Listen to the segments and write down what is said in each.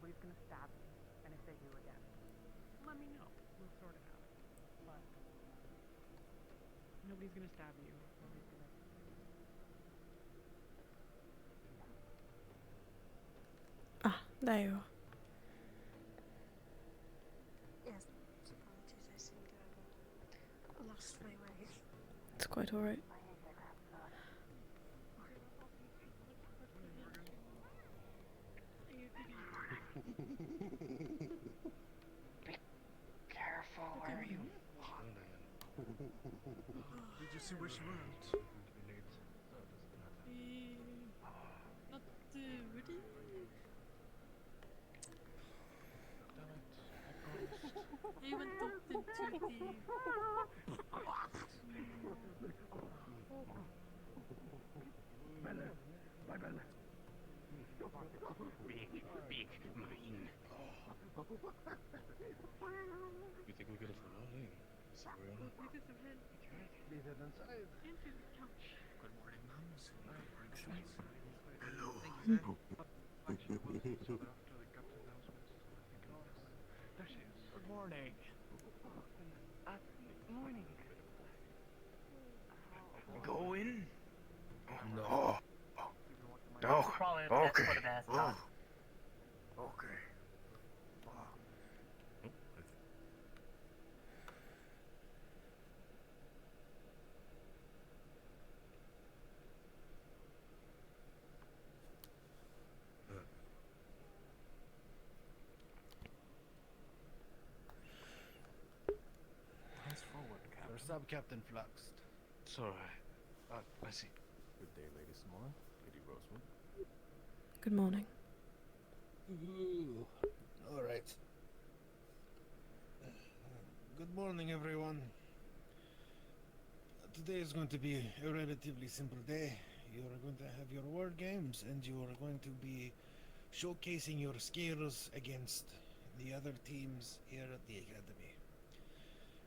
nobody's gonna stab you. And if they do again, let me know. We'll sort it out. But nobody's gonna stab you. Nobody's gonna. Ah, there you are. Yes, apologies, I seem to have lost my way. It's quite alright. Be careful, where are you? Did you see where she went? Not ready. I haven't talked into Big mine. You think we could have forgotten? Leave it inside. Good morning, mums. Hello. Actually, we'll see each other after the captain announcements. There she is. Good morning. Morning. Go in? No. No. Probably Okay. put a mask Oh. on. Okay. Hands forward, Your Captain. sub-captain fluxed. Sorry. I see. Good day, Lady Small. Lady Rosewood. Good morning. Ooh. All right. Good morning, everyone. Today is going to be a relatively simple day. You are going to have your word games, and you are going to be showcasing your skills against the other teams here at the academy.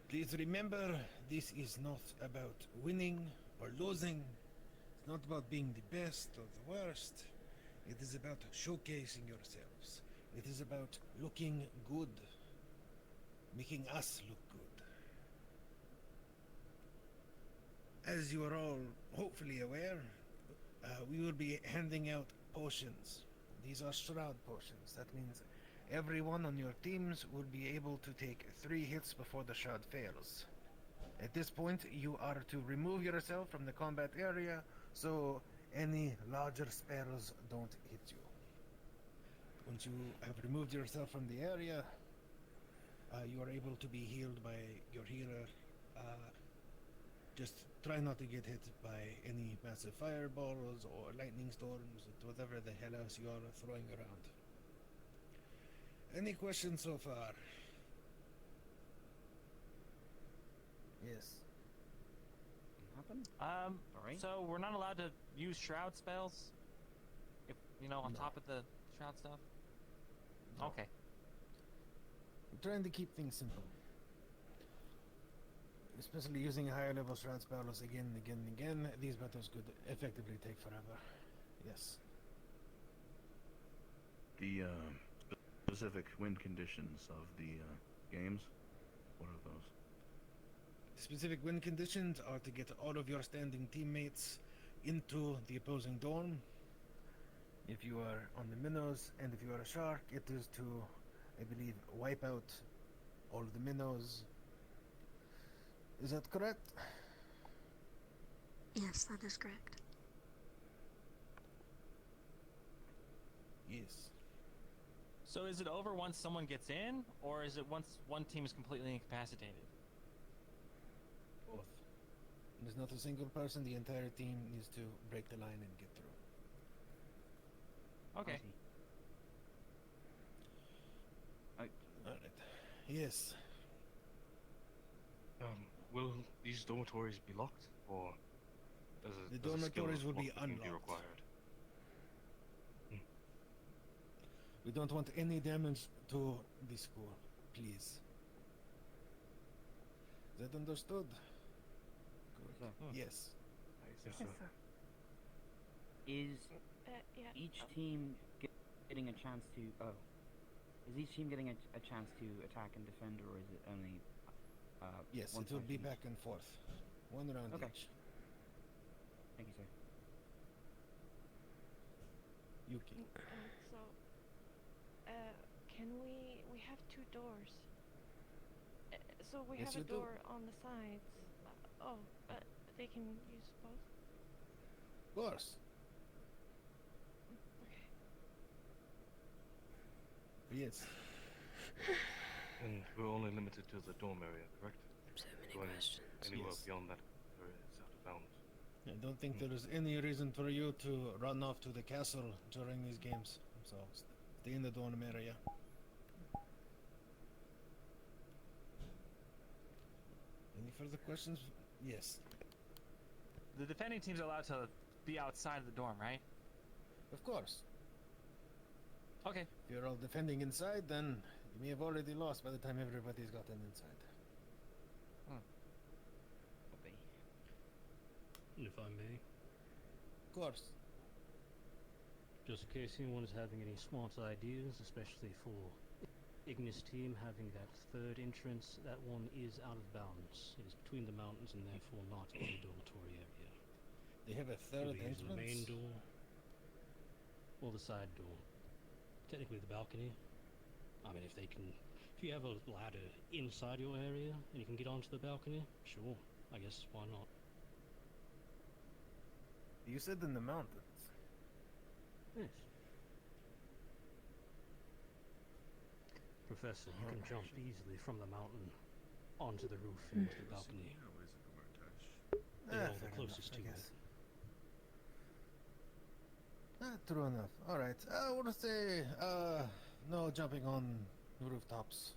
Please remember, this is not about winning or losing. It's not about being the best or the worst. It is about showcasing yourselves. It is about looking good, making us look good. As you are all hopefully aware, we will be handing out potions. These are shroud potions. That means everyone on your teams will be able to take 3 hits before the shroud fails. At this point, you are to remove yourself from the combat area so any larger spells don't hit you. Once you have removed yourself from the area, you are able to be healed by your healer. Just try not to get hit by any massive fireballs or lightning storms, whatever the hell else you are throwing around. Any questions so far? Yes. Alright. So we're not allowed to use shroud spells? If, on No. top of the shroud stuff? No. Okay. I'm trying to keep things simple. Especially using higher level shroud spells again and again and again, these battles could effectively take forever. Yes. The specific win conditions of the games. What are those? Specific win conditions are to get all of your standing teammates into the opposing dorm. If you are on the minnows, and if you are a shark, it is to, I believe, wipe out all of the minnows. Is that correct? Yes, that is correct. Yes. So is it over once someone gets in, or is it once one team is completely incapacitated? Both. There's not a single person, the entire team needs to break the line and get through. Okay. Alright. Yes. Will these dormitories be locked, or does The does a skill dormitories will be lockpicking unlocked. required? We don't want any damage to the school, please. Is that understood? Good. Yes. Yes, sir. Is Yeah. each team getting a chance to... Oh. Is each team getting a chance to attack and defend, or is it only Yes, one it will side be each? back and forth. One round Okay. each. Thank you, sir. Yuki. So, can we have two doors? So we Yes, have a you do. door on the sides. Oh, but they can use both? Of course. Okay. Yes. And we're only limited to the dorm area, correct? So many Going questions. anywhere Yes. beyond that area is out of bounds. I don't think there is any reason for you to run off to the castle during these games. So stay in the dorm area. Any further questions? Yes. The defending team's allowed to be outside of the dorm, right? Of course. Okay. If you're all defending inside, then you may have already lost by the time everybody's gotten inside. Copy. If I may, Of course. just in case anyone's having any smart ideas, especially for Ignis team having that third entrance, that one is out of bounds. It is between the mountains and therefore not in the dormitory area. They have a third Either use the main entrance. door or the side door. Technically the balcony. I mean, if you have a ladder inside your area and you can get onto the balcony, sure, I guess why not? You said in the mountains. Yes. Professor, you can jump easily from the mountain onto the roof and into the balcony. They're all the Fair closest enough, to I it. guess. True enough. Alright. I would say, no jumping on rooftops.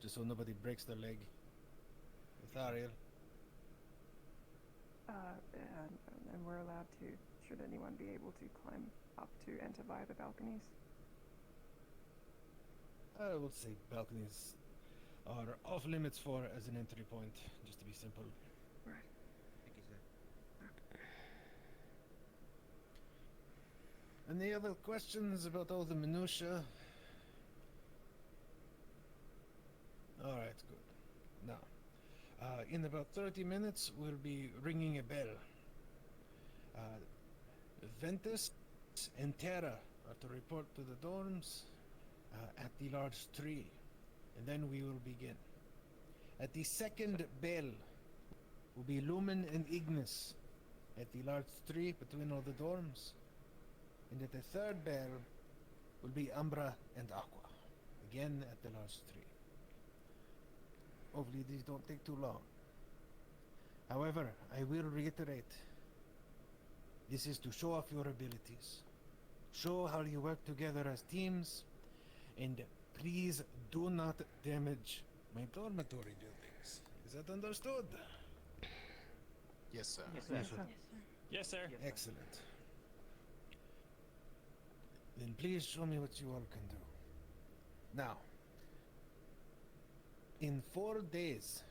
Just so nobody breaks their leg. Ithariel. And we're allowed to, should anyone be able to climb up to enter via the balconies? I would say balconies are off limits for as an entry point, just to be simple. Right. Thank you, sir. Any other questions about all the minutiae? Alright, good. Now, in about 30 minutes, we'll be ringing a bell. Ventus and Terra are to report to the dorms at the large tree, and then we will begin. At the second bell will be Lumen and Ignis at the large tree between all the dorms, and at the third bell will be Umbra and Aqua, again at the large tree. Hopefully these don't take too long. However, I will reiterate, this is to show off your abilities. Show how you work together as teams, and please do not damage my dormitory buildings. Is that understood? Yes, sir. Yes, sir. Yes, sir. Yes, sir. Yes, sir. Yes, sir. Excellent. Then please show me what you all can do. Now, in 4 days,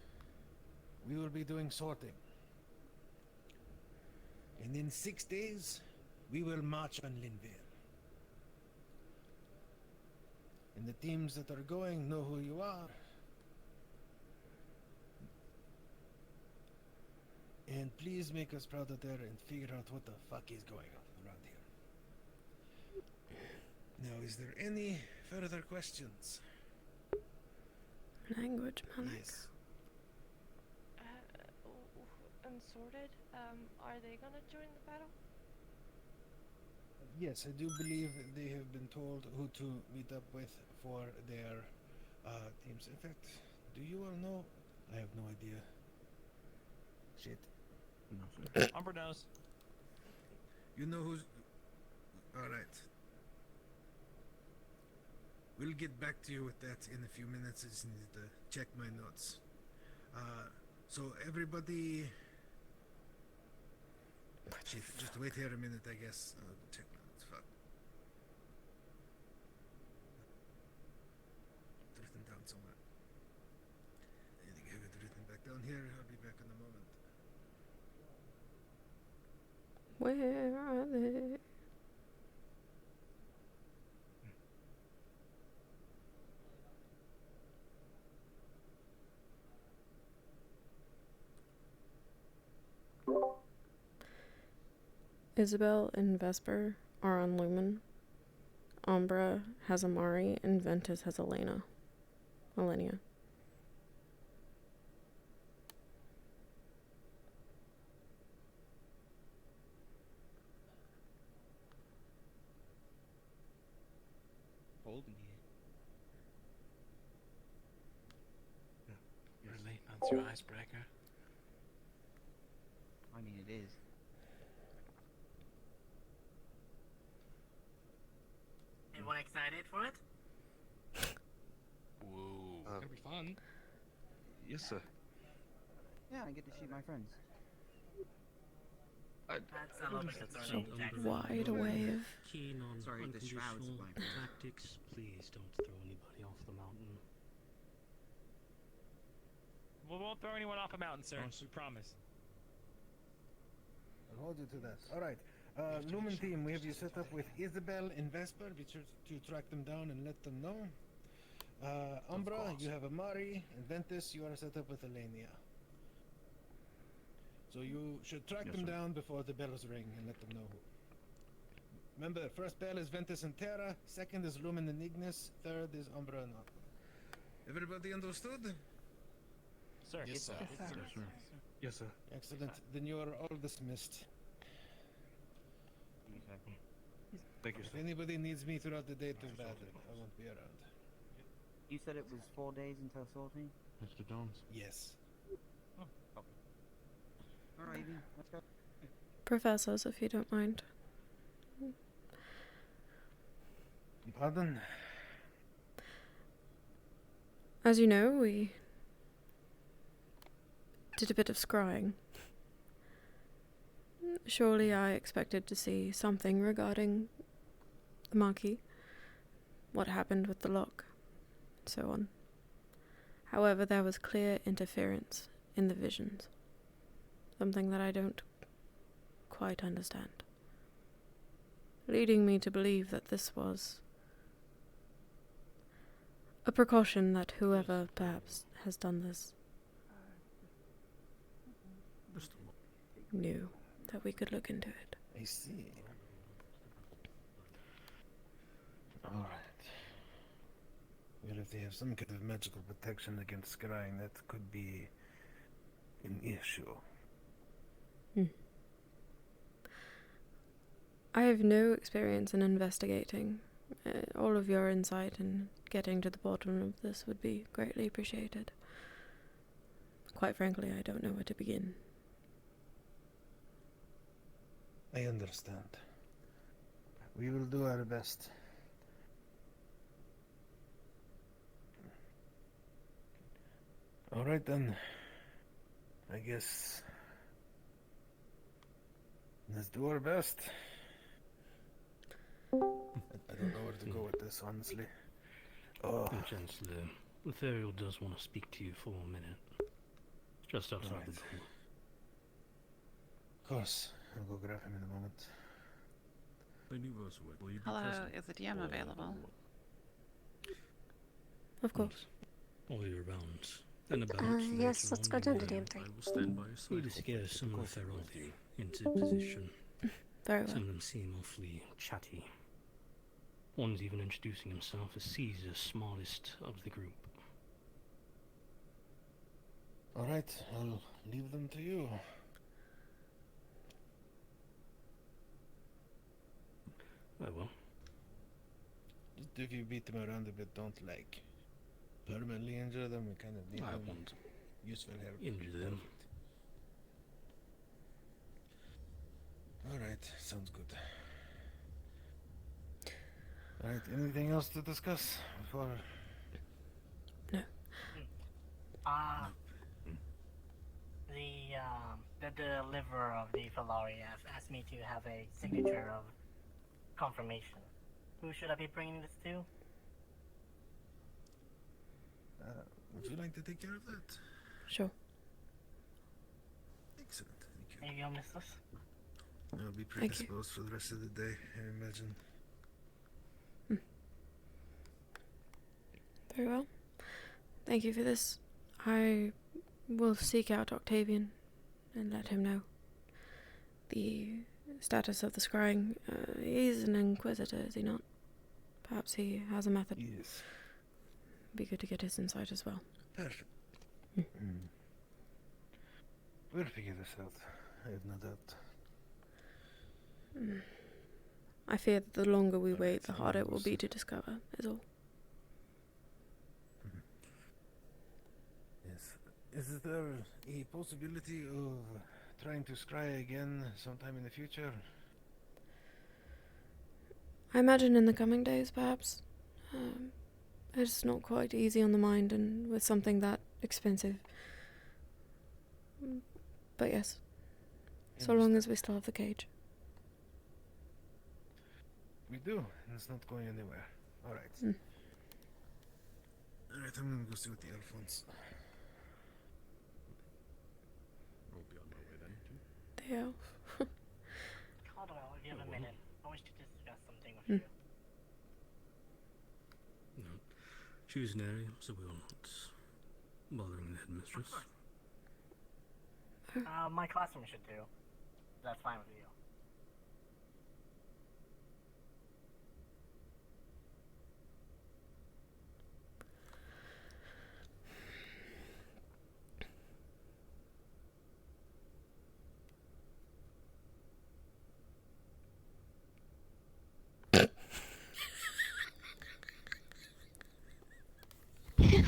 we will be doing sorting. And in 6 days, we will march on Linville. And the teams that are going know who you are. And please make us proud out there and figure out what the fuck is going on around here. Now, is there any further questions? Language, Malik. Yes. Unsorted, are they gonna join the battle? Yes, I do believe they have been told who to meet up with for their teams. In fact, do you all know? I have no idea. Shit. No, sir. Umber knows. You know who's... Alright. We'll get back to you with that in a few minutes. I just need to check my notes. So everybody... Chief, just wait here a minute, I guess. I'll check my notes. Fuck. It's written down somewhere. I think I have it written back down here. I'll be back in a moment. Where are they? Isabel and Vesper are on Lumen. Umbra has Amari, and Ventus has Elena. Elenia. Cold in here. Really? That's your icebreaker? I mean, it is. Everyone excited for it? Whoa. It's gonna be fun. Yes, sir. Yeah, I get to shoot my friends. That's a little bit So concerning, Jackson. wide wave. Keen on Sorry, the shrouds unconditional of my friends. tactics. Please don't throw anybody off the mountain. We won't throw anyone off a mountain, sir. We promise. I'll hold you to that. Alright. Lumen team, we have you set up with Isabel and Vesper. Be sure to track them down and let them know. Umbra, you have Amari, and Ventus, you are set up with Elenia. So you should track them down before the bells ring and let them know who. Remember, first bell is Ventus and Terra, second is Lumen and Ignis, third is Umbra and Aqua. Everybody understood? Sir. Yes, sir. Yes, sir. Yes, sir. Yes, sir. Excellent. Then you are all dismissed. Thank you, If sir. anybody needs me throughout the day, too bad. I won't be around. You said it was 4 days until sorting? Mr. Jones. Yes. Alrighty, let's go. Professors, if you don't mind. Pardon? As you know, we did a bit of scrying. Surely I expected to see something regarding the Marquis, what happened with the lock, and so on. However, there was clear interference in the visions, something that I don't quite understand, leading me to believe that this was a precaution that whoever perhaps has done this knew that we could look into it. I see. Alright. Well, if they have some kind of magical protection against scrying, that could be an issue. I have no experience in investigating. All of your insight and getting to the bottom of this would be greatly appreciated. Quite frankly, I don't know where to begin. I understand. We will do our best. Alright then. I guess let's do our best. I don't know where to go with this, honestly. Oh, Chancellor, Lothario does want to speak to you for a minute. Just outside the door. of course. I'll go grab him in a moment. Lady Rosewood, will you be Hello, present? is the DM available? Of course. All your rounds. And about Yes, let's go down to DM3. I will stand by your side. Need to scare some of Feraldi into position. Very well. Some of them seem awfully chatty. One's even introducing himself as Caesar's smallest of the group. Alright, I'll leave them to you. Oh well. Just if you beat them around a bit, don't like permanently injure them. We kind of need I them. won't Useful help. injure them. Alright, sounds good. Alright, anything else to discuss before? The deliverer of the Falari has asked me to have a signature of confirmation. Who should I be bringing this to? Would you like to take care of that? Sure. Excellent, thank you. Maybe I'll miss this. I'll be Thank you. predisposed for the rest of the day, I imagine. Very well. Thank you for this. I will seek out Octavian and let him know. The status of the scrying. He's an inquisitor, is he not? Perhaps he has a method. Yes. Be good to get his insight as well. Perfect. We'll figure this out. I have no doubt. I fear that the longer we wait, the harder it will be to discover, is all. Yes. Is there a possibility of trying to scry again sometime in the future? I imagine in the coming days, perhaps. It's not quite easy on the mind, and with something that expensive. But yes, so long as we still have the cage. We do, and it's not going anywhere. Alright. Alright, I'm gonna go see what the elf wants. We'll be on our way then, too. The elf. Caldwell, if you have a minute, I wish to discuss something with you. No. Choose an area, so we will not bothering the headmistress. My classroom should do. That's fine with you.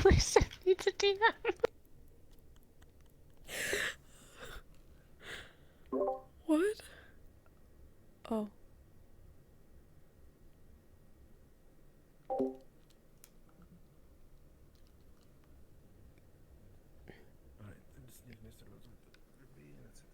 Listen, it's a DM. What? Oh. Alright, let's leave Mr. Rosewood to be, and that's it.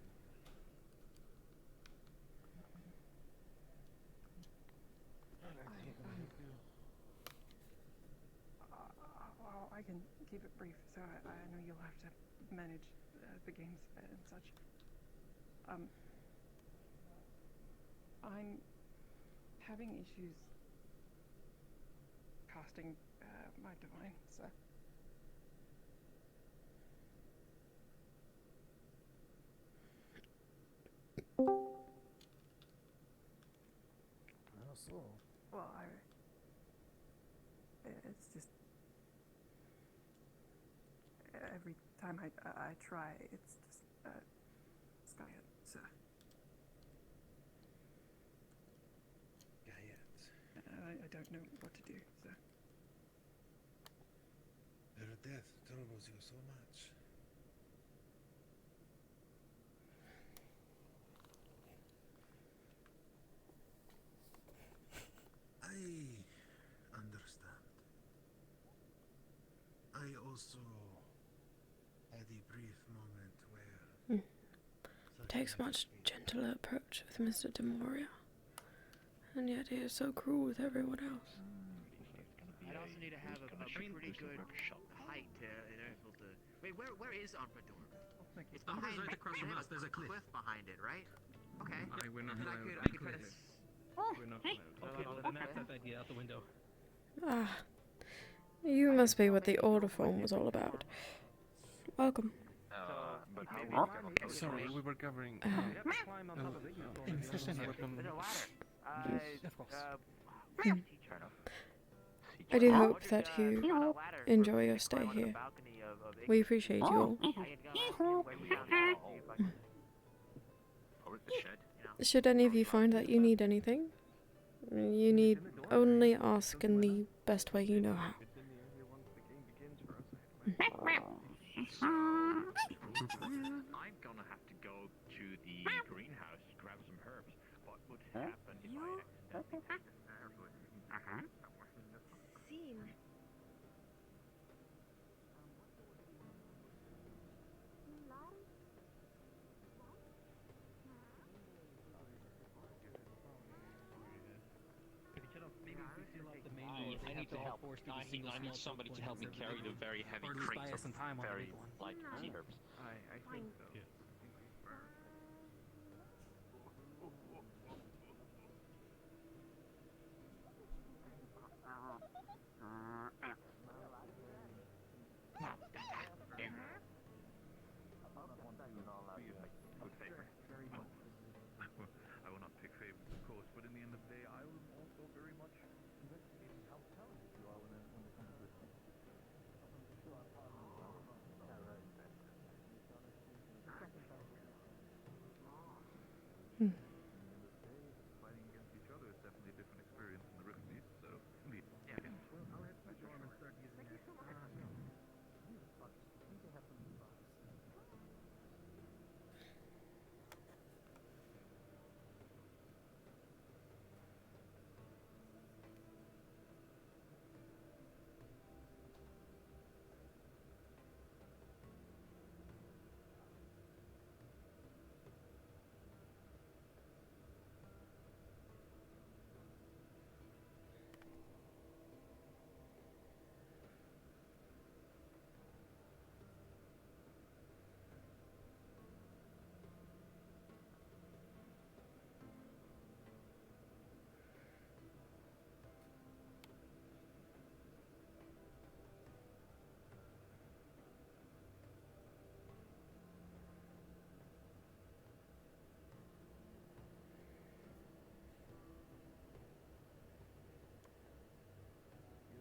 Well, I can keep it brief, so I know you'll have to manage the games and such. I'm having issues casting my divine, so. How so? Well, it's just every time I try, it's just Skyet, so. I don't know what to do, so. Her death troubles you so much. I understand. I also had a brief moment where... Takes much gentler approach with Mr. Demoria. And yet he is so cruel with everyone else. I'd also need to have a pretty good height to able to. Wait, where is Umbrador? It's behind. Right across from us. There's a cliff. Behind it, right? Okay. We're not Then allowed. I could try to. We're not allowed. Then that's that idea out the window. Ah. You must be what the order form was all about. Welcome. Sorry, we were covering. I do hope that you enjoy your stay here. We appreciate you all. Should any of you find that you need anything, you need only ask in the best way you know how. I'm gonna have to go to the greenhouse to grab some herbs. What would happen if I accidentally take this herb? Scene. I need to help. I need somebody to help me carry the very heavy crates of very light sea herbs. I think so. Yeah. I will not Hmm. Fighting against each other is definitely a different experience than the Rift Beast, so yeah. Well, I'll head to the dorm and start using it. Excuse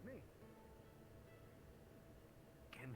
me. Can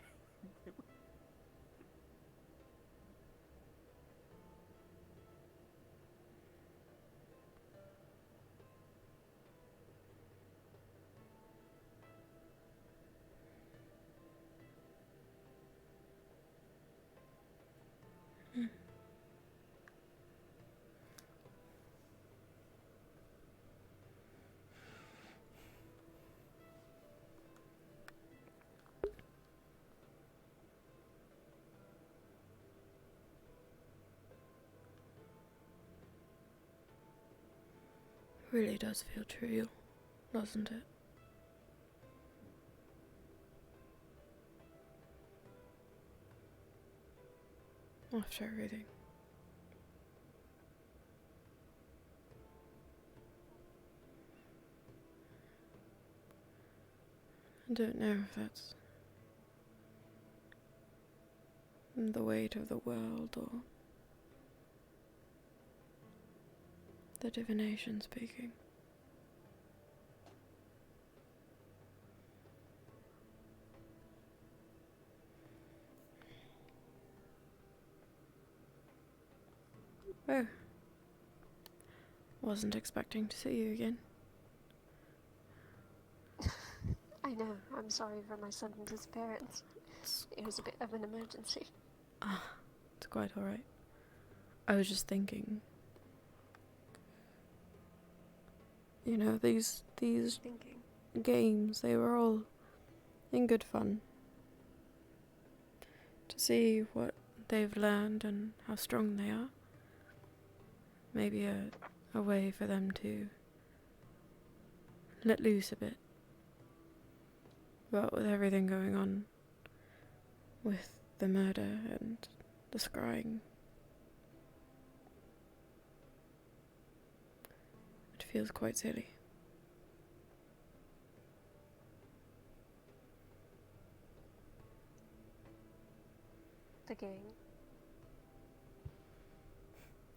Really does feel trivial, doesn't it? After everything. I don't know if that's the weight of the world or the divination speaking. Oh. Wasn't expecting to see you again. I know, I'm sorry for my sudden disappearance. It was a bit of an emergency. Ah, it's quite alright. I was just thinking, you know, these games, they were all in good fun. To see what they've learned and how strong they are. Maybe a way for them to let loose a bit. But with everything going on, with the murder and the scrying, it feels quite silly. The gang.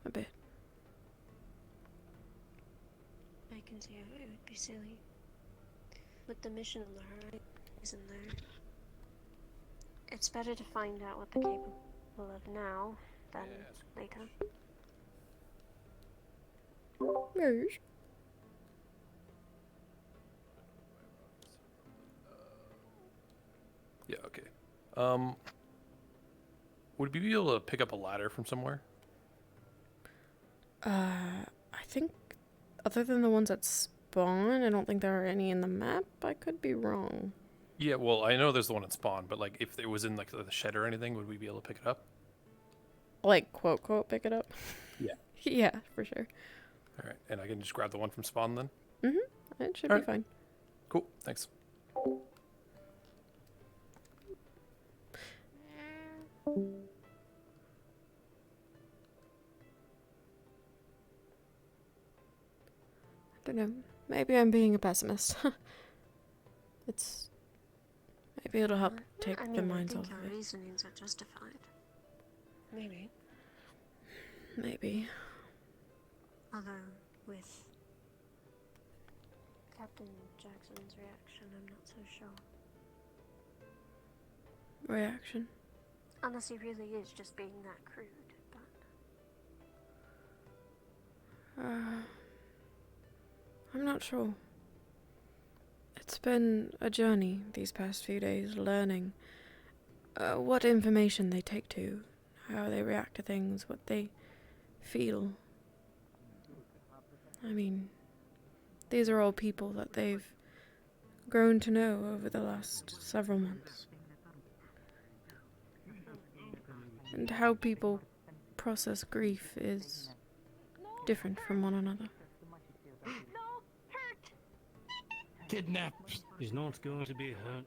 A bit. I can see how it would be silly. With the mission on the horizon there. It's better to find out what they're capable of now than later. Yes. Yeah, okay. Would we be able to pick up a ladder from somewhere? I think, other than the ones that spawn, I don't think there are any in the map. I could be wrong. Yeah, well, I know there's the one at spawn, but like if it was in like the shed or anything, would we be able to pick it up? Like, quote, quote, pick it up? Yeah. Yeah, for sure. All right, and I can just grab the one from spawn then? Mm-hmm. It should All be fine. Cool, thanks. I don't know. Maybe I'm being a pessimist. Maybe it'll help take the minds off I think of our it. reasonings are justified. Maybe. Maybe. Although, with Captain Jackson's reaction, I'm not so sure. Reaction. Unless he really is just being that crude, but... I'm not sure. It's been a journey these past few days, learning what information they take to, how they react to things, what they feel. I mean, these are all people that they've grown to know over the last several months. And how people process grief is different from one another. Kidnapped. He's not going to be hurt.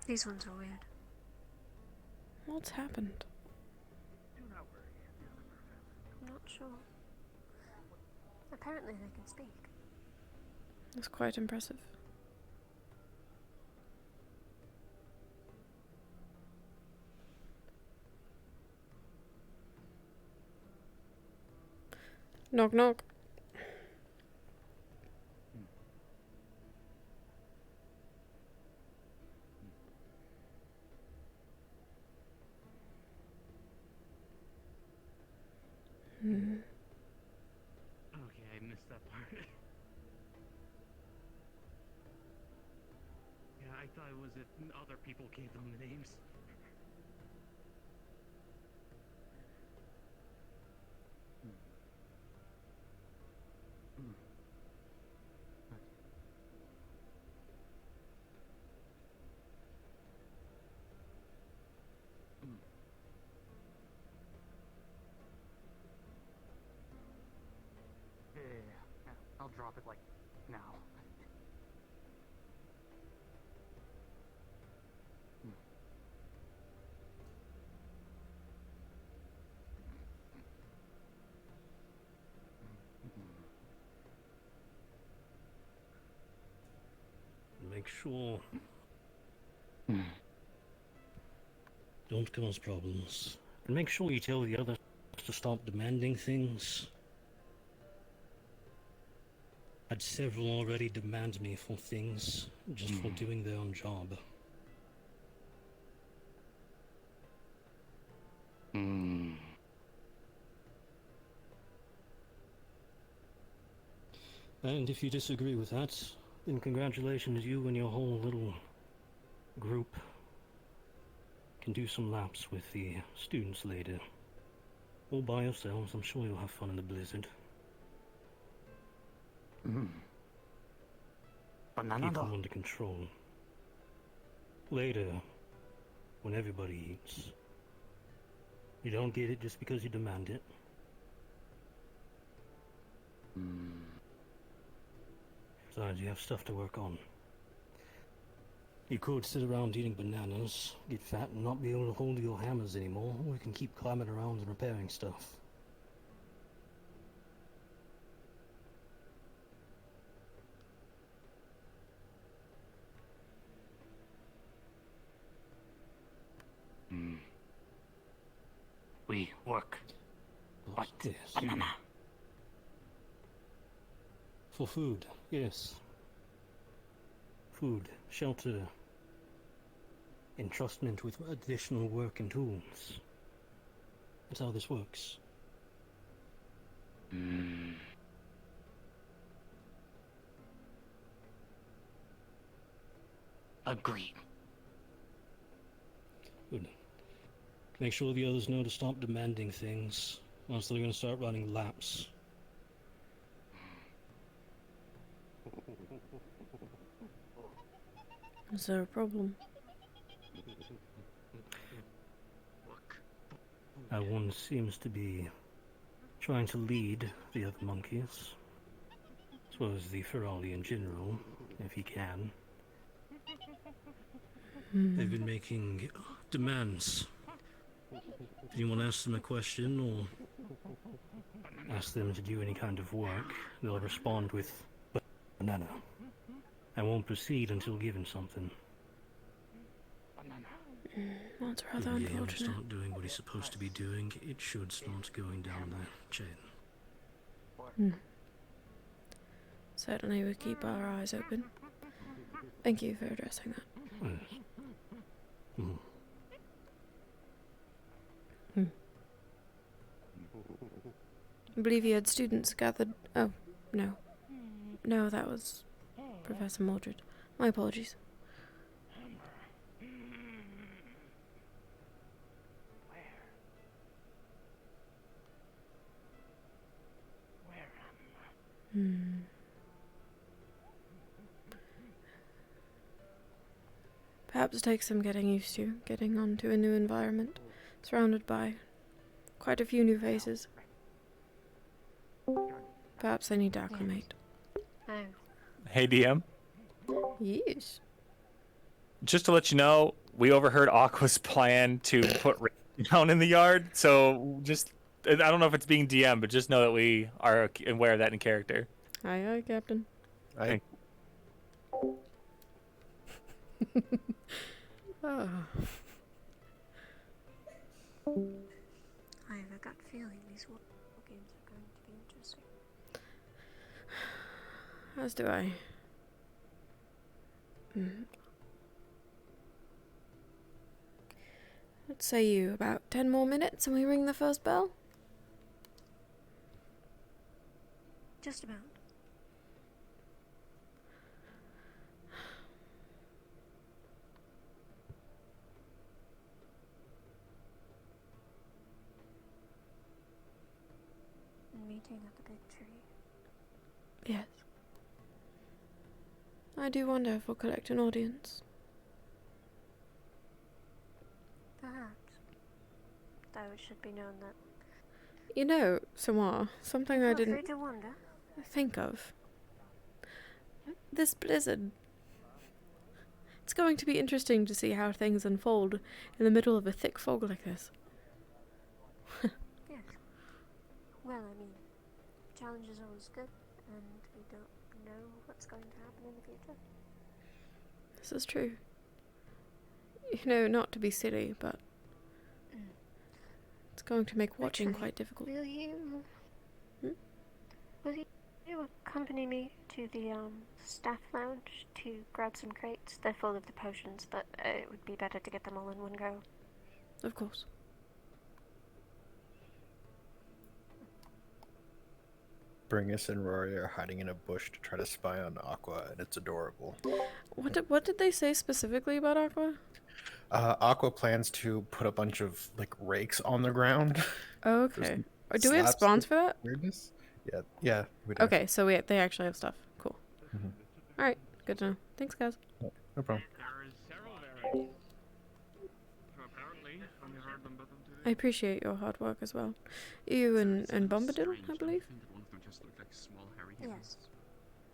These ones are weird. What's happened? I'm not sure. Apparently they can speak. That's quite impressive. Knock knock. Okay, I missed that part. Yeah, I thought it was if other people gave them the names. Yeah, I'll drop it like now. Make sure. Don't cause problems. And make sure you tell the others to stop demanding things. Had several already demand me for things, just for doing their own job. And if you disagree with that, then congratulations, you and your whole little group can do some laps with the students later. All by yourselves, I'm sure you'll have fun in the blizzard. Keep them under control. Later, when everybody eats, you don't get it just because you demand it. Besides, you have stuff to work on. You could sit around eating bananas, get fat, and not be able to hold your hammers anymore, or you can keep climbing around and repairing stuff. We work. But yes. Banana. For food, yes. Food, shelter, entrustment with additional work and tools. That's how this works. Agreed. Good. Make sure the others know to stop demanding things, or else they're going to start running laps. Is there a problem? One seems to be trying to lead the other monkeys, as well as the Ferali in general, if he can. They've been making demands. If anyone asks them a question or asks them to do any kind of work, they'll respond with banana, and won't proceed until given something. That's rather If Liam unfortunate. start doing what he's supposed to be doing, it should start going down the chain. certainly would keep our eyes open. Thank you for addressing that. I believe you had students gathered. Oh, no. No, that was Professor Mordred. My apologies. Perhaps it takes some getting used to, getting onto a new environment, surrounded by quite a few new faces. Perhaps they need to acclimate. Hey, DM. Yes. Just to let you know, we overheard Aqua's plan to put Rick down in the yard. So just, I don't know if it's being DM, but just know that we are aware of that in character. Aye, aye, Captain. Aye. Oh. I have a gut feeling these war games are going to be interesting. As do I. Let's say you about 10 more minutes and we ring the first bell? Just about. Meeting at the big tree. Yes. I do wonder if we'll collect an audience. Perhaps. Though it should be known that. You know, Samar, something I Feel free didn't to wonder. think of. This blizzard. It's going to be interesting to see how things unfold in the middle of a thick fog like this. Yes. Well, I mean, challenge is always good, and we don't know what's going to happen in the future. This is true. You know, not to be silly, but it's going to make watching Actually, quite difficult. Will you accompany me to the staff lounge to grab some crates? They're full of the potions, but it would be better to get them all in one go. Of course. Bringus and Rory are hiding in a bush to try to spy on Aqua, and it's adorable. What did they say specifically about Aqua? Aqua plans to put a bunch of like rakes on the ground. Oh, okay. Do we have spawns for that? Weirdness? Yeah, we do. Okay, so they actually have stuff. Cool. Mm-hmm. Alright, good to know. Thanks, guys. No problem. There is several varieties. So apparently, have you heard them better today? I appreciate your hard work as well. You and Bombadil, I believe? Yes.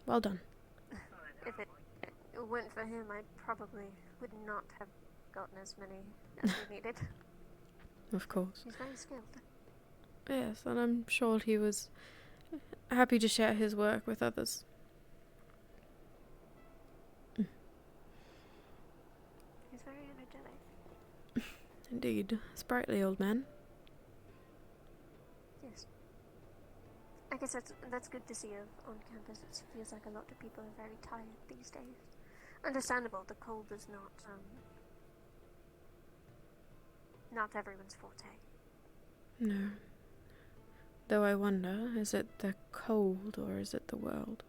Well done. If it went for him, I probably would not have gotten as many as we needed. Of course. He's very skilled. Yes, and I'm sure he was happy to share his work with others. He's very energetic. Indeed. Sprightly old man. Yes. I guess that's good to see on campus. It feels like a lot of people are very tired these days. Understandable, the cold is not everyone's forte. No. Though I wonder, is it the cold or is it the world?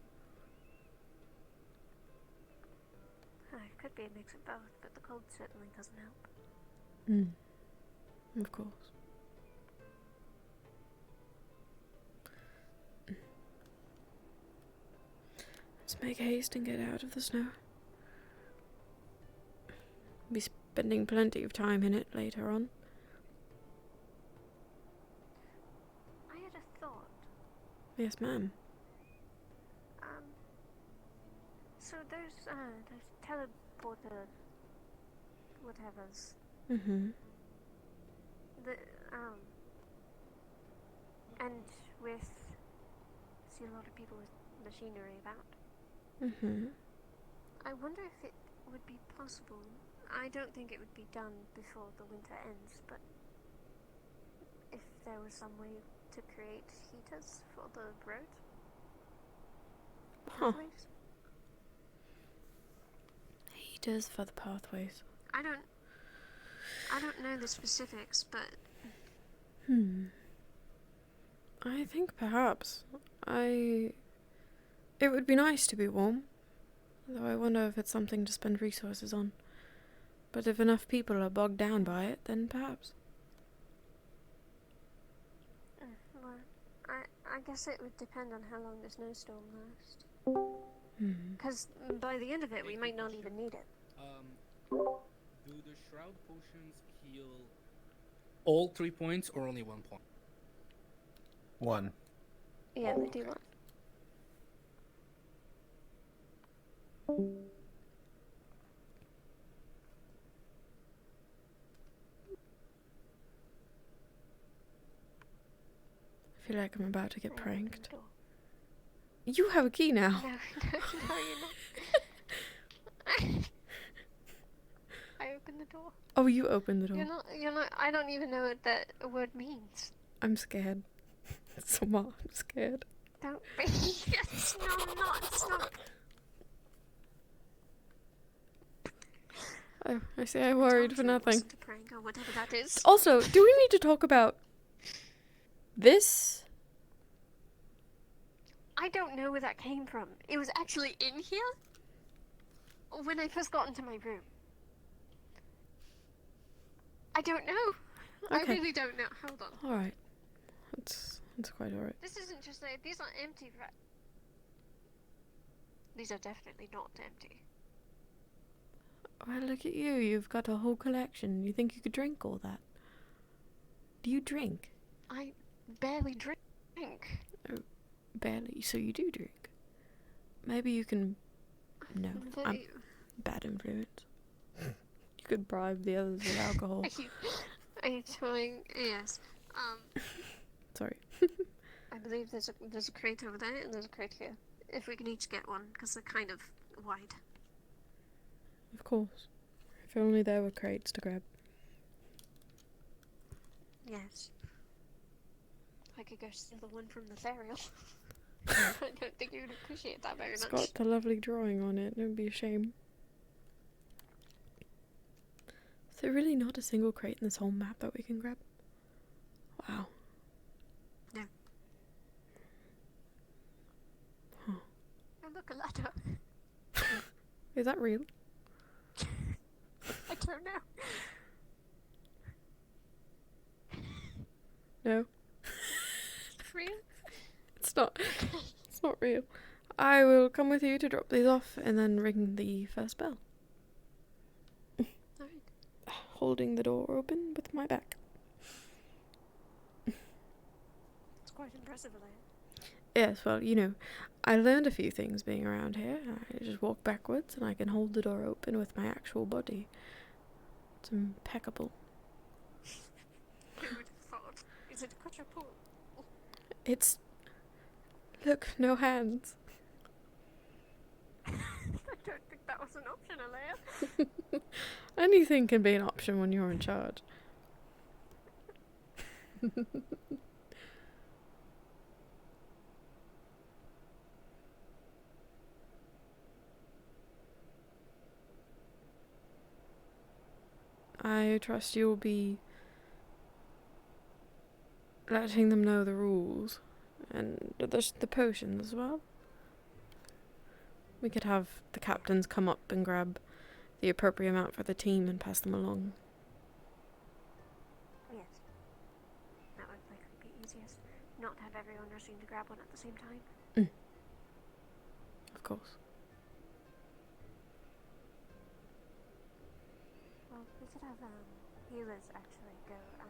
It could be a mix of both, but the cold certainly doesn't help. Of course. Let's make haste and get out of the snow. Be spending plenty of time in it later on. I had a thought. Yes, ma'am. So there's teleporter whatevers. And see a lot of people with machinery about. I wonder if it would be possible. I don't think it would be done before the winter ends, but if there was some way to create heaters for the road. pathways? Heaters for the pathways. I don't know the specifics, but I think perhaps it would be nice to be warm, though I wonder if it's something to spend resources on. But if enough people are bogged down by it, then perhaps. well, I guess it would depend on how long the snowstorm lasts. Because by the end of it, we might not even need it. Do the shroud potions heal all 3 points or only 1 point? 1. Yeah, they do one. I feel like I'm about to get pranked. You have a key now. No, you're not. I opened the door. Oh, you opened the door. You're not, I don't even know what that word means. I'm scared. I'm scared. Don't be. Yes, no, I'm not. It's not. Oh, I see. I worried for nothing. To prank or whatever that is. Also, do we need to talk about this? I don't know where that came from. It was actually in here when I first got into my room. I don't know. I Okay. really don't know. Hold on. All right. That's quite all right. This isn't just like these aren't empty. These are definitely not empty. Well, look at you. You've got a whole collection. You think you could drink all that? Do you drink? I barely drink. Oh, barely. So you do drink. Maybe you can... No, I'm bad influence. You could bribe the others with alcohol. Are you trying? Yes. Sorry. I believe there's a crate over there and there's a crate here. If we can each get one, because they're kind of wide. Of course. If only there were crates to grab. Yes. I could go steal the one from the burial. I don't think you would appreciate that very It's much. got the lovely drawing on it. It would be a shame. Is there really not a single crate in this whole map that we can grab? Wow. No. Huh. Oh, look, a ladder. Is that real? I don't know. No. Real? It's not. It's not real. I will come with you to drop these off and then ring the first bell. Alright. Holding the door open with my back. It's quite impressive, Alea. Yes, well, you know, I learned a few things being around here. I just walk backwards and I can hold the door open with my actual body. It's impeccable. Who would have thought? Is it a quadruple? It's... Look, no hands. I don't think that was an option, Alea. Anything can be an option when you're in charge. I trust you'll be letting them know the rules and the potions as well. We could have the captains come up and grab the appropriate amount for the team and pass them along. Yes. That would likely be easiest. Not have everyone rushing to grab one at the same time. Of course. Well, we could have healers actually go after.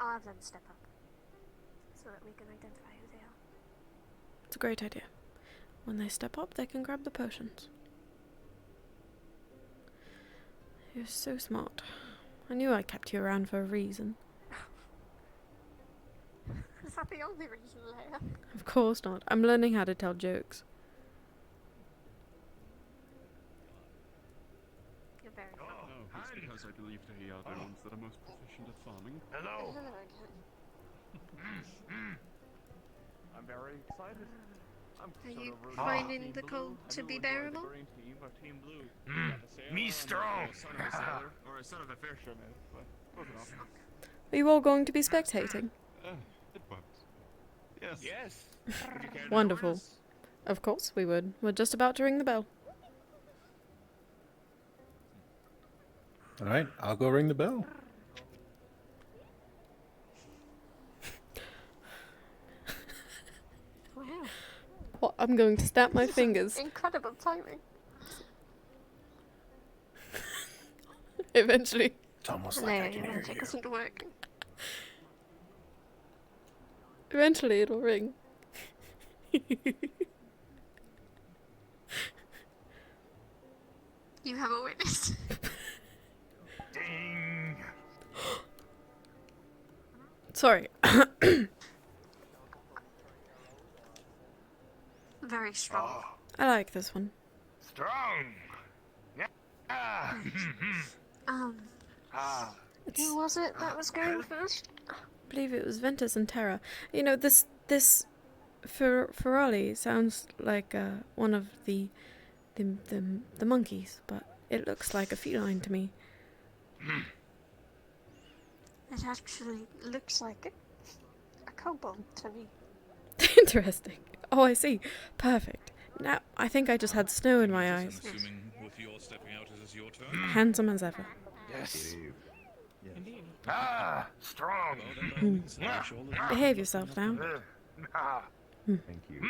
I'll have them step up so that we can identify who they are. It's a great idea. When they step up, they can grab the potions. You're so smart. I knew I kept you around for a reason. Is that the only reason, Leia? Of course not. I'm learning how to tell jokes. You're very funny. No, it's because I believe they are the ones that are most proficient at farming. Hello. Hello again. I'm I'm very excited. I'm Are sort you of rooting for finding Team the Blue. cold I to do be enjoy bearable? The green team or Team Blue. Me strong. Son of a sailor, or a son of a fisherman, but close enough. Are you all going to be spectating? It works. Yes. Yes. Would you care to join Wonderful. us? Of course we would. We're just about to ring the bell. All right, I'll go ring the bell. Wow. What? I'm going to snap my fingers. Incredible timing. Eventually. It's almost No, like I can your hear magic you. isn't working. Eventually it'll ring. You have a witness. Ding. Sorry. Very strong. Oh, I like this one. strong. Yeah. Ah. Ah. Who was it that was going first? I believe it was Ventus and Terra. You know, this Ferrari sounds like one of the monkeys, but it looks like a feline to me. It actually looks like a kobold to me. Interesting. Oh, I see. Perfect. Now, I think I just had snow in my eyes. I'm assuming with your stepping out, is this your turn? Handsome as ever. Yes. Indeed. Ah, strong. Behave yourself now. Ah. Thank you.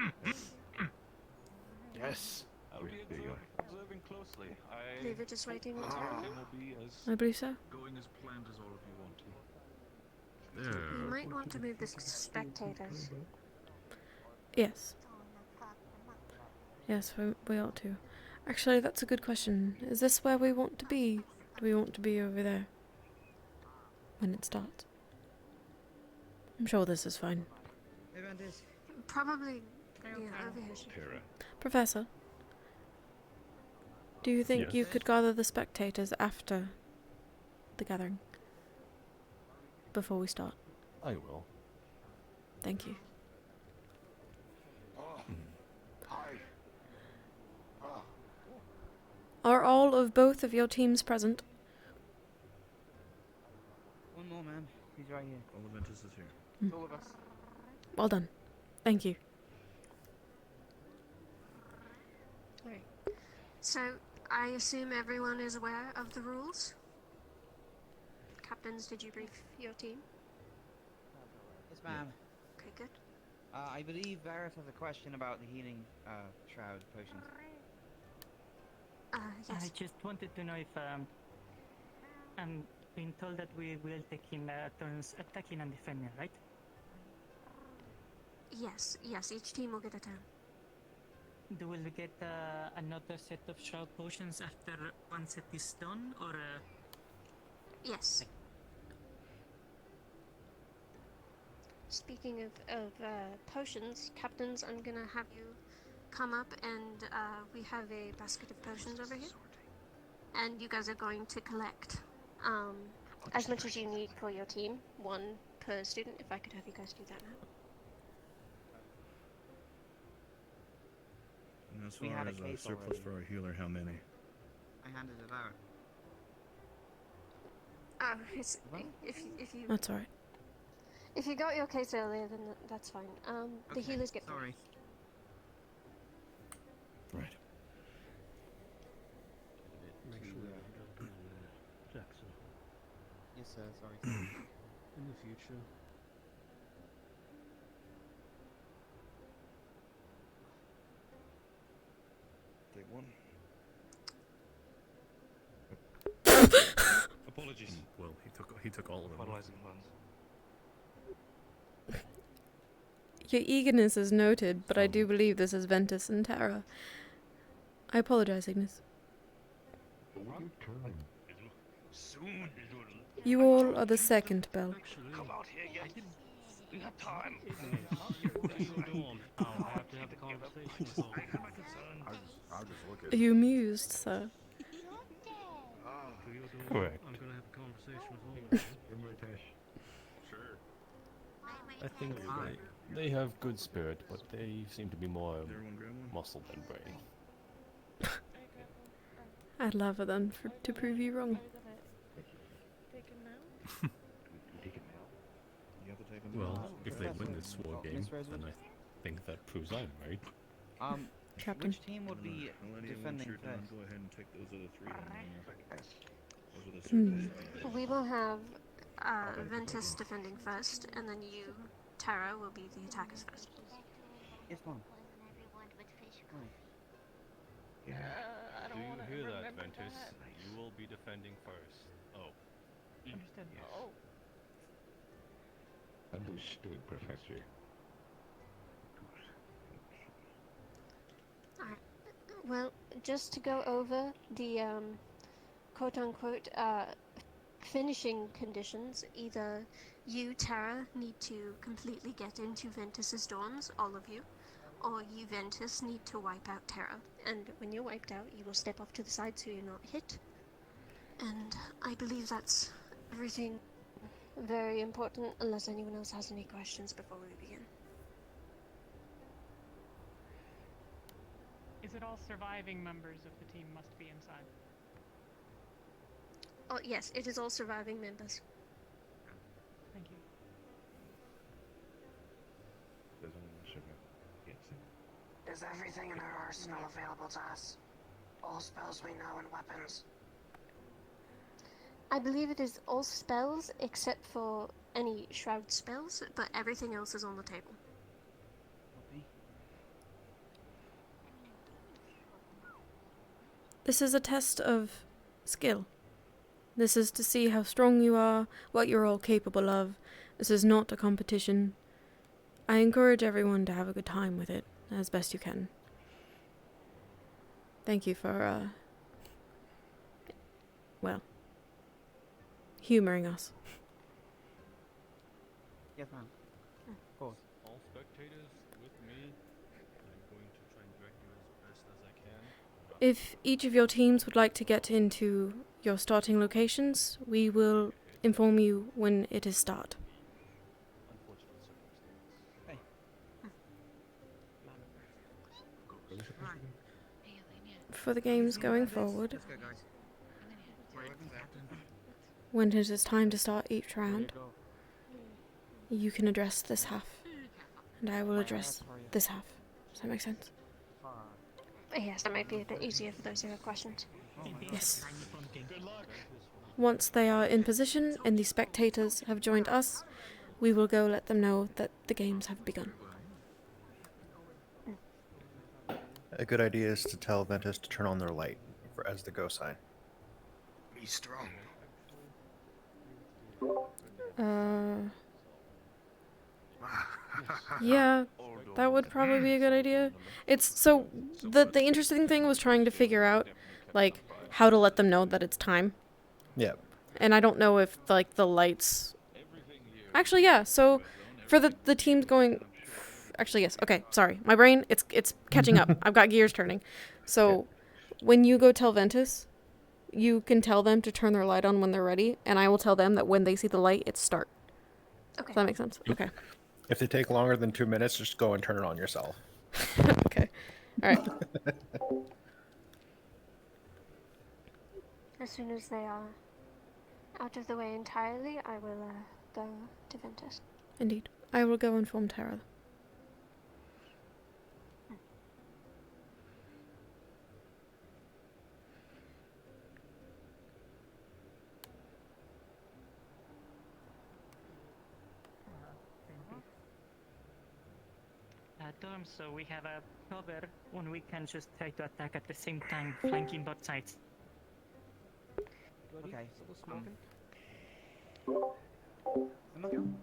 Yes. I'll be observing closely. They were just waiting on Everything will be as I believe so. Going as planned as all of you want to. You might want to move the spectators. Yes. Yes, we ought to. Actually, that's a good question. Is this where we want to be? Do we want to be over there? When it starts? I'm sure this is fine. Probably, yeah, over here. Terra. Professor, do you think you Yes. could gather the spectators after the gathering? Before we start? I will. Thank you. Hi. Are all of both of your teams present? One more, man. He's right here. All of Ventus is here. all of us. Well done. Thank you. Right. So, I assume everyone is aware of the rules? Captains, did you brief your team? Yes, ma'am. Okay, good. I believe Vareth has a question about the healing shroud potions. Yes. I just wanted to know if I'm being told that we will take him turns attacking and defending, right? Yes, each team will get a turn. Do we get another set of shroud potions after one set is done, or? Yes. Speaking of potions, captains, I'm gonna have you come up and we have a basket of potions over here. And you guys are going to collect as much as you need for your team, one per student. If I could have you guys do that now. And as We far had a as case surplus already. for a healer, how many? I handed it out. Oh, it's, if you That's alright. if you got your case earlier, then that's fine. The Okay, healers get sorry. Right. Make sure you drop in Jackson. Yes, sir. Sorry. In the future. Take one. Apologies. Well, he took all of them. Fertilizing funds. Your eagerness is noted, but I do believe this is Ventus and Terra. I apologize, Ignis. Soon. You all are the second bell. Come out here yet. We have time. I have to have a conversation. I'll just look Are you amused, sir? Correct. I'm gonna have a conversation with all of you. Sure. I think They have good spirit, but they seem to be more muscle than brain. I'd love for them to prove you wrong. Well, if they win this war game, then I think that proves I'm right. Captain. Which team would be defending first? Go ahead and take those other three on. Those are the surface. We will have Ventus defending first, and then you, Terra, will be the attackers first. Yes, ma'am. Yeah. Do you hear that, Ventus? You will be defending first. Oh. Understood. Yes. Oh. Understood, Professor. Alright. Well, just to go over the quote-unquote finishing conditions, either you, Terra, need to completely get into Ventus's dorms, all of you, or you, Ventus, need to wipe out Terra. And when you're wiped out, you will step off to the side so you're not hit. And I believe that's everything very important, unless anyone else has any questions before we begin. Is it all surviving members of the team must be inside? Oh, yes, it is all surviving members. Thank you. Is everything in our arsenal available to us? All spells we know and weapons? I believe it is all spells except for any shroud spells, but everything else is on the table. This is a test of skill. This is to see how strong you are, what you're all capable of. This is not a competition. I encourage everyone to have a good time with it, as best you can. Thank you for, well, humoring us. Yes, ma'am. Of course. All spectators with me. I'm going to try and direct you as best as I can. If each of your teams would like to get into your starting locations, we will inform you when it is start. For the games going forward, when it is time to start each round, you can address this half, and I will address this half. Does that make sense? Yes, that might be a bit easier for those who have questions. Yes. Once they are in position and the spectators have joined us, we will go let them know that the games have begun. A good idea is to tell Ventus to turn on their light as the go sign. Be strong. Yeah, that would probably be a good idea. It's so the interesting thing was trying to figure out like how to let them know that it's time. Yep. And I don't know if like the lights. Actually, yeah. So for the teams going. Actually, yes. Okay, sorry. My brain, it's catching up. I've got gears turning. So when you go tell Ventus, you can tell them to turn their light on when they're ready, and I will tell them that when they see the light, it's start. Okay. Does that make sense? Okay. If they take longer than 2 minutes, just go and turn it on yourself. Okay. All right. As soon as they are out of the way entirely, I will go to Ventus. Indeed. I will go inform Tara. Dorm, so we have a cover when we can just try to attack at the same time, flanking both sides. Okay. I mean,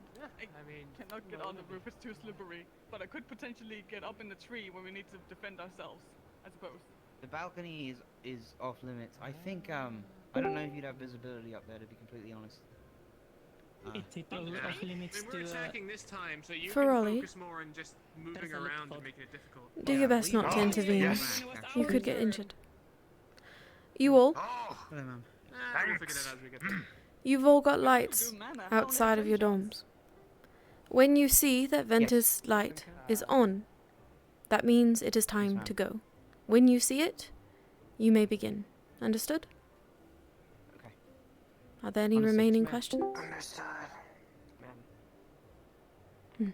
cannot get on the roof, it's too slippery. But I could potentially get up in the tree when we need to defend ourselves, I suppose. The balcony is off limits. I think I don't know if you'd have visibility up there, to be completely honest. It's off limits we're attacking this time, so you For can Ollie, focus more on just moving around and making it difficult. do your best not to intervene. You could get injured. You all, We'll figure that out as we get there. you've all got lights outside of your dorms. When you see that Ventus light is on, that means it is time ma'am. to go. When you see it, you may begin. Understood? Okay. Are there any Understood, remaining ma'am. questions? Understood. Hmm.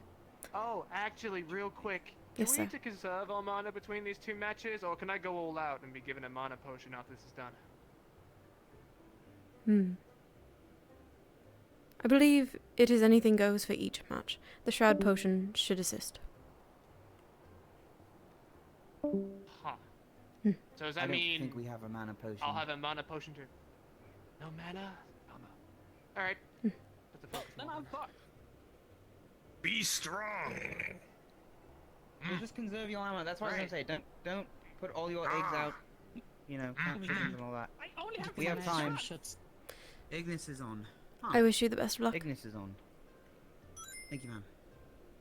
Oh, actually, real quick. Do Yes, we sir. need to conserve our mana between these two matches, or can I go all out and be given a mana potion after this is done? I believe it is anything goes for each match. The Shroud Potion should assist. Huh. Hmm. So does I that don't mean think we have a mana potion. I'll have a mana potion too? No mana? Bummer. Alright. Put the focus Then more I'm on it. fucked. Be strong. Well, just conserve your armor. That's what I was gonna say. Don't put all your eggs out. You know, count chickens and all that. I only have We have one time. shot. Ignis is on. I wish you the best of luck. Ignis is on. Thank you, ma'am.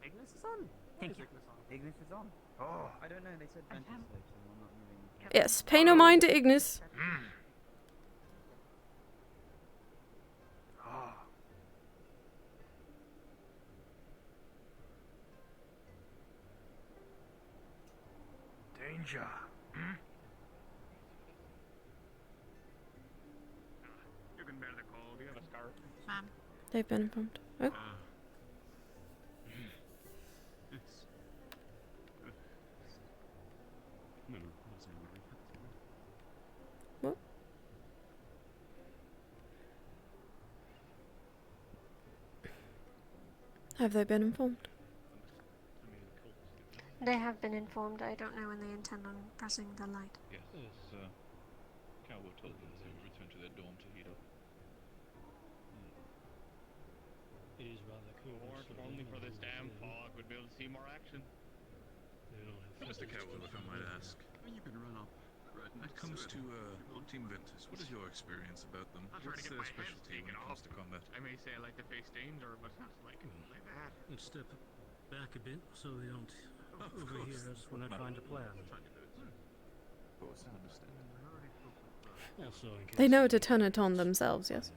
Ignis is on? Thank you. Ignis is on. Oh, I don't know. They said Ventus though, so I'm not moving. Yes, pay no mind to Ignis. Danger. You can bear the cold. You have a scarf. Ma'am. They've been informed. Oh. What? Have they been informed? They have been informed. I don't know when they intend on pressing the light. Yes, Cowboy told them to return to their dorm to heat up. It is rather cool. Or if only for this damn fog, we'd be able to see more action. Mr. Cowell, if I might ask. You can run up. When it comes to Team Ventus, what is your experience about them? I'm trying What's to get their my head specialty when taken it comes off. to combat? I may say I like to face danger, but not like that. Let's step back a bit so they don't Of overhear course. us when they're trying to plan. Of course, I understand. Also, in case They know to turn it on themselves, yes?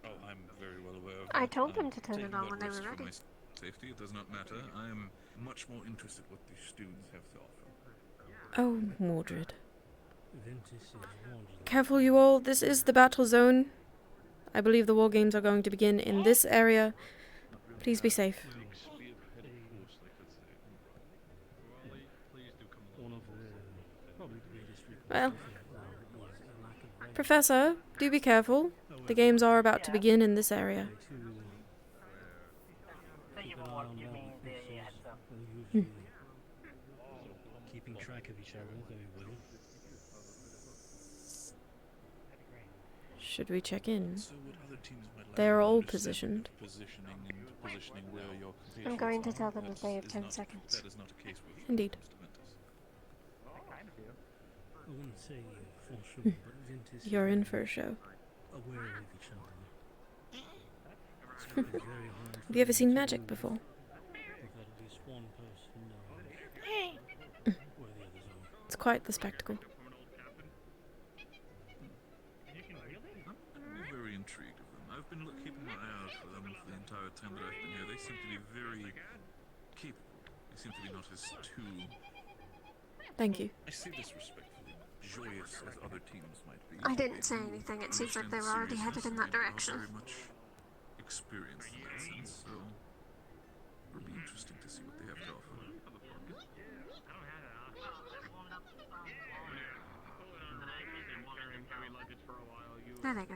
Oh, I'm very well aware of I that. told them I'm to turn it taking on that when they were risk for ready. my safety, it does not matter. I am much more interested what the students have to offer. Oh, Mordred. Ventus is warned. Careful, you all. This is the battle zone. I believe the war games are going to begin in this area. Please be safe. One of the probably the greatest Well, requests now is a lack of rain. Professor, do be careful. The games are about to begin in this area. Thank you for what you mean the heads up. Usually keeping track of each other very well. Should we check in? So what other teams might like They are to all understand positioned. Positioning and positioning where your I'm going to compatriots tell are. them that they have 10 seconds. That is not a case with Indeed. I wouldn't say for sure, but Ventus You're is in for a show. aware of each other. It's gonna be very hard Have you ever for seen them magic to before? without at least one person knowing where the others are. It's quite the spectacle. I'm very intrigued of them. I've been keeping my eye out for them for the entire time that I've been here. They seem to be very capable. They seem to be not as too... Thank you. I say this respectfully, joyous as other teams might be. I didn't say anything. It seems like they were already headed in that direction. Very much experienced in that sense, so it'll be interesting to see what they have to offer. There they go.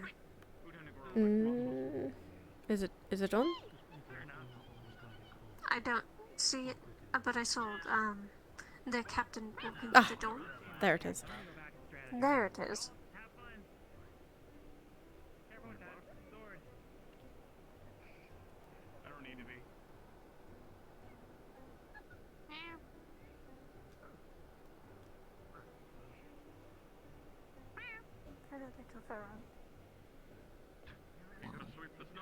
Is it on? I don't see it, but I saw the captain open Ah. the door. There it is. There it is. I don't need to be. Hello, little Pharaoh. You're gonna sweep the snow.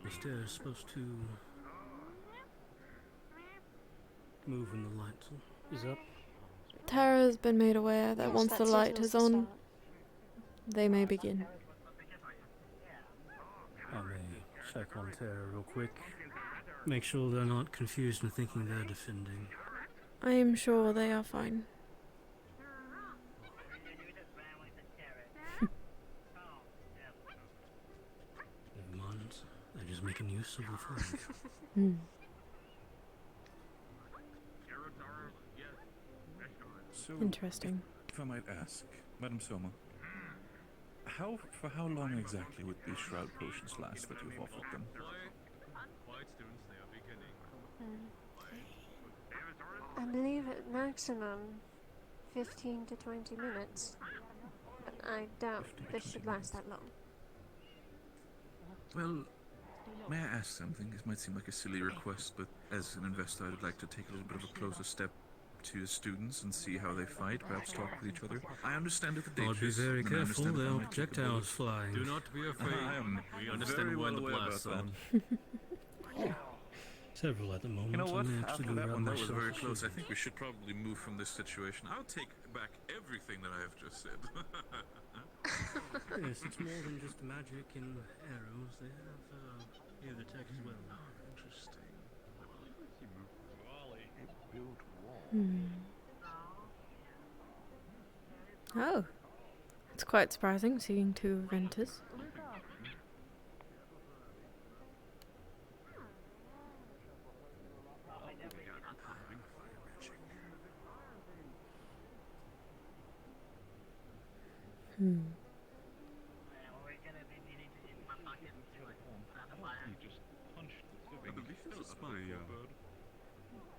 The stair is supposed to move when the light is up. Tara has been made aware that Yes, once that the light signals is the on, start. they may begin. I may check on Terra real quick. Make sure they're not confused and thinking they're defending. I am sure they are fine. Never mind. They're just making use of the flag. So, Interesting. If I might ask, Madam Soma, for how long exactly would these shroud potions last that you've offered them? Quiet students, they are beginning. I believe at maximum 15 to 20 minutes. But I doubt this should last that long. Well, may I ask something? This might seem like a silly request, but as an investor, I'd like to take a little bit of a closer step to the students and see how they fight, perhaps talk with each other. I understand that the I'd be dangers. very and I careful, understand that there they are might take a bullet. projectiles flying. Do not be afraid. I am We understand very when well the aware blast about on. Several at the moment. You know what? I may After actually that grab one, that was myself very a close. I shield. think we should probably move from this situation. I'll take back everything that I have just said. Yes, it's more than just magic and arrows. They have here the tech as well. Interesting. Oh. It's quite surprising seeing two inventors.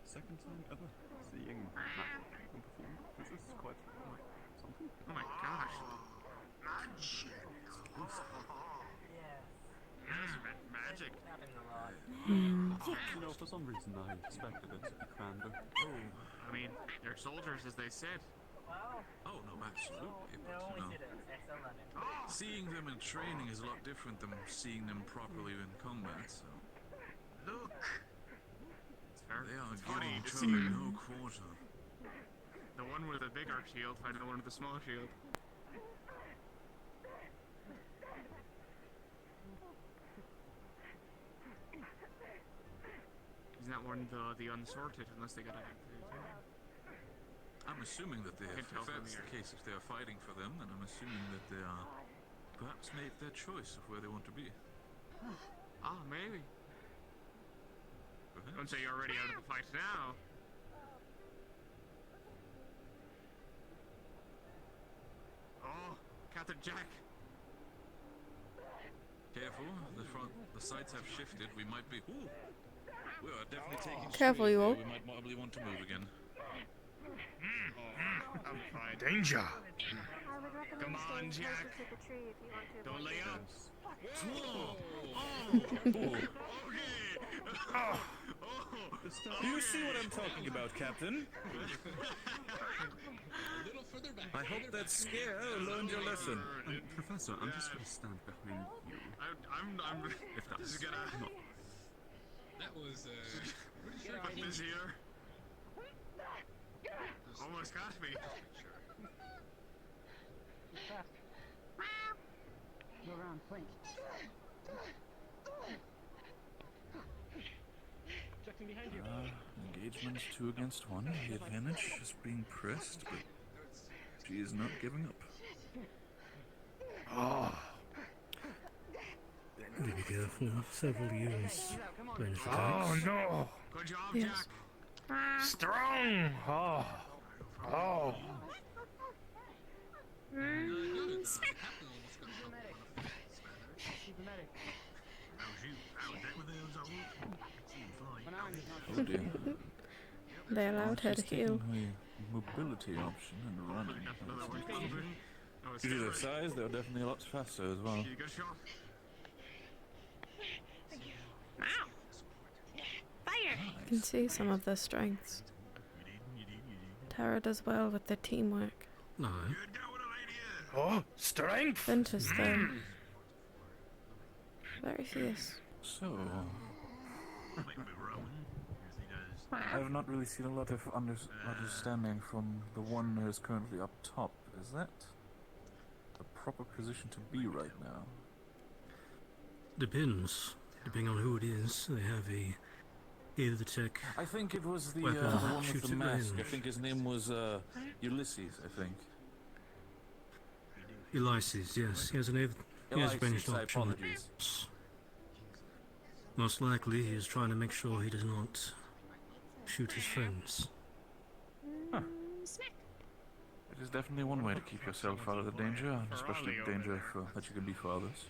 Second time ever seeing magic perform. This is quite something. Oh my gosh. Magic. You know, for some reason I expected it to be grander. Oh, I mean, they're soldiers, as they said. Oh, no, absolutely. But, seeing them in training is a lot different than seeing them properly in combat, so. Look. They are It's funny giving to each see other no quarter. the one with the big arc shield fighting the one with the small shield. Isn't that one the unsorted, unless they got a I'm assuming that they have, Can't tell if from that's the here. case, if they are fighting for them, then I'm assuming that they are perhaps made their choice of where they want to be. Ah, maybe. Perhaps. Don't say you're already out of the fight now. Oh, Captain Jack. Careful, the sides have shifted. We might be. Ooh, we are definitely taking. Careful, sway you there. all. We might probably want to move again. I'm fine. Danger! I would recommend Come on, staying Jack. closer to the tree if you want to Don't avoid lay the up. Do you see what I'm talking about, Captain? I hope that scare learned your lesson. Professor, I'm just going to stand behind you. I'm If this is that's gonna. not That was Put this here. Almost got me. You're on point. checking behind you. Engagements 2 against 1. The advantage is being pressed, but she is not giving up. Oh. Be careful. Several units. Going to Oh no! Good job, Yes. Jack. Strong! Oh. Oh. Oh dear. They allowed her to She's heal. taking the mobility option and running. Due to their size, they're definitely a lot faster as well. Good shot. You can see some of their strengths. Tara does well with their teamwork. No. Oh, strength! Ventus, though, very fierce. So, I have not really seen a lot of understanding from the one who is currently up top. Is that the proper position to be right now? Depends. depending on who it is, they have either the tech. I think it was the weapon one with shoots the it mask. in. I think his name was Ulysses, I think. Ulysses, yes. He has an he has ranged Elysis, option. apologies. Most likely he is trying to make sure he does not shoot his friends. Huh. It is definitely one way to keep yourself out of the danger, and especially the danger that you can be fathers.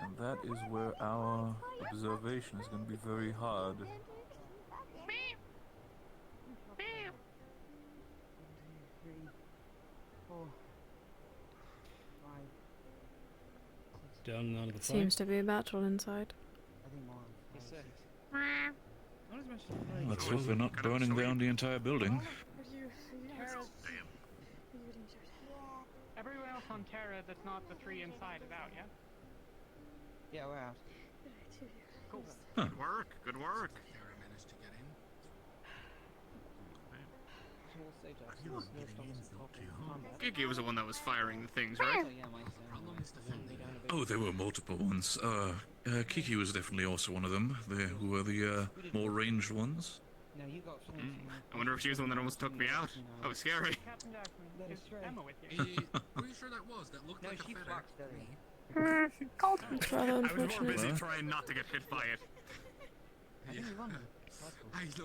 And that is where our observation is going to be very hard. Down and out of the fight. Seems to be a battle inside. Let's hope they're not burning down the entire building. Everyone else on Terra that's not the 3 inside is out, yeah? Yeah, we're out. Cool. Huh. Good work. Good work. Kiki was the one that was firing the things, right? Oh, there were multiple ones. Kiki was definitely also one of them. Who were the more ranged ones. No, you got I wonder if she was the one that almost took me out. That was scary. Captain Jackson, is Emma with you? Who are you sure that was? That looked like a FedEx. It's rather I was more unfortunate. busy trying not to get hit by it.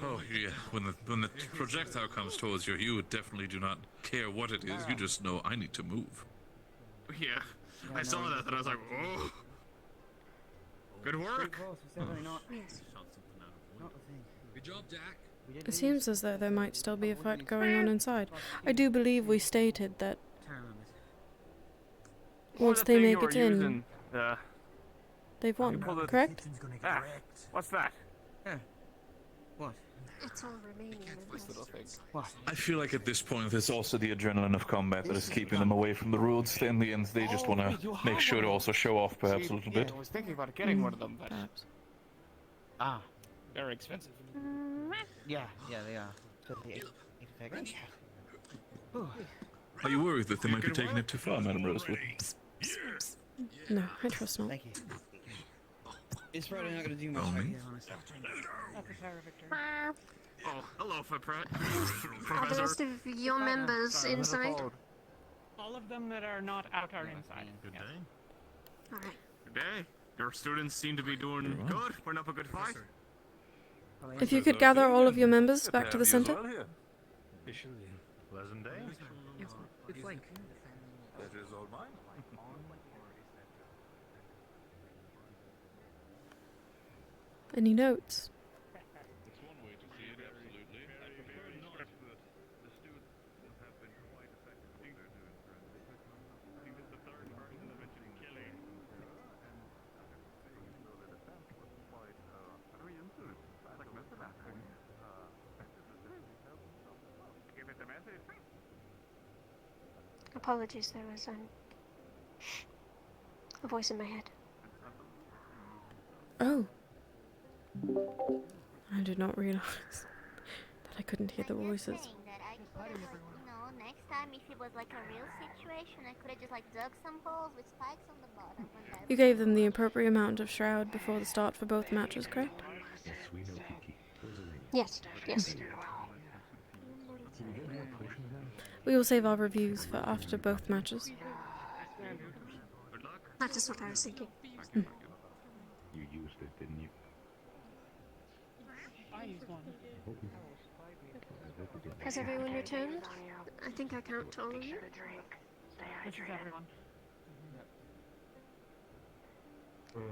Oh yeah, when the projectile comes towards you, you definitely do not care what it is. You just know I need to move. Yeah, I saw that and I was like, oh. Good work. Good job, Jack. It seems as though there might still be a fight going on inside. I do believe we stated that once they make it in, they've won, correct? Ah, what's that? What? It's all remaining members. What? I feel like at this point, it's also the adrenaline of combat that is keeping them away from the rules. In the end, they just want to make sure to also show off, perhaps a little bit. I was thinking about getting one of them, but Ah, very expensive. yeah, they are. Are you worried that they might be taking it too far, Madam Rosewood? No, I trust not. Thank you. It's probably not going to do much Only? right here, honestly. That's a Terra victory. Oh, hello, Footprint. Are the rest of your members inside? All of them that are not out are inside. Good yes. day. Alright. Good day. Your students seem to be doing good. Putting up a good fight. If you could gather all of your members back to the center. Pleasant day. It's like That is all mine. Any notes? It's one way to see it, absolutely. I prefer not that the students have been quite effective in what they're doing. I think it's the third person that mentioned killing. Give it the message. Apologies, there was a voice in my head. Oh. I did not realize that I couldn't hear the voices. Next time if it was like a real situation, I could have just like dug some holes with spikes on the bottom. You gave them the appropriate amount of shroud before the start for both matches, correct? Yes, we know, Kiki. Yes, yes. We will save our reviews for after both matches. That is what I was thinking. You used it, didn't you? I used one. Has everyone returned? I think I count all of you. This is everyone.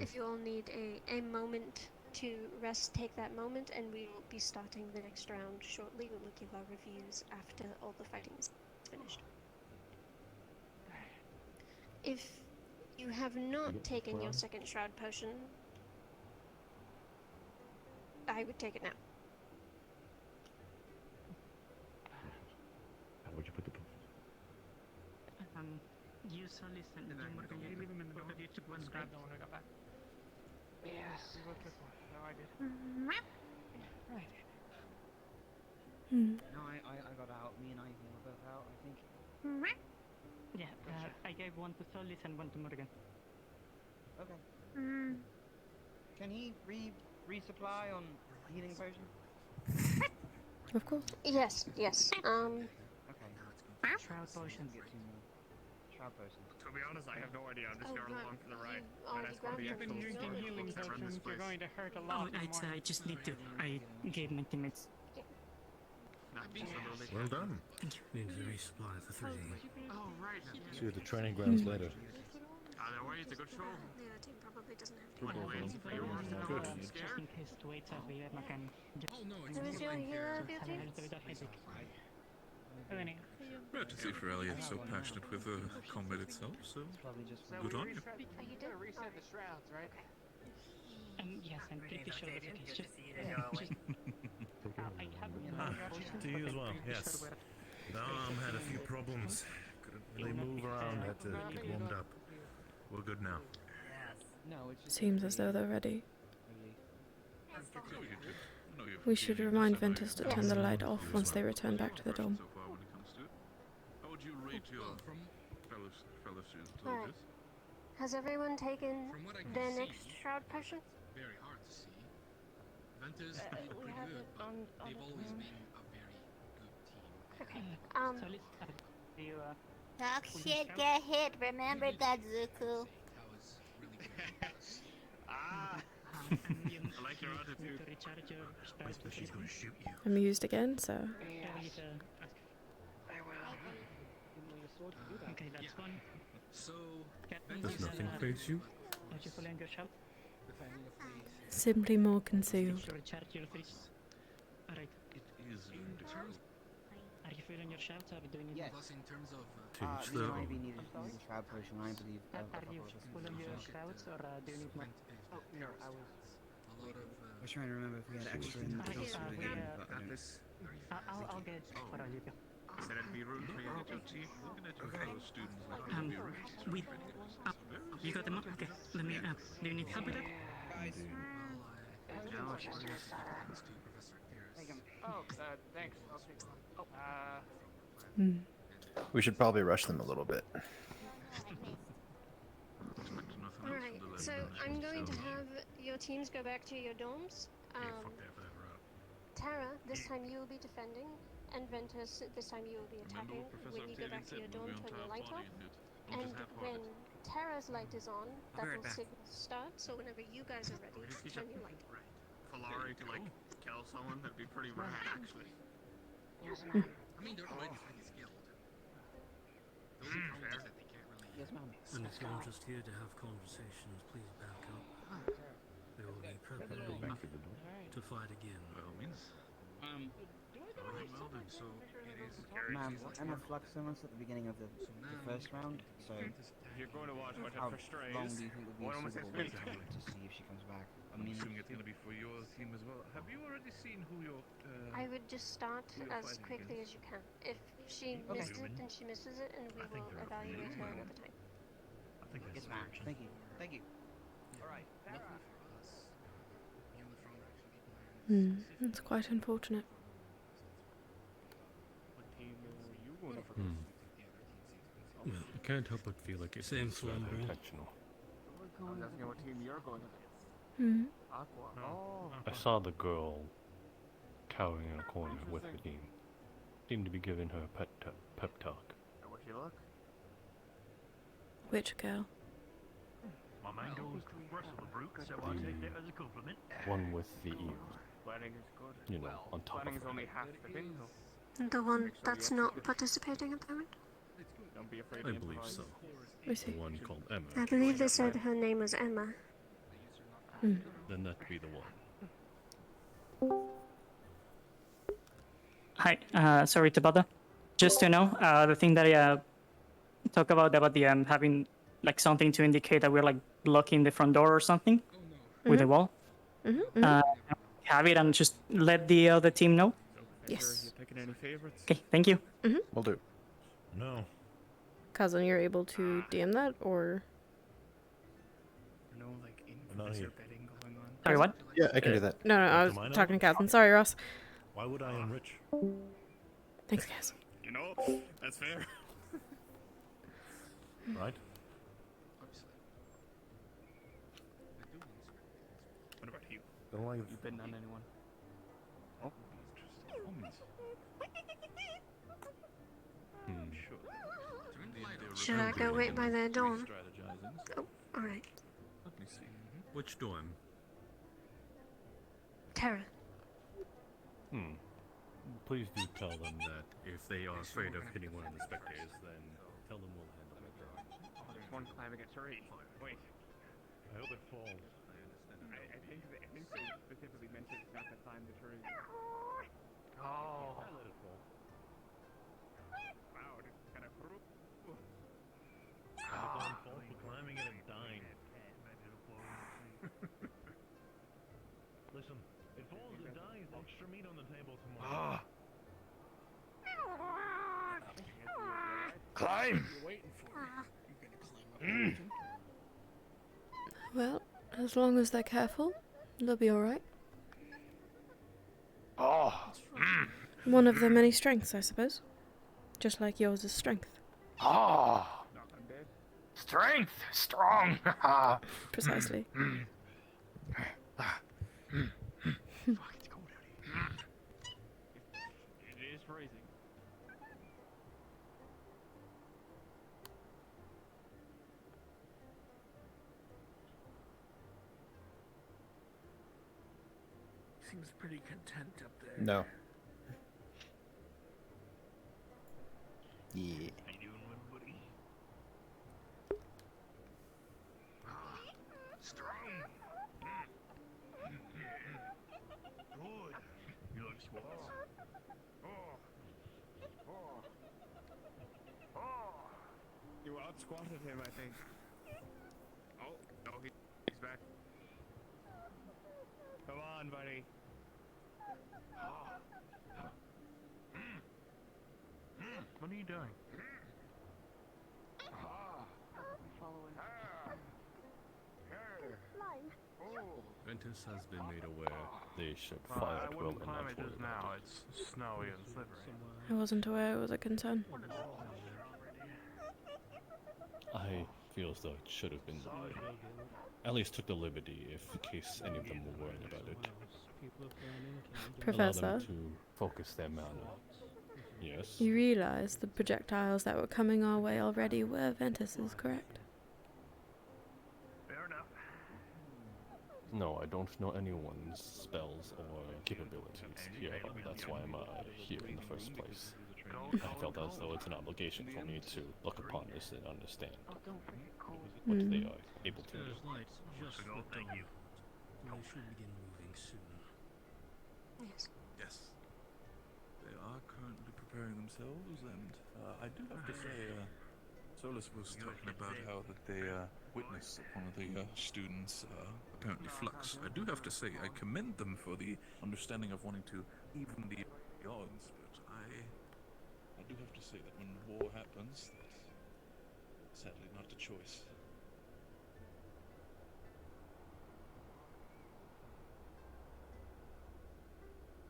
If you all need a moment to rest, take that moment, and we will be starting the next round shortly. We will give our reviews after all the fighting is finished. If you have not taken your second shroud potion, I would take it now. How would you put the You saw listen. Can you leave him in the middle? You took one grab the one I got back. Yes. You looked before. No, I did. Right. No, I got out. Me and Ivy were both out, I think. Yeah, I gave one to Solis and one to Morgan. Okay. Can he resupply on healing potion? Of course. Yes, yes. Okay. Shroud potion. Get 2 more. Shroud potion. To be honest, I have no idea. I'm just Oh, going God, along for the ride. you And already as for the grabbed You've been actual drinking storage healing books that run this potions. You're place. going to hurt a Oh, lot more. I just need to. I gave my teammates. Absolutely. Well done. Thank you. Need to resupply the 3. Oh, right. See you at the training grounds later. Either way, it's a good show. The other team probably doesn't have Good to. one. For yours, no, Good. I'm Just scared. in case the waits up, I can. Oh no, it's Who is your hero of your Have team? a little bit of headache. Oh, anyhow. Glad to see Ferelli so passionate with combat itself, so good on you. Oh, you did? Reset the shrouds, right? Yes, I'm pretty sure that it's just. I have To you as well, yes. The arm had a few problems. Couldn't really move around, had to get warmed up. We're good now. Seems as though they're ready. We should remind Ventus to turn the light off once they return back to the dome. So far when it comes to it. How would you rate your fellow students? Alright. Has everyone taken their next shroud potion? very hard to see. Ventus did we pretty have good, it but on they've the always phone. been a very good team. Okay. So let's. Do you Talk shit, get hit. Remember that, Zuku. That was really good. I like your attitude. to recharge your spells? Wait till she's gonna shoot you. Amused again, so. Okay, that's one. So, Does nothing face you? Don't you fully on your shell? Simply more concealed. To recharge your 3. Alright. It is Are you feeling your shouts? Are you doing it? Yes. plus in terms of Teach We their might own. be needed to use a shroud potion, I believe. Are you full on your shouts or do you need more? Oh, no, I was a lot of I was trying to remember if we had extra in the case we were given, but I don't. I'll get for all you go. Said it'd be rude for you to get your teeth. Looking at your fellow students like it'd be rude. We. You got them up? Okay. Let me. Do you need help with that? Oh, thanks. I'll take one. We should probably rush them a little bit. Alright, so I'm going to have your teams go back to your dorms. Tara, this time you will be defending, and Ventus, this time you will be attacking when you go back to your dorm, turn your light off. And when Tara's light is on, that will signal start, so whenever you guys are ready, turn your light on. Falari to like kill someone, that'd be pretty rad actually. I mean, they're already pretty skilled. Those are problems that they can't really. Yes, ma'am. And if you're just here to have conversations, please back up. We will be preparing to fight again. By all means. Alright, well then, so it is. Ma'am, Emma flux us at the beginning of the first round, so If you're going to watch what how her strays, long do you think would be one almost suitable has been to see if she comes back? I'm assuming it's gonna be for your team as well. Have you already seen who your I would just start who you're as fighting quickly as you can. If she misses it, then she misses it, and we will evaluate her another time. I think Yes, ma'am. Thank you. Thank you. Alright, luckily for us, me on the front are actually people I That's quite unfortunate. What team are you going for? Well, I can't help but feel like it's Same rather flavor. intentional. I'm asking what team you're going against. Aqua. Oh. I saw the girl cowering in a corner with the team. Seemed to be giving her a pep talk. How would she look? Which girl? My man goes to wrestle the brute, so I take that as a compliment. One with the ears. Planning is good. You know, on top of Planning is her. only half the thing though. The one that's not participating at the moment? Don't be afraid I to believe improvise. so. I see. The one called Emma. I believe they said her name was Emma. Then that'd be the one. Hi. Sorry to bother. Just to know, the thing that I talk about the having like something to indicate that we're like blocking the front door or something with the wall. Have it and just let the other team know. Yes. You picking any favorites? Okay. Thank you. Will do. No. Cousin, you're able to DM that, or? No, like Not here. betting going on. Sorry, what? Yeah, I can do that. No, I was talking to Cousin. Sorry, Ross. Why would I enrich? Thanks, guys. You know, that's fair. Right? Don't like You bitten on anyone? Oh. Should I go wait by the dorm? Oh, alright. Let me see. Which dorm? Tara. Please do tell them that if they are afraid of hitting one of the spectators, then tell them we'll handle it. Oh, there's one climbing a tree. Wait. I hope it falls. I think they specifically mentioned not to climb the tree. Oh. I let it fall. Wow, it's kind of cruel. It's own fault for climbing it and dying. Listen, it falls and dies, extra meat on the table tomorrow. Climb! You're waiting for me. You're gonna climb up the mountain. Well, as long as they're careful, they'll be alright. One of their many strengths, I suppose. Just like yours is strength. Strength! Strong! Precisely. Fuck, it's cold out here. It is freezing. Seems pretty content up there. No. Yeah. How you doing, buddy? Strong! Good. You like squats? You out squatted him, I think. Oh, he's back. Come on, buddy. What are you doing? Ventus has been made aware they should fire I at will wouldn't and climb not it worry just about now. it. It's snowy and slippery. I wasn't aware it was a concern. I feel as though it should have been. At least took the liberty if in case any of them were worried about it. Professor? Allow them to focus their mana. Yes? You realise the projectiles that were coming our way already were Ventus's, correct? Fair enough. No, I don't know anyone's spells or capabilities here. That's why I'm here in the first place. I felt as though it's an obligation for me to look upon this and understand what they are able to do. There's light just So, thank you. They should begin moving soon. Yes. Yes. They are currently preparing themselves, and I do have to say, Solus was talking about how that they witnessed that one of the students apparently flux. I do have to say, I commend them for the understanding of wanting to even the odds, but I do have to say that when war happens, that's sadly not a choice.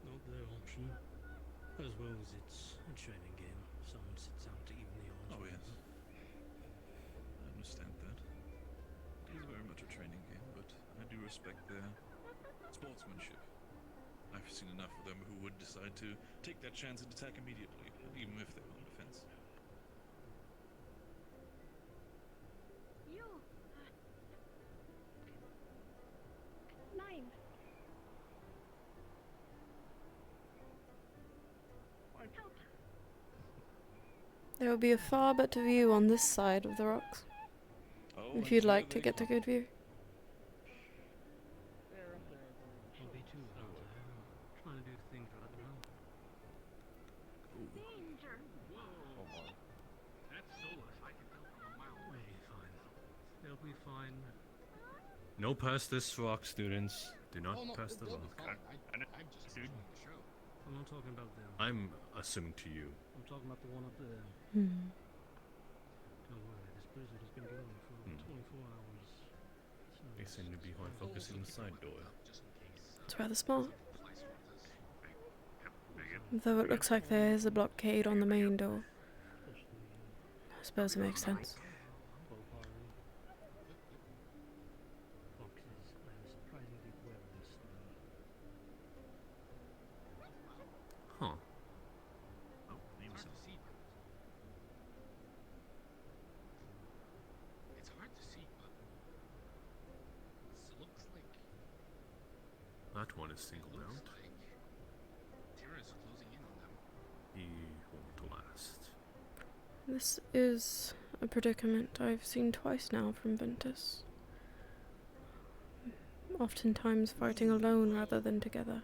Not their option. As well as it's a training game. Someone sits out to even the odds. Oh yes. I understand that. It is very much a training game, but I do respect their sportsmanship. I've seen enough of them who would decide to take that chance and attack immediately, even if they're on defense. You. 9. Help. There will be a far better view on this side of the rocks. Oh, If you'd like to get a good view. Don't be too out there. Trying to do things right now. Danger. That's Solus. I can tell from a mile away. They'll be fine. No past this rock, students. Do not Oh, no, pass the they'll rock. be fine. I'm just enjoying the show. I'm not talking about them. I'm assuming to you. I'm talking about the one up there. Hmm. Don't worry, this blizzard has been going for 24 hours. So They seem to be hard focusing the side door. It's rather smart. Though it looks like there is a blockade on the main door. I suppose it makes sense. Foxes, I'm surprisingly well this that one is singled out. Terrorists closing in on them. He won't last. This is a predicament I've seen twice now from Ventus. Oftentimes fighting alone rather than together.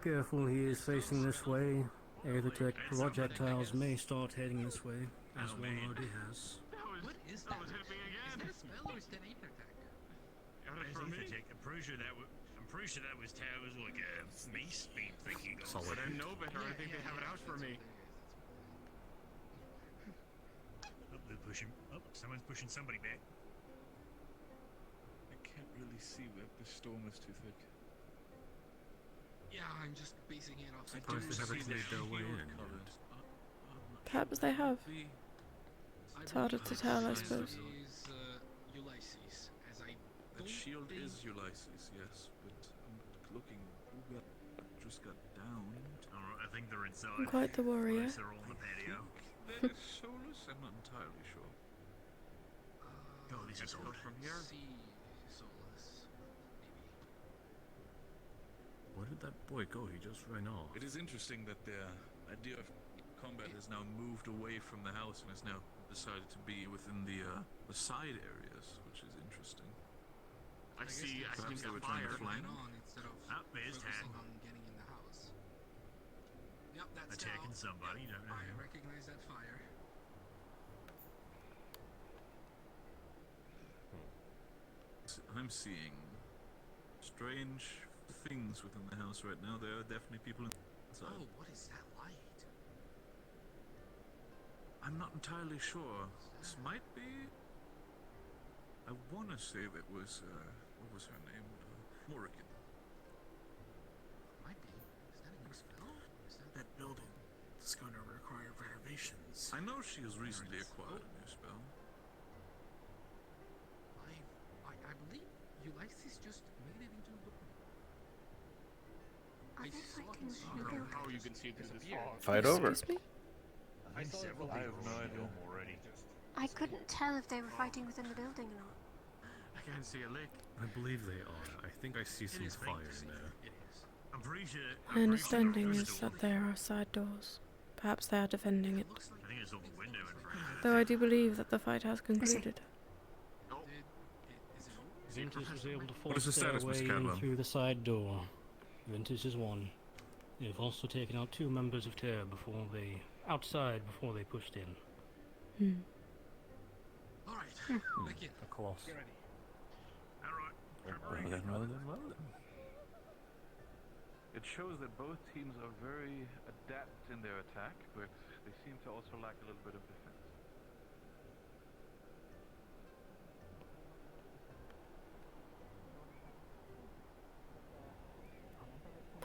Careful, he is facing this way. Aethertech projectiles may start heading this way, as one already has. What is that? Is that a spell or is that Aethertech? I'm pretty sure that was towers like a mace beam thinking of. Solid. I know better. I think they have it out for me. Oh, they're pushing. Oh, someone's pushing somebody back. I can't really see where the storm is too thick. Yeah, I'm just basing it off. Surprised they haven't made their way in. Perhaps they have. It's harder to tell, I suppose. Is Ulysses, as I That shield is Ulysses, yes, but I'm looking who just got downed. Alright, I think they're inside. Quite the warrior. Unless they're all on the patio. That is Solus? I'm not entirely sure. Oh, these are Solus. from here. See Solus, Where did that boy go? He just ran off. It is interesting that their idea of combat has now moved away from the house and has now decided to be within the side areas, which is interesting. I see Perhaps they a were trying fire. to flank. on instead of There's focusing Tad. on getting in the house. Yep, that's Attacking Tal. somebody, you don't know. I recognize that fire. I'm seeing strange things within the house right now. There are definitely people inside. Oh, what is that light? I'm not entirely sure. This might be. I want to say that was what was her name? Morrigan. Might be. Is that a new spell? Is That building is going to require renovations. I know she has recently acquired a new spell. I believe Ulysses just made it into the. Are they fighting with the building? How you can see this fog. Fight over. Excuse me? I saw several I have no idea. already. I couldn't tell if they were fighting within the building or not. I can't see a lick. I believe they are. I think I see some is faint fire to see. in there. It is. I'm pretty sure. My understanding is that there are side doors. Perhaps they are defending it. I think it's over the window in front. Though I do believe that the fight has concluded. Ventus was able to What is force the their status, way Mr. in Cadwell? through the side door. Ventus is one. They've also taken out 2 members of Terror outside before they pushed in. Alright, back in. A coloss. Get ready. Alright. Well then. It shows that both teams are very adept in their attack, but they seem to also lack a little bit of defense.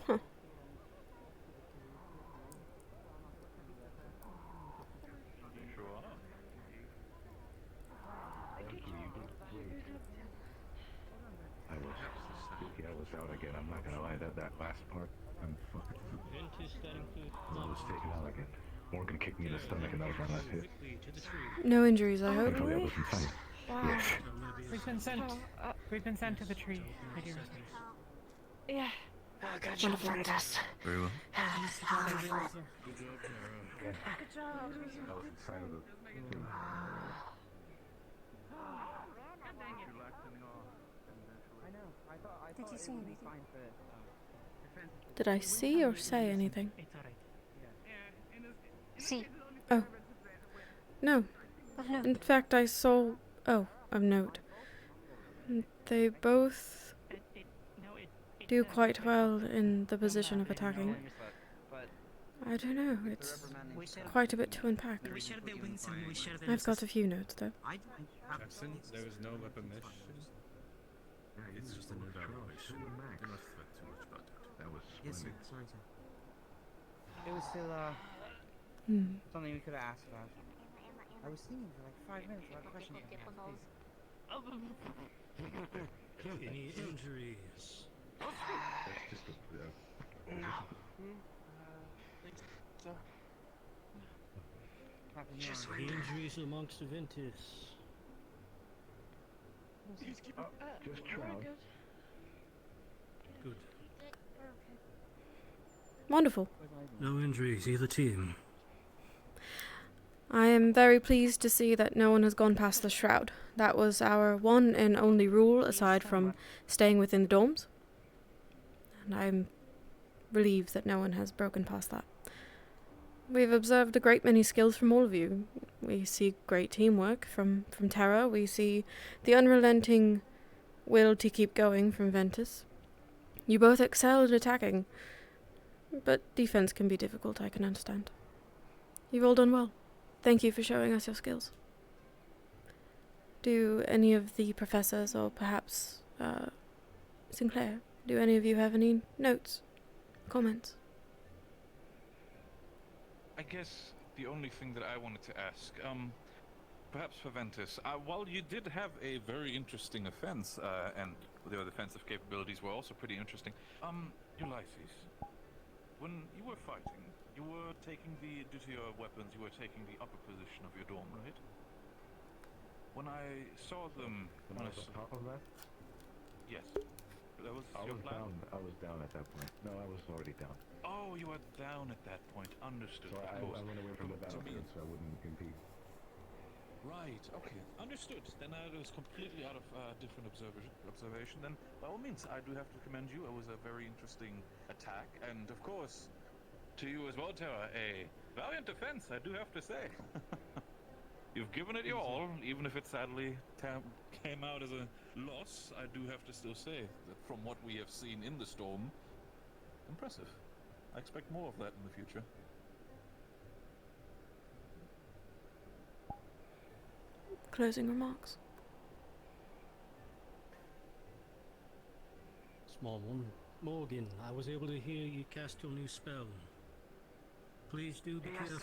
Huh. Sure are. I was out again. I'm not gonna lie. That last part, I'm fucking. I was taken out again. Morgan kicked me in the stomach, and that was my last hit. No injuries, I hope. Thankfully, I wasn't fine. Yes. We've been sent to the tree. Yeah. Oh, good job, Ventus. Very well. Good job. Good job. I was inside of the. Did you see anything? Did I see or say anything? See. Oh. No. Oh, no. In fact, I saw. Oh, of note. They both do quite well in the position of attacking. I don't know, it's quite a bit to unpack. We share the wings and we share the I've got a few notes though. Absent, there was no weapon mission. It's just an evaluation. Do not fret too much about it. That was Yes, sir. splendid. Sorry, sir. It was still, something we could have asked about. I was thinking for like 5 minutes without questioning it. Any injuries? That's just Any injuries amongst the Ventus? just Trout. Wonderful. No injuries, either team. I am very pleased to see that no one has gone past the shroud. That was our one and only rule, aside from staying within the dorms. And I'm relieved that no one has broken past that. We've observed a great many skills from all of you. We see great teamwork from Terra. We see the unrelenting will to keep going from Ventus. You both excel at attacking, but defense can be difficult, I can understand. You've all done well. Thank you for showing us your skills. Do any of the professors, or perhaps Sinclair, do any of you have any notes, comments? I guess the only thing that I wanted to ask, perhaps for Ventus, while you did have a very interesting offense, and your defensive capabilities were also pretty interesting, Ulysses, when you were fighting, you were taking due to your weapons, you were taking the upper position of your dorm, right? When I saw them... When I was on top of that? Yes. That was I your was plan? down. I was down at that point. No, I was already down. Oh, you were down at that point. Understood. So I went away from the To me, battlefield so I wouldn't compete. right, okay. Understood. Then I was completely out of different observation. Then, by all means, I do have to commend you. It was a very interesting attack. And, of course, to you as well, Terra, a valiant defense, I do have to say. You've given it your all, even if it sadly came out as a loss. I do have to still say that from what we have seen in the storm, impressive. I expect more of that in the future. Closing remarks. Small one. Morgan, I was able to hear you cast your new spell. Please do be careful.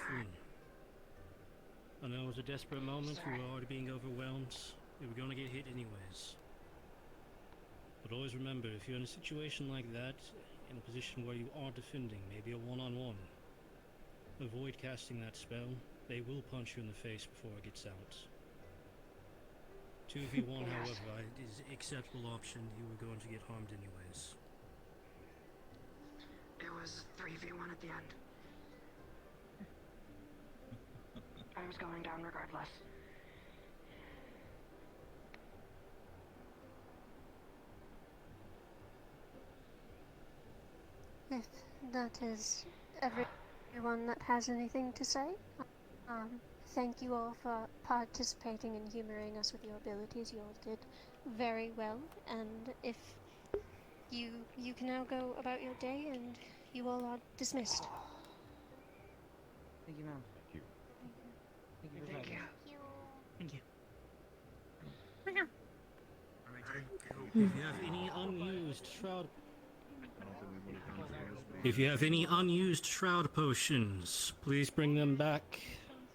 I know it was a desperate moment, we were already being overwhelmed. We were gonna get hit anyways. But always remember, if you're in a situation like that, in a position where you are defending, maybe a one-on-one, avoid casting that spell. They will punch you in the face before it gets out. 2v1, however, is an acceptable option. You were going to get harmed anyways. It was 3v1 at the end. I was going down regardless. If that is everyone that has anything to say, thank you all for participating and humoring us with your abilities. You all did very well, and if you can now go about your day, and you all are dismissed. Thank you, ma'am. Thank you. Thank you. If you have any unused shroud... If you have any unused shroud potions, please bring them back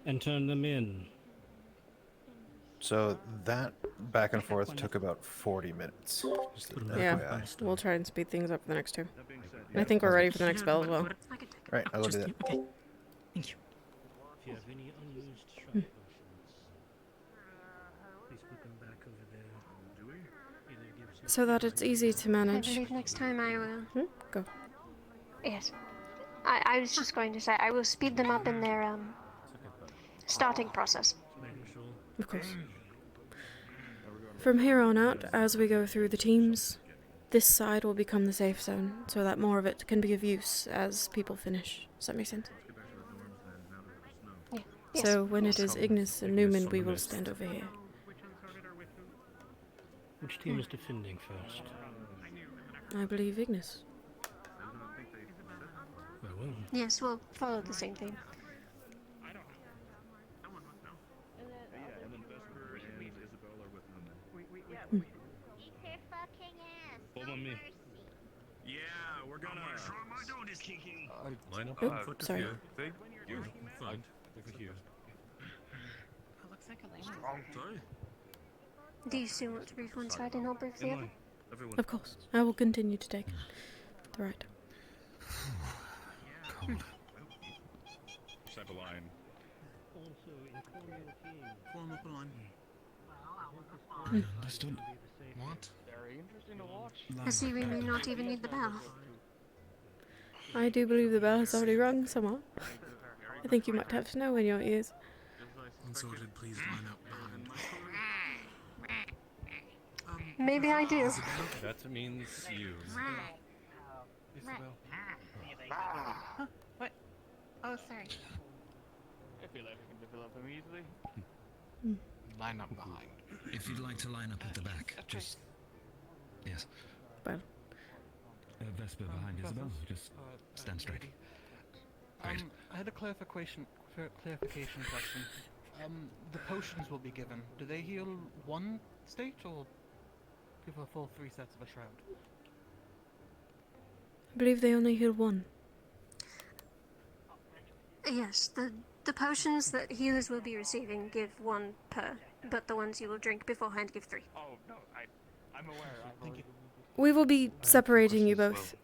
and turn them in. So that back and forth took about 40 minutes. Just an Yeah, FYI. we'll try and speed things up for the next two. And I think we're ready for the next spell as well. Right, I'll go do that. Okay. Thank you. If you have any unused shroud potions, please put them back over there. So that it's easy to I manage. believe next time I will. Go. Yes. I was just going to say, I will speed them up in their starting process. Of course. From here on out, as we go through the teams, this side will become the safe zone, so that more of it can be of use as people finish. Does that make sense? Yeah. Yes. So when it is Ignis and Newman, we will stand over here. Which team is defending first? I believe Ignis. Very well. Yes, we'll follow the same theme. And then Vesper and Isabel are with them. Eat her fucking ass. Hold on me. Yeah, we're gonna. My door is kicking. Line up Oop, on foot. sorry. Thank you. Fine. Over here. It looks like a Sorry. Do you still want to brief one side and I'll brief the other? Everyone. Of course. I will continue to take the right. Cold. Step a line. Also, inform your team. Form up a line. Understood. What? Very interesting to watch. I see we may not even need the bell. I do believe the bell has already rung somewhat. I think you might have snow in your ears. Unsorted, please line up behind. Maybe I do. That means you. Isabel. Huh? What? Oh, sorry. I feel like we can develop immediately. Line up behind. If you'd like to line up at the back, just... Yes. Well. Vesper behind Isabel, just stand straight. Great. I had a clarification question. The potions will be given. Do they heal one state or give a full 3 sets of a shroud? I believe they only heal one. Yes, the potions that healers will be receiving give 1 per, but the ones you will drink beforehand give 3. Oh, no, I'm aware. Thank you. We will be separating you both.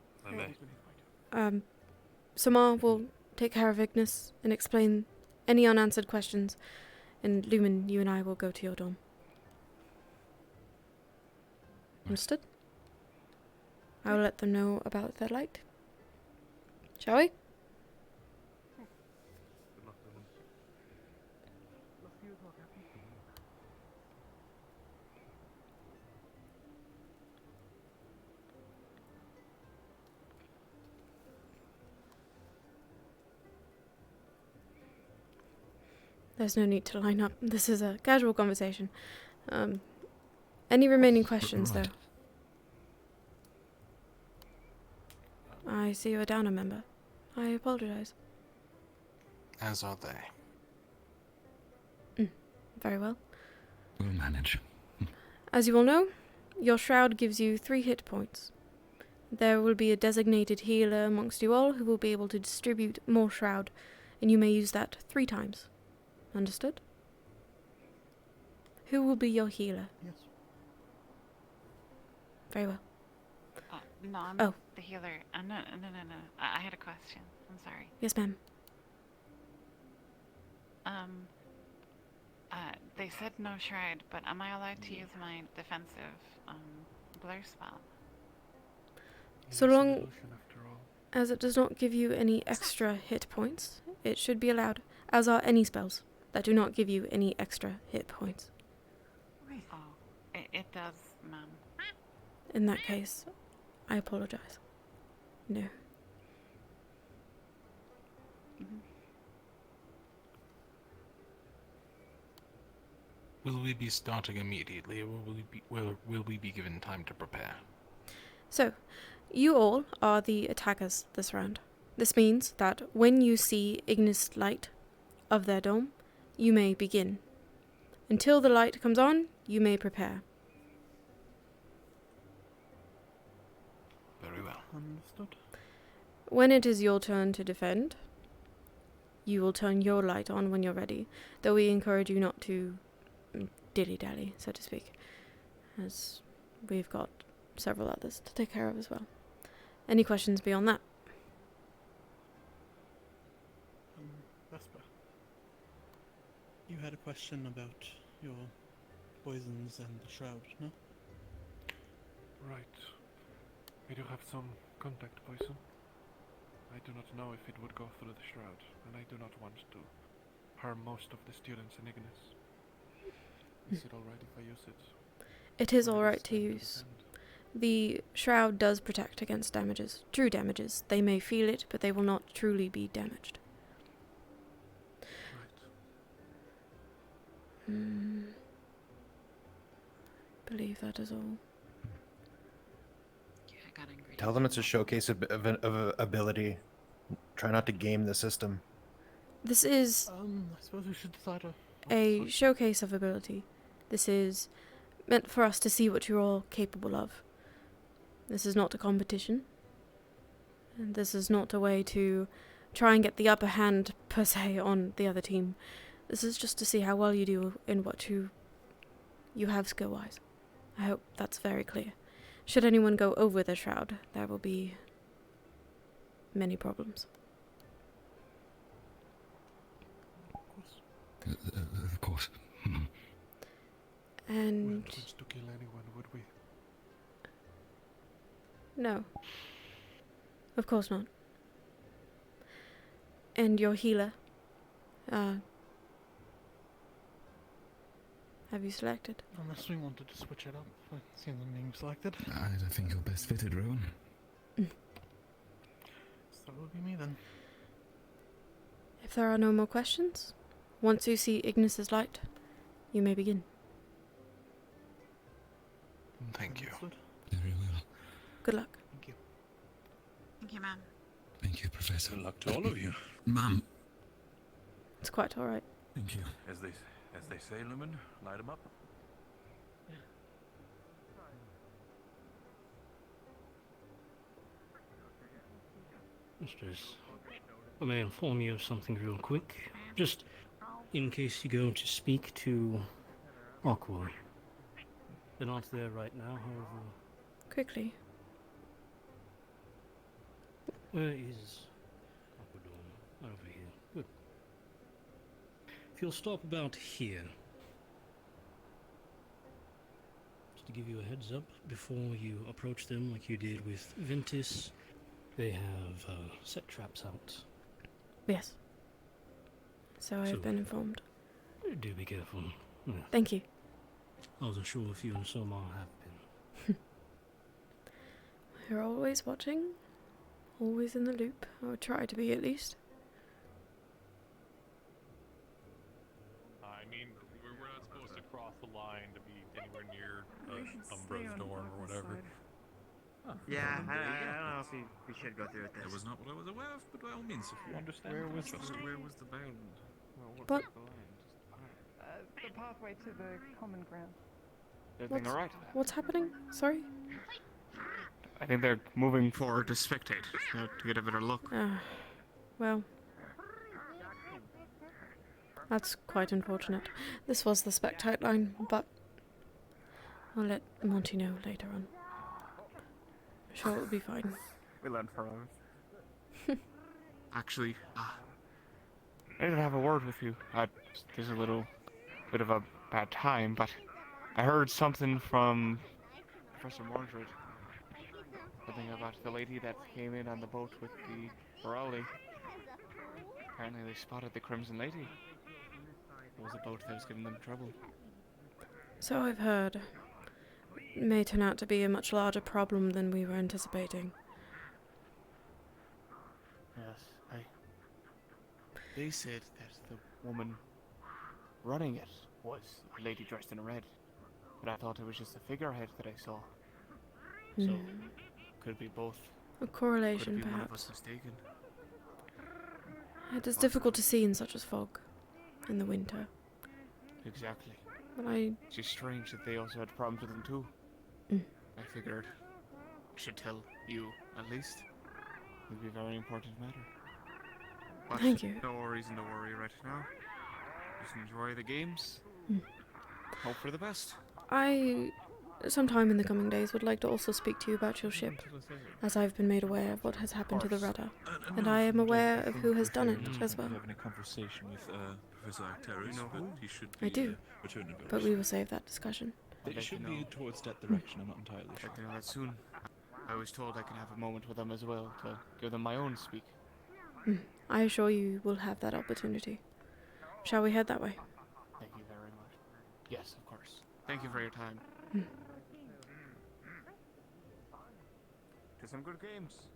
Samar will take care of Ignis and explain any unanswered questions, and Lumen, you and I will go to your dorm. Understood? I will let them know about their light. Shall we? There's no need to line up. This is a casual conversation. Any remaining questions, though? I see you're down a member. I apologize. As are they. Very well. We'll manage. As you all know, your shroud gives you 3 hit points. There will be a designated healer amongst you all who will be able to distribute more shroud, and you may use that 3 times. Understood? Who will be your healer? Yes. Very well. No, I'm Oh. the healer. No. I had a question. I'm sorry. Yes, ma'am. They said no shroud, but am I allowed to use my defensive, blur spell? So long as it does not give you any extra hit points, it should be allowed, as are any spells that do not give you any extra hit points. Oh, it does, ma'am. In that case, I apologize. No. Will we be starting immediately, or will we be given time to prepare? So, you all are the attackers this round. This means that when you see Ignis light of their dome, you may begin. Until the light comes on, you may prepare. Very well. Understood. When it is your turn to defend, you will turn your light on when you're ready, though we encourage you not to dilly-dally, so to speak, as we've got several others to take care of as well. Any questions beyond that? Vesper, you had a question about your poisons and the shroud, no? Right. We do have some contact poison. I do not know if it would go through the shroud, and I do not want to harm most of the students in Ignis. Is it alright if I use it? It is alright to use. The shroud does protect against damages. True damages. They may feel it, but they will not truly be damaged. Believe that is all. Tell them it's a showcase of ability. Try not to game the system. This is I suppose we should decide a showcase of ability. This is meant for us to see what you're all capable of. This is not a competition. And this is not a way to try and get the upper hand, per se, on the other team. This is just to see how well you do in what you have skill-wise. I hope that's very clear. Should anyone go over the shroud, there will be many problems. Of course. And... We don't want to kill anyone, would we? No. Of course not. And your healer. Have you selected? Unless we wanted to switch it up, I see the name selected. I think you're best fitted, Rowan. So that would be me then. If there are no more questions, once you see Ignis's light, you may begin. Thank you. Very well. Good luck. Thank you. Thank you, ma'am. Thank you, Professor. Good luck to all of you. Ma'am. It's quite alright. Thank you. As they say, Lumen, light 'em up. Mistress, I may inform you of something real quick. Just in case you go to speak to Aqua. They're not there right now, however. Quickly. Where is Aquadome? Over here. Good. If you'll stop about here. Just to give you a heads up, before you approach them like you did with Ventus, they have set traps out. Yes. So I've been informed. Do be careful. Yeah. Thank you. I wasn't sure if you and Somar have been. We're always watching. Always in the loop. I would try to be, at least. I mean, we're not supposed to cross the line to be anywhere near Umbra's dorm or whatever. Yeah, I don't know if we should go through with this. That was not what I was aware of, but by all means, if you understand, Where I was trust you. the bound? Well, What? was the line? The pathway to the common ground. Everything alright? What's happening? Sorry? I think they're moving forward to spectate, to get a better look. Well. That's quite unfortunate. This was the spectate line, but I'll let Monty know later on. I'm sure it'll be fine. We learned from him. Actually, I didn't have a word with you. There's a little bit of a bad time, but I heard something from Professor Mordred. Something about the lady that came in on the boat with the Borelli. Apparently they spotted the Crimson Lady. It was a boat that was giving them trouble. So I've heard. It may turn out to be a much larger problem than we were anticipating. Yes, They said that the woman running it was a lady dressed in red. But I thought it was just a figurehead that I saw. So, could be both. A correlation, could be one of us perhaps. mistaken. It is difficult to see in such as fog in the winter. Exactly. But It's just strange that they also had problems with them too. I figured I should tell you, at least. It would be a very important matter. But Thank you. no reason to worry right now. Just enjoy the games. Hope for the best. I, sometime in the coming days, would like to also speak to you about your ship, as I've been made aware of what has happened to the rudder, and I am aware of who has done it as well. Having a conversation with Professor Arcturus, but he should be I do, returned in but we will save that discussion. It should be towards that direction, I'm not entirely sure. I'd like to know that soon. I was told I can have a moment with them as well, to give them my own speak. I assure you will have that opportunity. Shall we head that way? Thank you very much. Yes, of course. Thank you for your time. To some good games.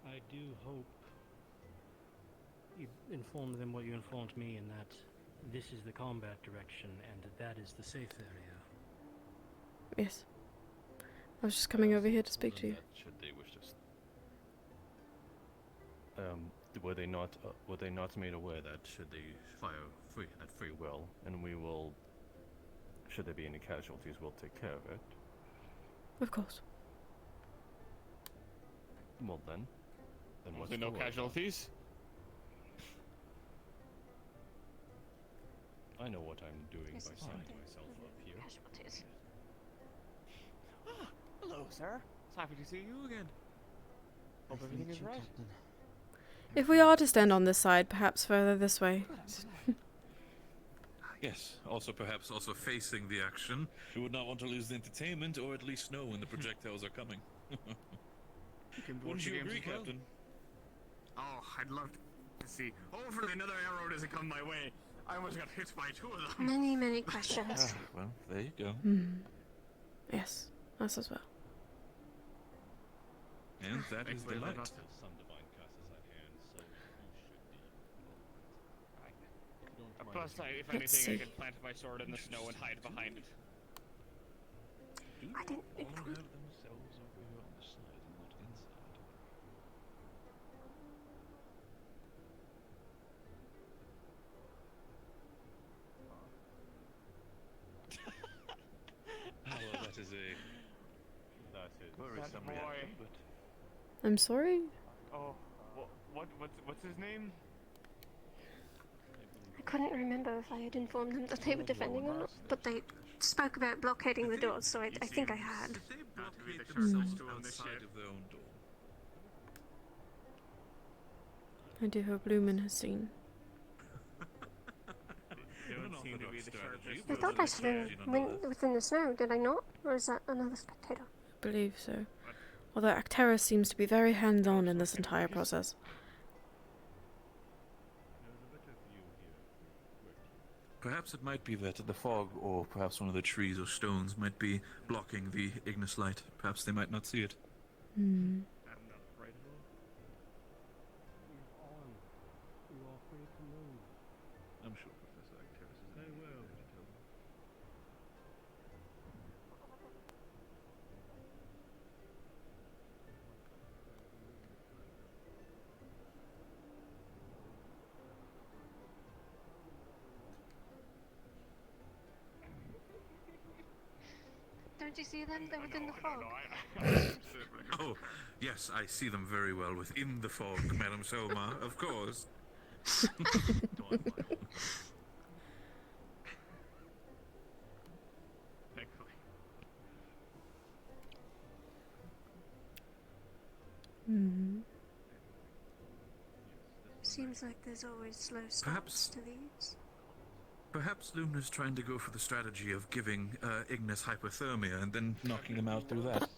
I do hope you informed them what you informed me, and that this is the combat direction and that is the safe area. Yes. I was just coming over here to speak to you. Should they wish to were they not made aware that should they fire at free will, and we will, should there be any casualties, we'll take care of it? Of course. Well then what's there no the worry? casualties? I know what I'm doing by setting myself up here. Casualties. Ah, hello, sir. It's happy to see you again. Hope everything is right. If we are to stand on this side, perhaps further this way. Yes, also perhaps also facing the action. We would not want to lose the entertainment, or at least know when the projectiles are coming. You can Wouldn't watch the you games agree, as well. Captain? Oh, I'd love to see. Hopefully another arrow doesn't come my way. I almost got hit by 2 of them. Many, many questions. Well, there you go. Yes, us as well. And that is the light. Some divine curses at hand, so you should be. Plus, if Let's anything, I see. can plant my sword in the snow and hide behind it. I didn't. All have themselves over here on the side and not inside. Well, that is a... worrisome boy. reaction, but... I'm sorry? Oh, what's his name? I couldn't remember if I had informed them that they were defending or not, but they spoke about blockading the doors, so I think I had. Did they blockade themselves outside of their own door? I do hope Lumen has seen. Don't seem to be the sharpest. I thought I saw them within the snow, did I not? Or is that another spectator? I believe so. Although Actera seems to be very hands-on in this entire process. Perhaps it might be that the fog, or perhaps one of the trees or stones, might be blocking the Ignis light. Perhaps they might not see it. Hmm. I'm not afraid of them. You are free to move. I'm sure Professor Acteris is Very well. to tell them. Don't you see them? They're within the fog. Oh, yes, I see them very well within the fog, Madame Selma, of course. Thankfully. Seems like there's always slow starts Perhaps- to these. Perhaps Luna's trying to go for the strategy of giving Ignis hypothermia and then knocking them out through that.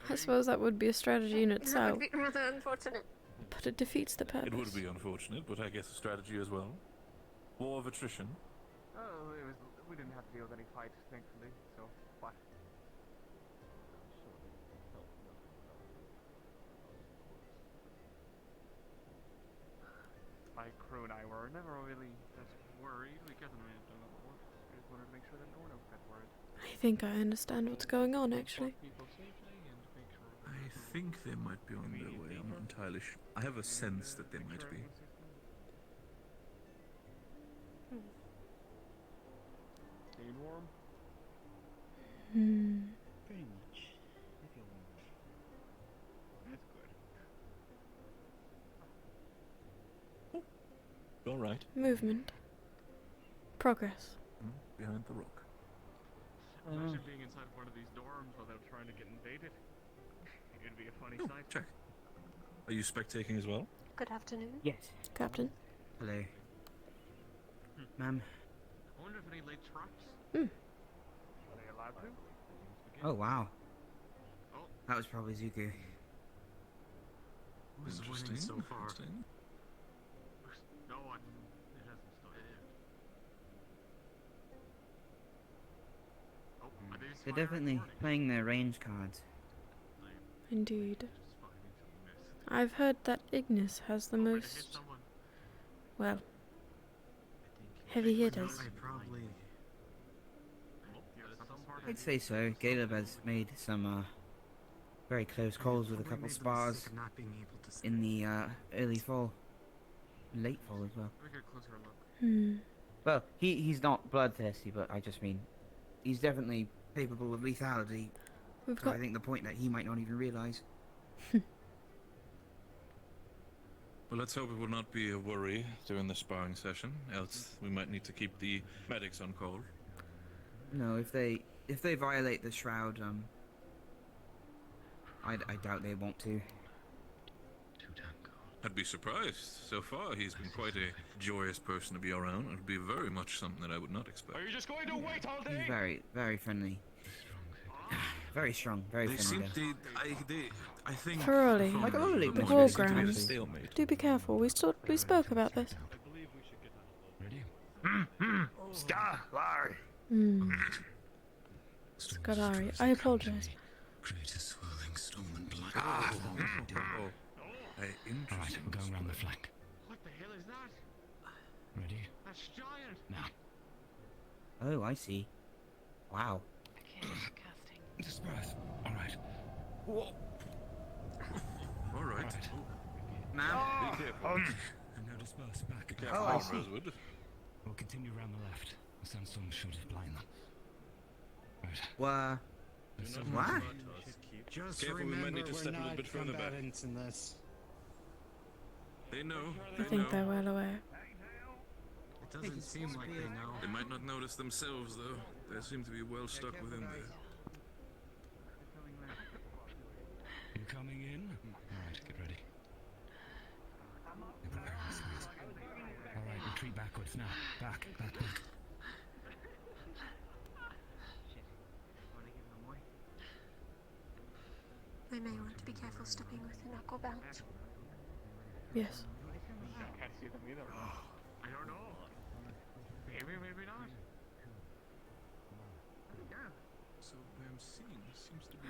I suppose that would be a strategy in That itself, would be rather unfortunate. but it defeats the purpose. It would be unfortunate, but I guess a strategy as well. War of attrition. Oh, we didn't have to deal with any fights, thankfully, so, but... My crew and I were never really that worried. We got them in a lot of work. We just wanted to make sure that no one else got worried. I think I understand what's going on, actually. People safely and make sure... I think they might be on their way. I'm not entirely sure. I have a sense that they might be. Staying warm? Very much. I feel warm. That's good. All right. Movement. Progress. Behind the rock. Imagine being inside one of these dorms while they're trying to get invaded. It'd be a funny sight. Check. Are you spectating as well? Good afternoon. Yes. Captain. Hello. Ma'am. I wonder if any laid traps? Hmm. Are they allowed to? Oh, wow. Oh. That was probably Zuko. Who's winning Interesting. so far? Interesting. No one. It hasn't started yet. Oh, are they just They're firing definitely warning? playing their range cards. Indeed. Just firing until we miss. I've heard that Ignis has the Oh, but it hit most, someone. well, I think heavy hitters. I probably. Oh, yeah, there's some part I'd say so. Caleb has made some very close calls with a probably couple made the spars mistake of not being able to see. in the early fall. Late fall as well. Let me get a closer look. Hmm. Well, he's not bloodthirsty, but I just mean he's definitely capable of lethality. We've So got I think the point that he might not even realise. Well, let's hope it will not be a worry during the sparring session, else we might need to keep the medics on call. No, if they violate the shroud, I doubt they want to. I'd be surprised. So far, he's been quite a joyous person to be around. It would be very much something that I would not expect. Are you just going to wait all day? He's very, very friendly. Very strong, very They friendly. seem, I think... Thoroughly. from Like a lily, The point war of view, they seem to be at a grounds. stalemate. Do be careful. We spoke about this. Star-Larry. Scolari, I apologize. Create a swirling storm and black. Alright, we're going around the flank. What the hell is that? Ready? That's giant. Now. Oh, I see. Wow. Disperse. Alright. Alright. Ma'am? Be careful. And now disperse back. Be careful, Rosewood. We'll continue around the left. The sandstorm should blind them. Right. What? What? Just Careful, we might need to step a little bit further back. in this. They know. I think they're well aware. It doesn't seem like they know. They might not notice themselves, though. They seem to be well stuck within there. You coming in? Alright, get ready. Alright, retreat backwards now. Back. We may want to be careful stepping within aqua bounds. Yes. I can't see them either. I don't know. Maybe not. So what I'm seeing seems to be...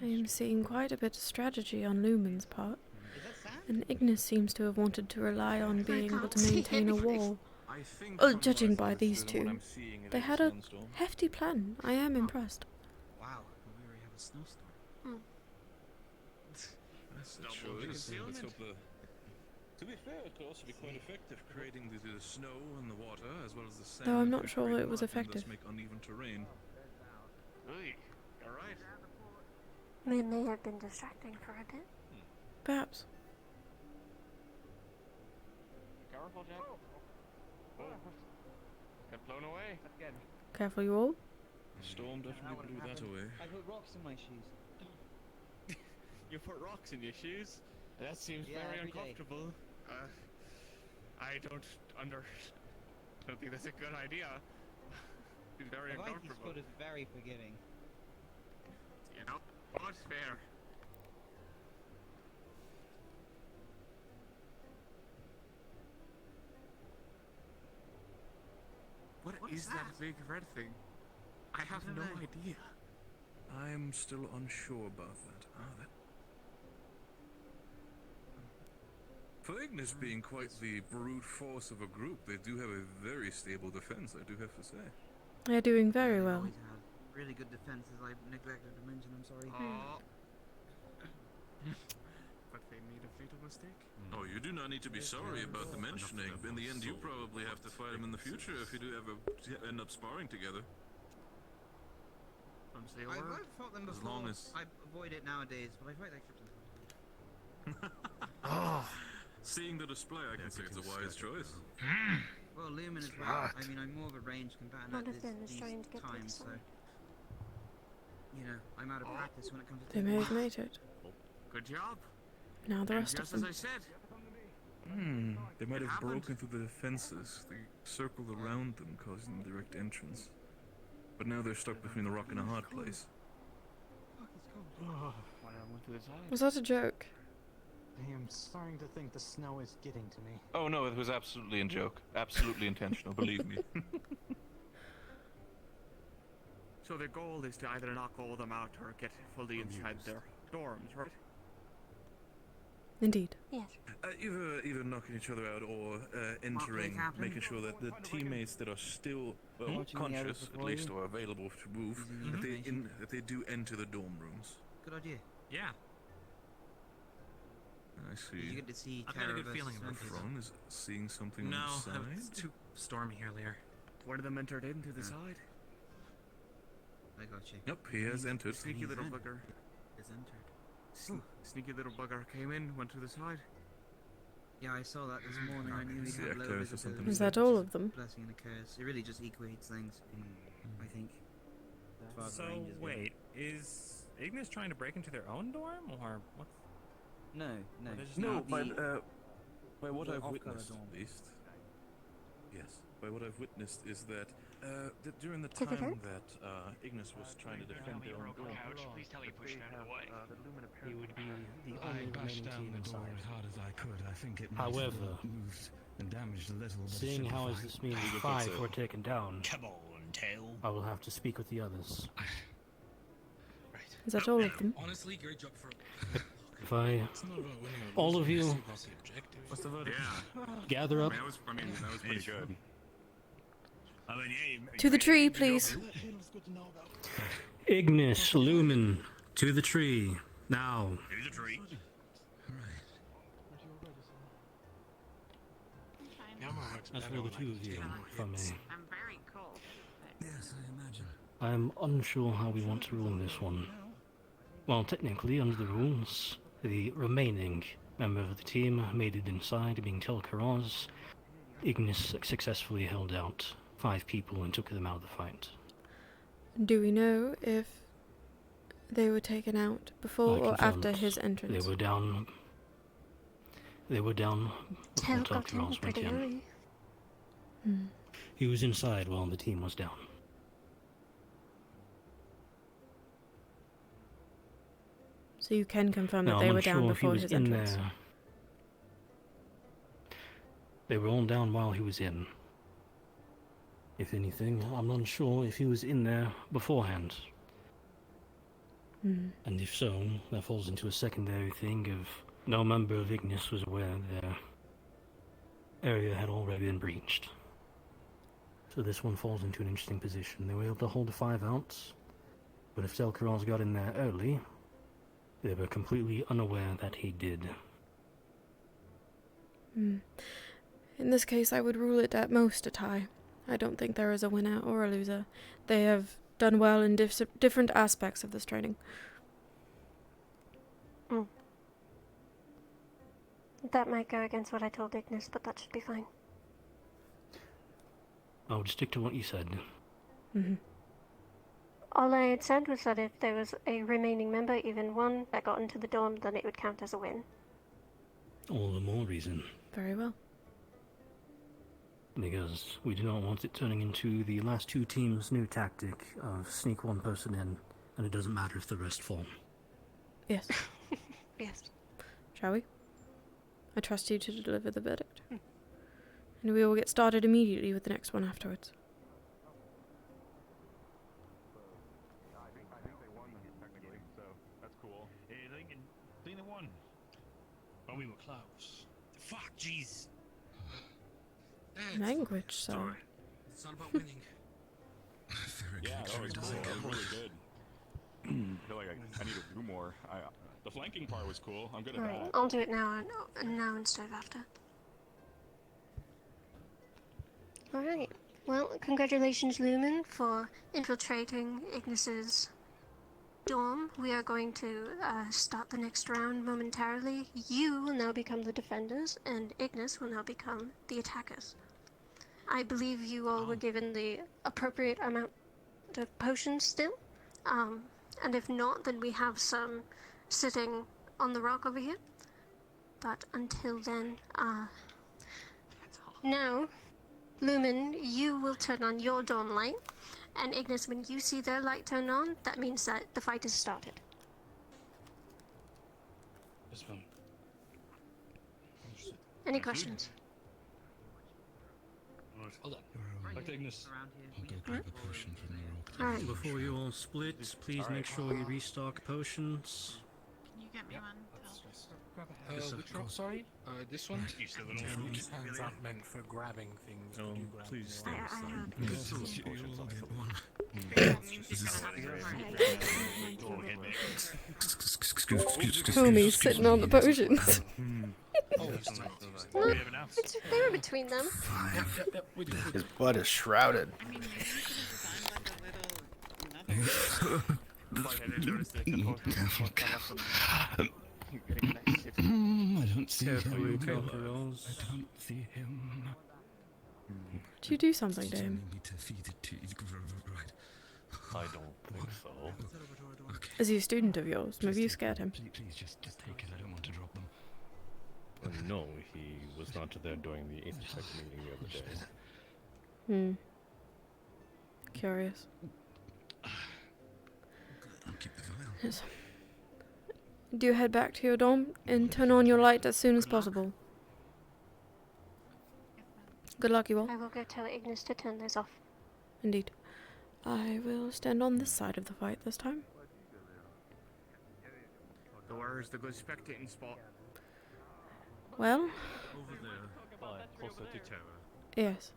I am seeing quite a bit of strategy on Lumen's part. And Ignis seems to have wanted to rely on being able to maintain a wall. I think Oh, judging by these what two, I'm seeing it they is had a sandstorm. hefty plan. I am impressed. Wow. We already have a snowstorm. Yes, it sure is. Let's hope the... To be fair, it could also be quite effective, creating the snow and the water, as well as the sand. Though I'm not could sure create it was mud and thus effective. make uneven terrain. Really? Alright. They may have been distracting for a bit. Perhaps. Careful, Jack. Oh. Got blown away. Again. Careful, you all. The storm definitely blew that away. I put rocks in my shoes. You put rocks in your shoes? That seems Yeah, very every day. uncomfortable. I don't think that's a good idea. It's very The Vikings uncomfortable. foot is very forgiving. You know, what's fair? What is that big red thing? I have no idea. I'm still unsure about that. For Ignis being quite the brute force of a group, they do have a very stable defense, I do have to say. They're doing very well. Always had really good defenses. I neglected to mention. I'm sorry. But they made a fatal mistake. Oh, you do not need to be sorry about the mentioning. In the end, you probably have to fight him in the future if you do ever end up sparring together. Don't say a I've word. fought them As before. long as- I avoid it nowadays, but I fight like Seeing the display, I can say it's a wise choice. Well, Lumen as well. I mean, I'm more of a ranged combatant One at of them is these trying to get to the times, so side. you know, I'm out of practice when it comes to. They may have made it. Good job. Now the And rest of just as them. I said. They might It have happened. broken through the defenses. They circled around them, causing the direct entrance. But now they're stuck between a rock and a hard place. Why I went to the side. Was that a joke? I am starting to think the snow is getting to me. Oh no, it was absolutely a joke. Absolutely intentional, believe me. So their goal is to either knock all of them out or get fully inside their dorms, right? Indeed. Yes. Either knocking each other out or entering, Captain? making sure that the teammates that are still Watching the conscious, others at before least, you? or available to move, that they do enter the dorm rooms. Good idea. Yeah. I You see. get to see I've got a Terror good versus feeling about Memphis. Ron is seeing something No, on the side. it's too stormy earlier. One of them entered into the side. I got you. Yep, he has entered. Sneaky little in. bugger. Is entered. Sneaky little bugger came in, went to the side. Yeah, I saw that this morning. I knew he'd See, have low Eclairs or something. visibility. Is that all of them? Blessing and a curse. It really just equates things. I think. As far as the So Rangers go. wait, is Ignis trying to break into their own dorm, or what's? No, no. Or they're just No, not but By what The I've off-color witnessed, dome. at least. Yes. By what I've witnessed is that during the To the time vent? that Ignis was trying to defend their own dome. Please tell me you pushed it out of the way. He would be the I only bashed remaining down team the door inside. as hard as I could. I think it might have However, moved and damaged a little, but it seeing should be how as fine. this means Eagle 5 puts were it. taken down, Come on, Tail. I will have to speak with the others. Is that all of them? Honestly, great job for. If I, It's not about winning or all losing, of it's you, about the objective. What's the verdict? gather up that was pretty good. I mean, yeah, To the tree, please. Ignis, Lumen, to the tree. Now. do the tree. As for the two of you, if I may. I'm very cold. Yes, I imagine. I am unsure how we want to rule this one. Well, technically, under the rules, the remaining member of the team made it inside, being Telkaraz. Ignis successfully held out 5 people and took them out of the fight. Do we know if they were taken out before I or after confirmed his entrance? They were down. They were down before Tail got in Telkaraz went pretty in. early. He was inside while the team was down. So you can confirm that Now, they I'm were down unsure if he before was his in entrance. there. They were all down while he was in. If anything, I'm not sure if he was in there beforehand. Hmm. And if so, that falls into a secondary thing of no member of Ignis was aware their area had already been breached. So this one falls into an interesting position. They were able to hold the 5 out, but if Telkaraz got in there early, they were completely unaware that he did. Hmm. In this case, I would rule it at most a tie. I don't think there is a winner or a loser. They have done well in different aspects of this training. That might go against what I told Ignis, but that should be fine. I would stick to what you said. Mm-hmm. All I had said was that if there was a remaining member, even one, that got into the dorm, then it would count as a win. All the more reason. Very well. Because we do not want it turning into the last 2 teams' new tactic of sneak one person in, and it doesn't matter if the rest fall. Yes. Yes. Shall we? I trust you to deliver the verdict. And we will get started immediately with the next one afterwards. I think they won technically, so that's cool. Yeah, I think they won. But we were close. Fuck, jeez. Language, so. Sorry. It's not about winning. Yeah, that was cool. That was really good. I feel like I need to do more. The flanking part was cool. I'm good at Alright, that. I'll do it now, now instead of after. Alright. Well, congratulations, Lumen, for infiltrating Ignis's dorm. We are going to start the next round momentarily. You will now become the defenders, and Ignis will now become the attackers. I believe you all were given the appropriate amount of potions still. And if not, then we have some sitting on the rock over here. But until then, now, Lumen, you will turn on your dorm light. And Ignis, when you see their light turn on, that means that the fight has started. This one. Any questions? Hold on. Dr. Ignis. I'll go grab a potion from the rock. Alright. Before you all split, please make sure you restock potions. Can you get me one? Which rock, sorry? This one? Hands aren't meant for grabbing things. Oh, Could you grab please them? stay You will get one. Homie's sitting on the potions. Look, they were between them. His blood is shrouded. I don't see him. Carefully, I Telkaraz. don't see him. Did you do something to him? Right. I don't think so. Is he a student of yours? Maybe you scared him. Please just take it. I don't want to drop them. No, he was not there during the 8th tech meeting the other day. Hmm. Curious. I'll keep the file. Yes. Do head back to your dorm and turn on your light as soon as possible. Good luck, you all. I will go tell Ignis to turn those off. Indeed. I will stand on this side of the fight this time. So where's the good spectating spot? Well, Over there, closer to Terra. yes.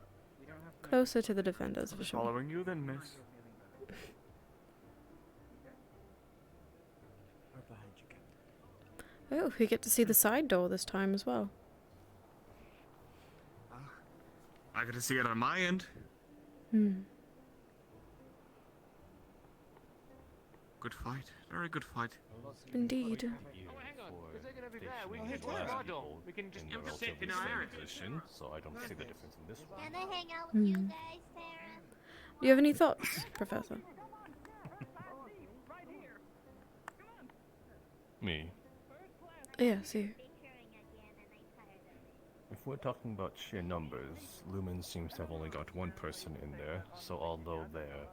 Closer to the defenders, for sure. Following you then, miss. Oh, we get to see the side door this time as well. I get to see it on my end. Hmm. Good fight. Very good fight. Indeed. We can just sit in our position, so I don't see the difference in this one. Can I hang out with you Hmm. guys, Tara? Do you have any thoughts, Professor? Me. Yes, you. If we're talking about sheer numbers, Lumen seems to have only got one person in there, so although their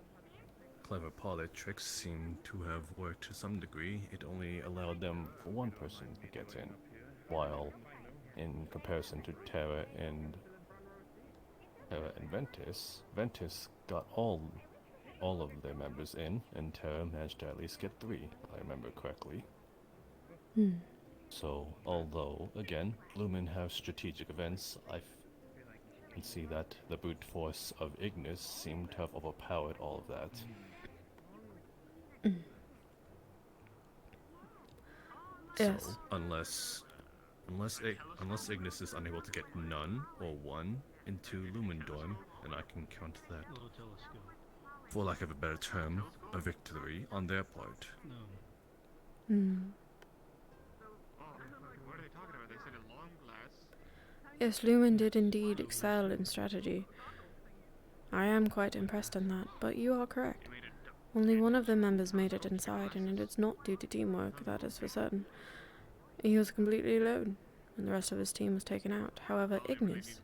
clever pilot tricks seem to have worked to some degree, it only allowed them for one person to get in. While, in comparison to Terra and Ventus, Ventus got all of their members in, and Terra managed to at least get 3, if I remember correctly. Hmm. So, although, again, Lumen have strategic events, I can see that the brute force of Ignis seemed to have overpowered all of that. Yes. So, unless Ignis is unable to get none or 1 into Lumen Dorm, then I can count that, for lack of a better term, a victory on their part. Hmm. What are they talking about? They said a long glass. Yes, Lumen did indeed excel in strategy. I am quite impressed in that, but you are correct. Only one of the members made it inside, and it is not due to teamwork, that is for certain. He was completely alone, and the rest of his team was taken out. However, Ignis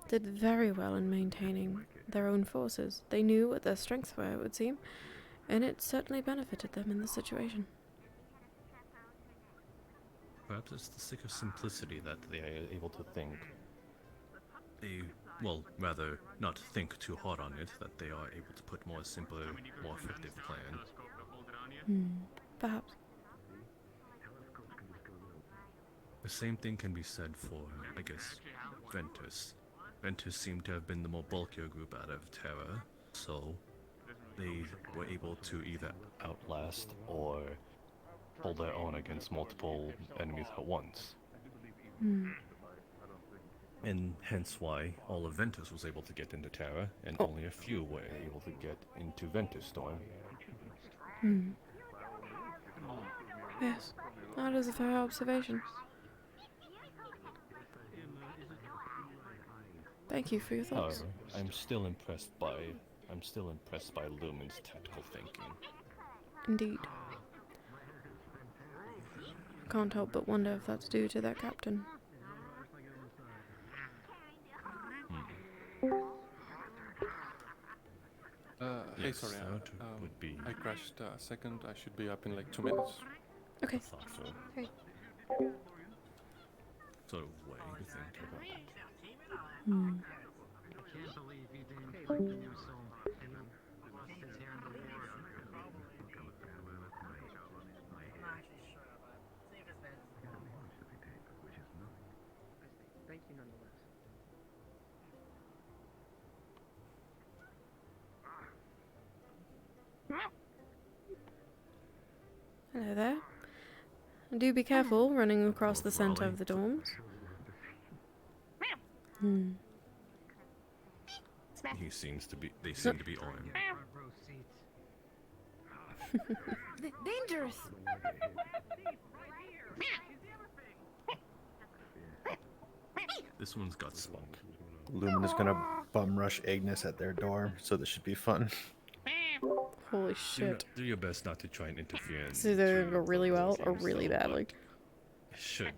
did very well in maintaining their own forces. They knew what their strengths were, it would seem, and it certainly benefited them in this situation. Perhaps it's the sake of simplicity that they are able to think. Well, rather, not think too hard on it, that they are able to put more simpler, more effective plan. Perhaps. The same thing can be said for, I guess, Ventus. Ventus seemed to have been the more bulkier group out of Terra, so they were able to either outlast or hold their own against multiple enemies at once. And hence why all of Ventus was able to get into Terra, and only a few were able to get into Ventus Storm. Yes, that is a fair observation. Thank you for your thoughts. However, I'm still impressed by Lumen's tactical thinking. Indeed. Can't help but wonder if that's due to their captain. Hey, Yes, sorry, that would be... I crashed a second. I should be up in like 2 minutes. Okay. Thought so. Great. Sort of way to think about that. I can't believe you didn't quicken yourself and lost his hand in the war. Thank you nonetheless. Hello there. Do be careful running across the center of the dorms. They seem to be armed. Dangerous! This one's got spunk. Lumen is gonna bum rush Ignis at their door, so this should be fun. Holy shit. Do your best not to try and interfere. This is either going to go really well or really badly. Should.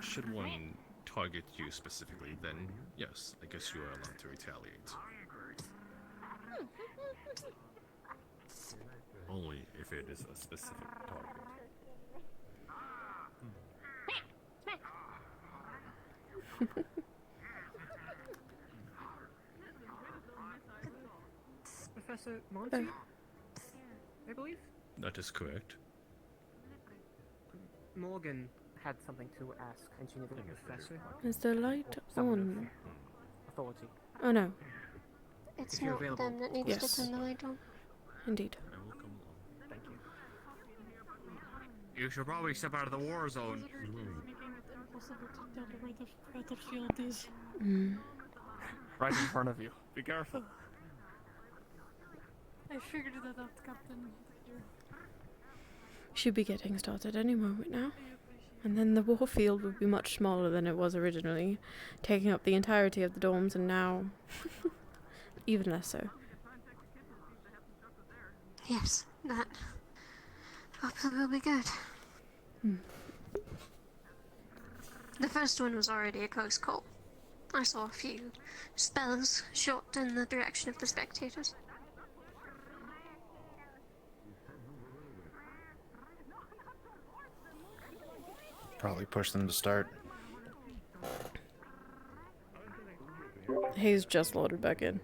should one target you specifically, then yes, I guess you are allowed to retaliate. Only if it is a specific target. Professor Monty, I believe? That is correct. Morgan had something to ask, and she needed a professor. Is the light on? Authority. Oh no. It's If you're not available, them that needs Yes. to turn the light on. Indeed. I will come along. Thank you. You should probably step out of the war zone. Impossible to tell where the battlefield is. Right in front of you. Be careful. I figured that out, Captain. Should be getting started any moment now. And then the war field would be much smaller than it was originally, taking up the entirety of the dorms, and now even less so. Yes, that hopefully will be good. The first one was already a close call. I saw a few spells shot in the direction of the spectators. Probably push them to start. Hayes just loaded back in.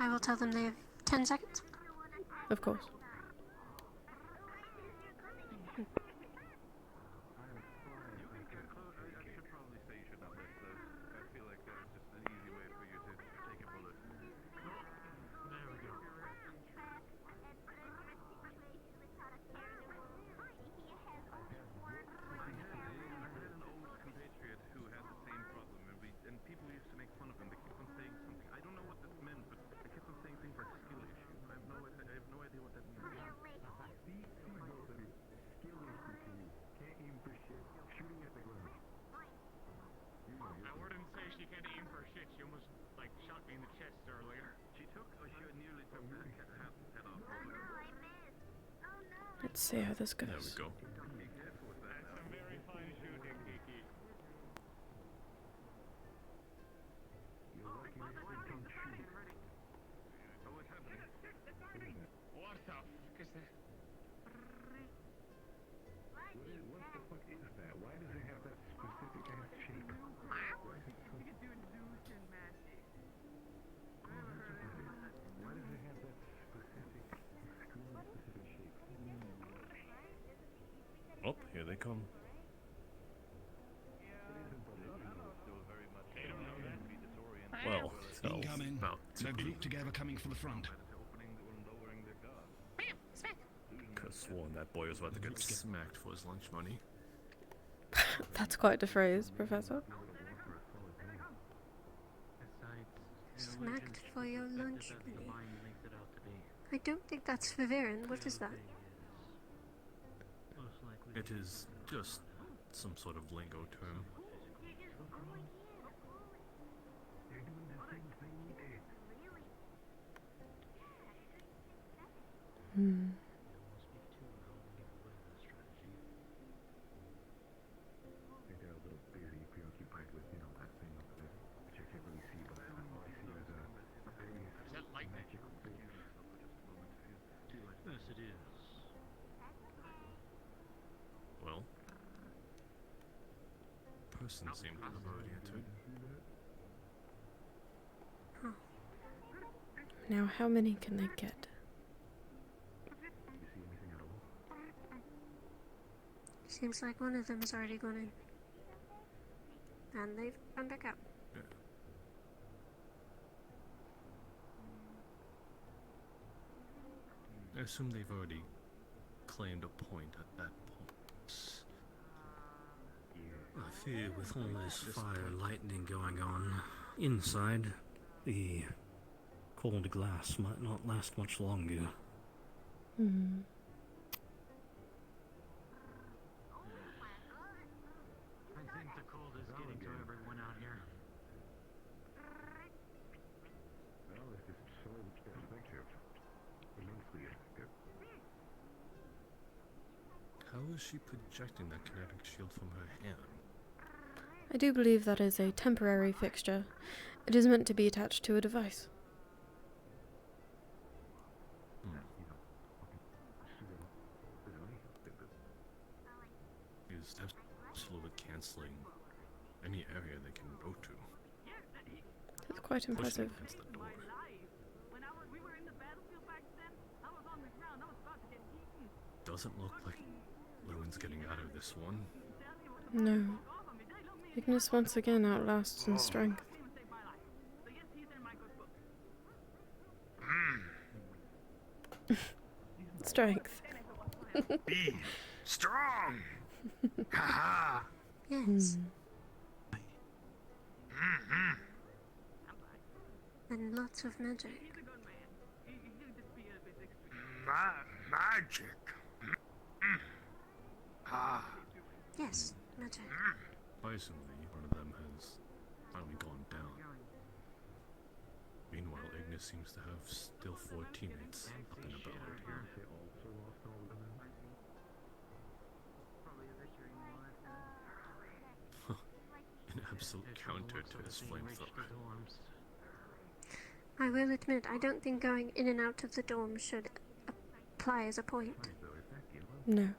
I will tell them they have 10 seconds. Of course. Let's see how this goes. There we go. What the fuck is that? What the fuck is that? Why does it have that specific ass shape? Why does it have that specific shape? Oh, here they come. Well, so Incoming. about to They're be. grouped together coming for the front. Could've sworn that boy was about to get smacked for his lunch money. That's quite the phrase, Professor. Smacked for your lunch money. I don't think that's Vivian. What is that? It is just some sort of lingo term. They're a little busy, preoccupied with, that thing over there, which I can't really see, but all I see is magical thing. Yes, it is. Well, person seemed to have already entered. Now, how many can they get? Seems like one of them has already gone in. And they've gone back out. I assume they've already claimed a point at that point. I fear with all this fire and lightning going on inside, the cold glass might not last much longer. I think the cold is getting to everyone out here. Well, if it's so is she projecting that kinetic shield from her hand? I do believe that is a temporary fixture. It is meant to be attached to a device. Is absolutely canceling any area they can go to. That's quite impressive. Against the door. Doesn't look like Lewin's getting out of this one. No. Ignis once again outlasts in strength. Strength. Be strong. Haha. Yes. And lots of magic. Magic. Ah. Yes, magic. Surprisingly, one of them has finally gone down. Meanwhile, Ignis seems to have still 4 teammates up and about here. An absolute counter to his flamethrower. I will admit, I don't think going in and out of the dorm should apply as a point. No.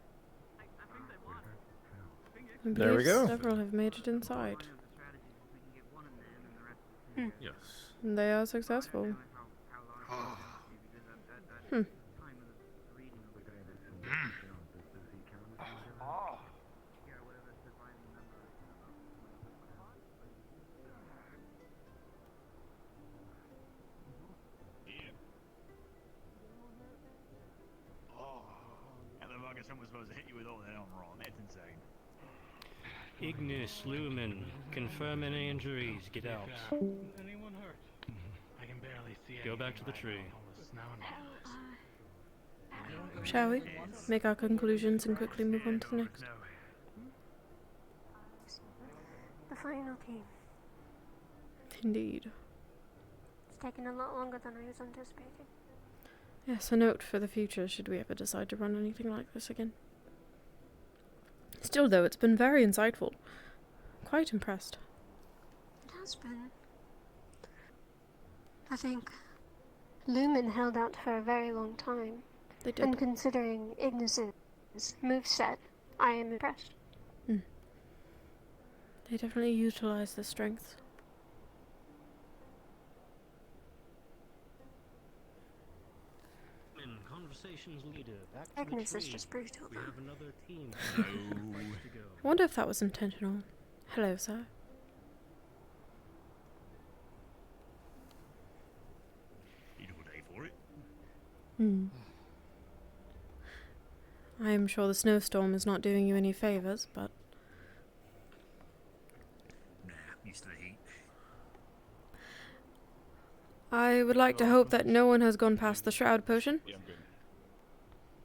I There we believe go. Several have made it inside. Yes. And they are successful. Hmm. And the fucking someone's supposed to hit you with all that armor on. That's insane. Ignis, Lumen, confirm any injuries. Get out. Anyone hurt? I can barely see. Go back to the tree. Shall we? Make our conclusions and quickly move on to the next. The final team. Indeed. It's taken a lot longer than I was anticipating. Yes, a note for the future should we ever decide to run anything like this again. Still though, it's been very insightful. Quite impressed. It has been. I think Lumen held out for a very long time. They did. And considering Ignis's moveset, I am impressed. They definitely utilise their strengths. Conversations leader, back to Ignis the is tree. just brutal. We have another team. I wonder if that was intentional. Hello, sir. You do a day for it. I am sure the snowstorm is not doing you any favours, but... Nah, used to the heat. I would like to hope that no one has gone past the shroud potion. Yeah, I'm good.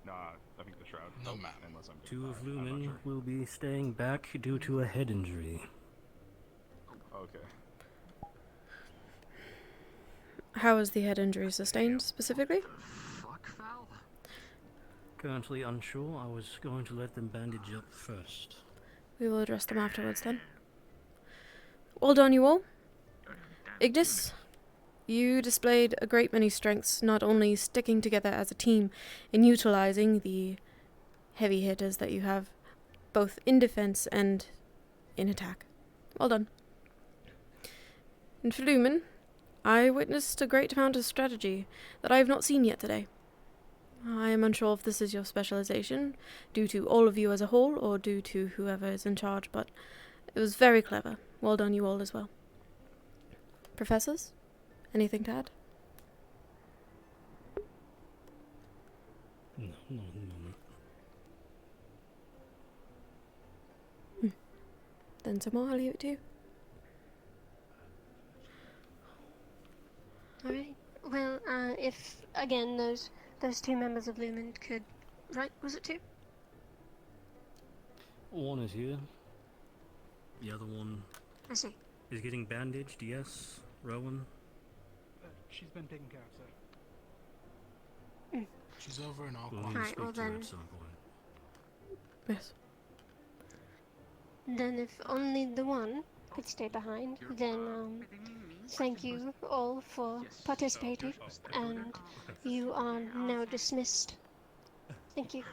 Nah, I think the shroud. No, ma'am. Unless I'm good. Two of I'm not Lumen sure. will be staying back due to a head injury. Okay. How is the head injury sustained, specifically? Currently unsure. I was going to let them bandage up first. We will address them afterwards, then. Well done, you all. Ignis, you displayed a great many strengths, not only sticking together as a team in utilising the heavy hitters that you have, both in defence and in attack. Well done. And for Lumen, I witnessed a great amount of strategy that I have not seen yet today. I am unsure if this is your specialisation, due to all of you as a whole, or due to whoever is in charge, but it was very clever. Well done, you all, as well. Professors, anything to add? No, not at the moment. Then Samar, I'll leave it to you. Alright. Well, if, again, those two members of Lumen could... Right, was it two? One is here. The other one I see. is getting bandaged, yes. Rowan. She's been taken care of, sir. She's over in We'll Aqua. need to Alright, speak well to her then- at some point. Yes. Then if only the one could stay behind, then thank you all for participating, and you are now dismissed. Thank you.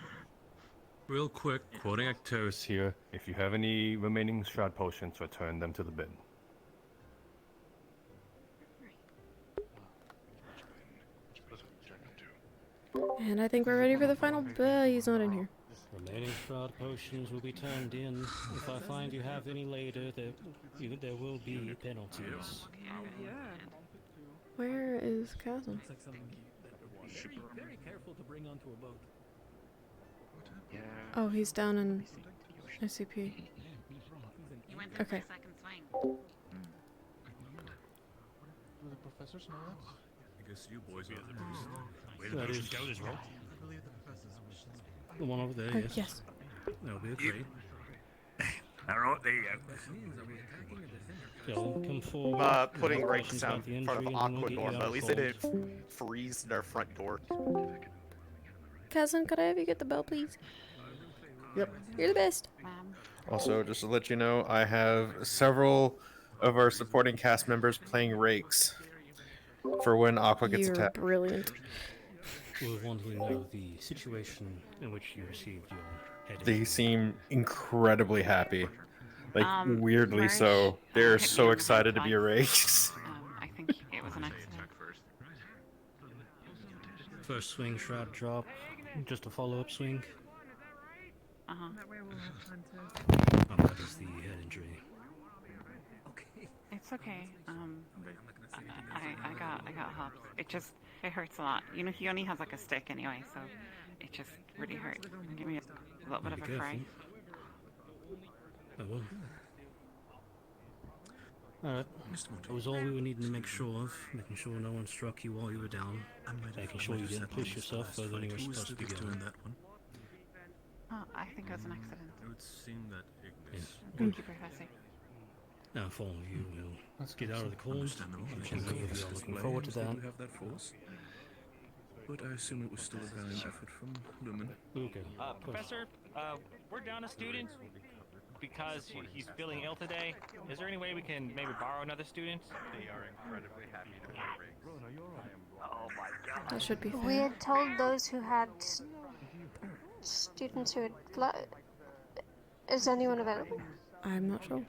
Real quick, quoting Acteris here, if you have any remaining shroud potions, return them to the bin. And I think we're ready for the final, but he's not in here. Remaining shroud potions will be turned in. If I find you have any later, there will be penalties. Where is Chasm? Very careful to bring onto a boat. Oh, he's down in SCP. He went in Okay. for a second swing. Do the professors know that? I guess you boys are the Where the potions go as well. The one over there, yes. Yes. That'll be okay. Alright, there you Go, come forward. Putting Questions ranks down about the in front of injury, and then we'll Aqua get you Norma. out At least they cold. didn't freeze their front door. Chasm, could I have you get the bell, please? Yep. You're the best. Also, just to let you know, I have several of our supporting cast members playing rakes for when Aqua gets You're attacked. brilliant. We'll want to know the situation in which you received your head They injury. seem incredibly happy. Like, weirdly Marish, so. They're hit me so in the excited to head be twice. erased. I think it was an accident. First swing, shroud drop. Just a follow-up swing. Uh-huh. Oh, that is the head injury. It's okay. I got hops. It hurts a lot. You know, he only has like a stick anyway, so it just really hurt. Give me a little bit of a fry. I will. Alright. That was all we were needing to make sure of. Making sure no one struck you while you were down. Making sure you didn't push yourself further than you were supposed to be going. that one? Oh, I think it was an accident. It would seem that Ignis. Thank you, Professor. Now, for all of you, we'll get out of the cold. Understandable. I'm sure you are looking forward to that. You have that force. But I assume it was still a valiant effort from Lumen. Okay. Professor, we're down a student because he's feeling ill today. Is there any way we can maybe borrow another student? They are incredibly happy to have rakes. Oh my god. That should be fair. We had told those who had students who had flood. Is anyone available? I'm not sure.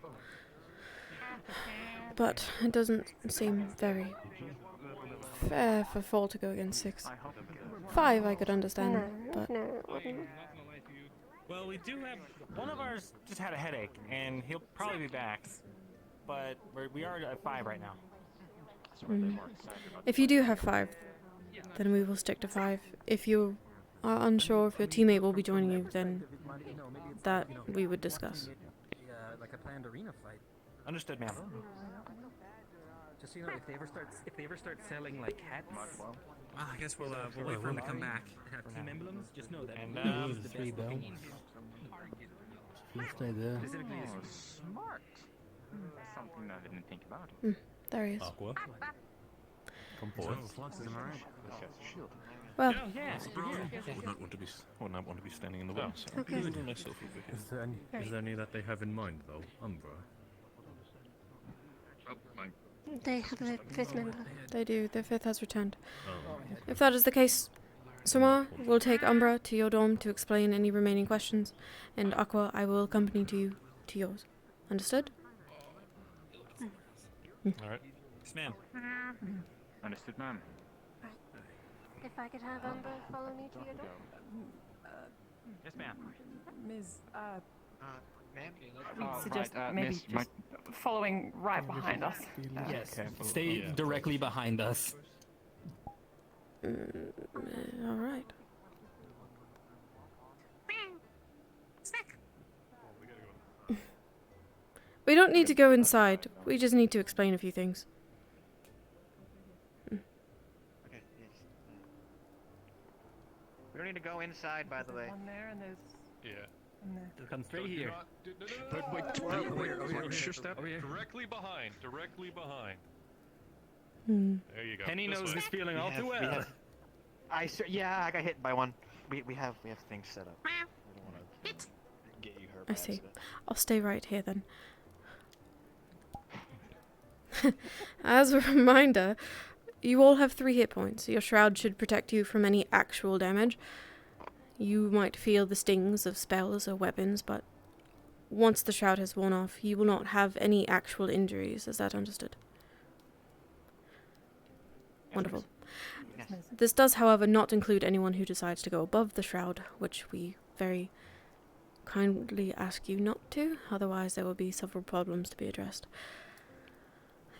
But it doesn't seem very fair for 4 to go against 6. 5 I could understand, but... No, it wouldn't. Well, we do have one of ours just had a headache, and he'll probably be back. But we are at 5 right now. If you do have 5, then we will stick to 5. If you are unsure if your teammate will be joining you, then that we would discuss. Like a planned arena fight. Understood, ma'am. Just so you know, if they ever start selling like hats, well, I guess we'll wait for him to come back. Have team emblems. Just know that. And the 3 bell. You stay there. Specifically, Smart. Something I didn't think about. There he is. Aqua. Come forward. Well, Would not want to be standing in the way. So Okay. I'll do myself over here. Is there any that they have in mind, though? Umbra? They have a 5th member. They do. Their 5th has returned. Oh. If that is the case, Samar will take Umbra to your dorm to explain any remaining questions, and Aqua, I will accompany you to yours. Understood? Alright. Yes, ma'am. Understood, ma'am. If I could have Amber follow me to your door. Yes, ma'am. Ms. Ma'am? We'd suggest maybe just following right behind us. Yes, stay directly behind us. Alright. We don't need to go inside. We just need to explain a few things. Okay, yes. We don't need to go inside, by the way. one there and there's one there. Come straight here. Directly behind. Directly behind. There you go. Penny This knows way. this feeling all too well. Yeah, I got hit by one. We have things set up. I see. I'll stay right here then. As a reminder, you all have 3 hit points. Your shroud should protect you from any actual damage. You might feel the stings of spells or weapons, but once the shroud has worn off, you will not have any actual injuries. Is that understood? Wonderful. This does, however, not include anyone who decides to go above the shroud, which we very kindly ask you not to, otherwise there will be several problems to be addressed.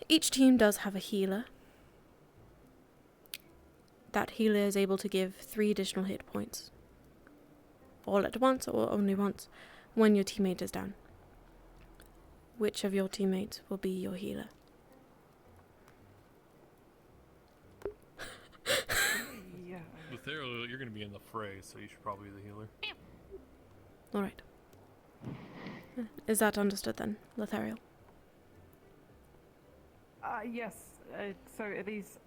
Each team does have a healer. That healer is able to give 3 additional hit points. All at once or only once, when your teammate is down. Which of your teammates will be your healer? Yeah. Letheriel, you're going to be in the fray, so you should probably be the healer. Alright. Is that understood then, Letheriel? Yes. So are these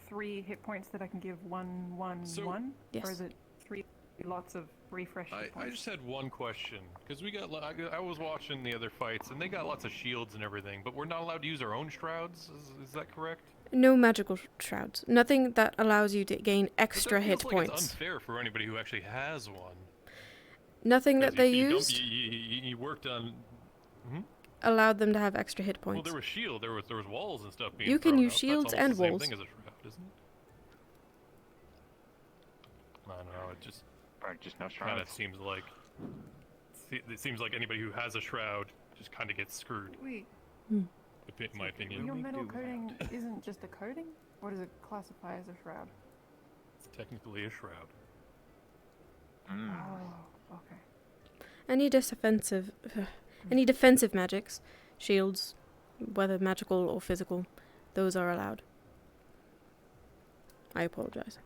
3 hit points that I can give 1, 1, 1? Yes. Or is it 3 lots of refresh hit I points? just had one question, because I was watching the other fights, and they got lots of shields and everything, but we're not allowed to use our own shrouds? Is that correct? No magical shrouds. Nothing that allows you to gain extra That hit feels like points. It's unfair for anybody who actually has one. Nothing that they used You worked on. allowed them to have extra hit Well, points. there was shield. There was walls and stuff being. You can thrown use up. shields That's and almost the walls. same thing as a shroud, isn't it? I don't know. It just. Just no Kind shrouds. of seems like. It seems like anybody who has a shroud just kind of gets screwed. Wait. In my opinion. Your metal coating isn't just a coating? Or does it classify as a shroud? It's technically a shroud. Oh, okay. Any defensive magics, shields, whether magical or physical, those are allowed. I apologize.